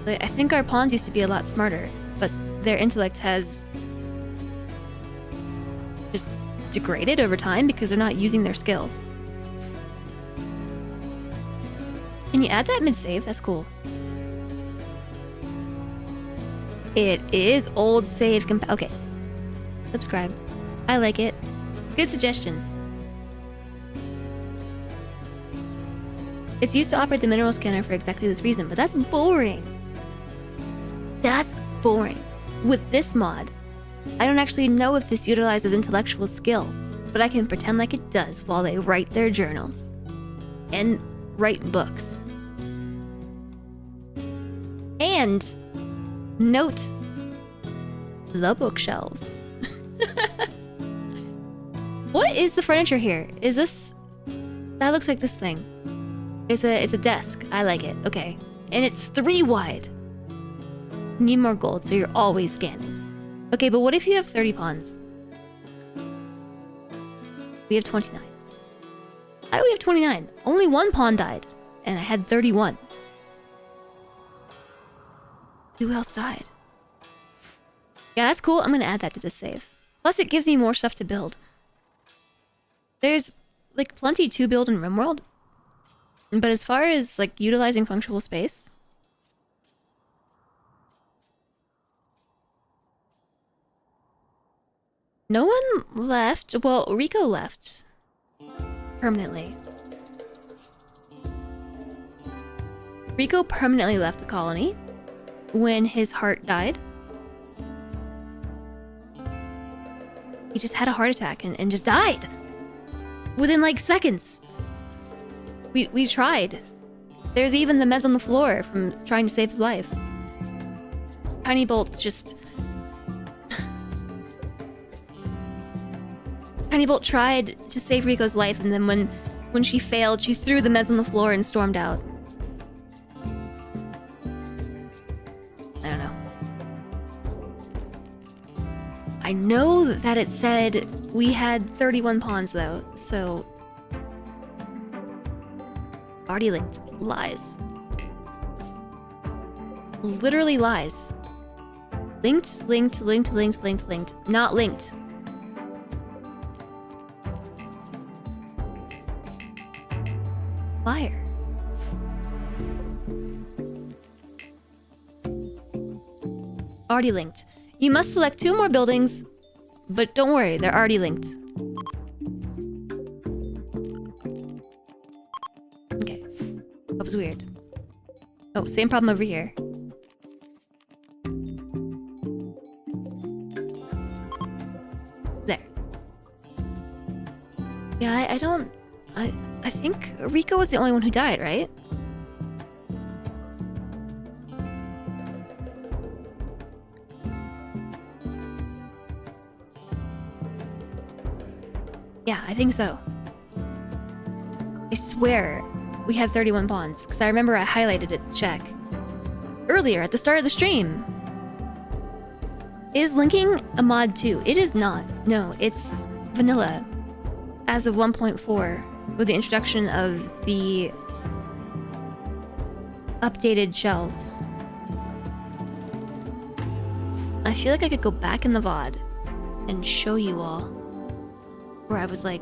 I think our pawns used to be a lot smarter, but their intellect has just degraded over time because they're not using their skill. Can you add that mid-save? That's cool. It is old save okay. Subscribe. I like it. Good suggestion. It's used to operate the mineral scanner for exactly this reason, but that's boring. That's boring. With this mod, I don't actually know if this utilizes intellectual skill, but I can pretend like it does while they write their journals. And write books. And note the bookshelves. What is the furniture here? Is this... That looks like this thing. It's a desk. I like it. Okay. And it's 3 wide. Need more gold, so you're always scanning. Okay, but what if you have 30 pawns? We have 29. How do we have 29? Only 1 pawn died, and I had 31. Who else died? Yeah, that's cool. I'm gonna add that to the save. Plus, it gives me more stuff to build. There's, like, plenty to build in RimWorld. But as far as, like, utilizing functional space... No one left. Well, Rico left. Permanently. Rico permanently left the colony when his heart died. He just had a heart attack and just died. Within like seconds. We tried. There's even the mez on the floor from trying to save his life. Tiny Bolt just... Tiny Bolt tried to save Rico's life, and then when she failed, she threw the meds on the floor and stormed out. I don't know. I know that it said we had 31 pawns, though, so... Already linked. Lies. Literally lies. Linked, linked, linked, linked, linked, linked. Not linked. Liar. Already linked. You must select 2 more buildings, but don't worry, they're already linked. was weird. Oh, same problem over here. There. Yeah, I don't... I think Rico was the only one who died, right? Yeah, I think so. I swear we had 31 pawns, because I remember I highlighted it to check. Earlier, at the start of the stream. Is linking a mod too? It is not. No, it's vanilla. As of 1.4, with the introduction of the updated shelves. I feel like I could go back in the VOD and show you all where I was like,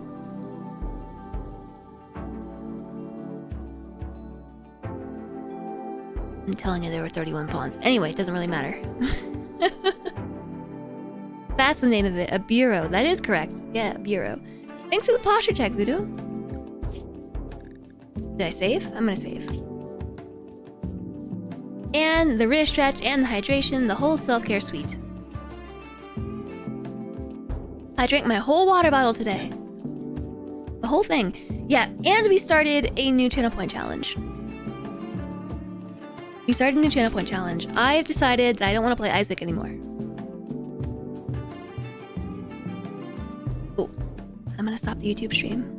I'm telling you there were 31 pawns. Anyway, it doesn't really matter. That's the name of it, a bureau. That is correct. Yeah, a bureau. Thanks for the posture check, Voodoo. Did I save? I'm gonna save. And the wrist stretch and the hydration, the whole self-care suite. I drank my whole water bottle today. The whole thing. Yeah, and we started a new channel point challenge. We started a new channel point challenge. I've decided that I don't want to play Isaac anymore. Oh, I'm gonna stop the YouTube stream.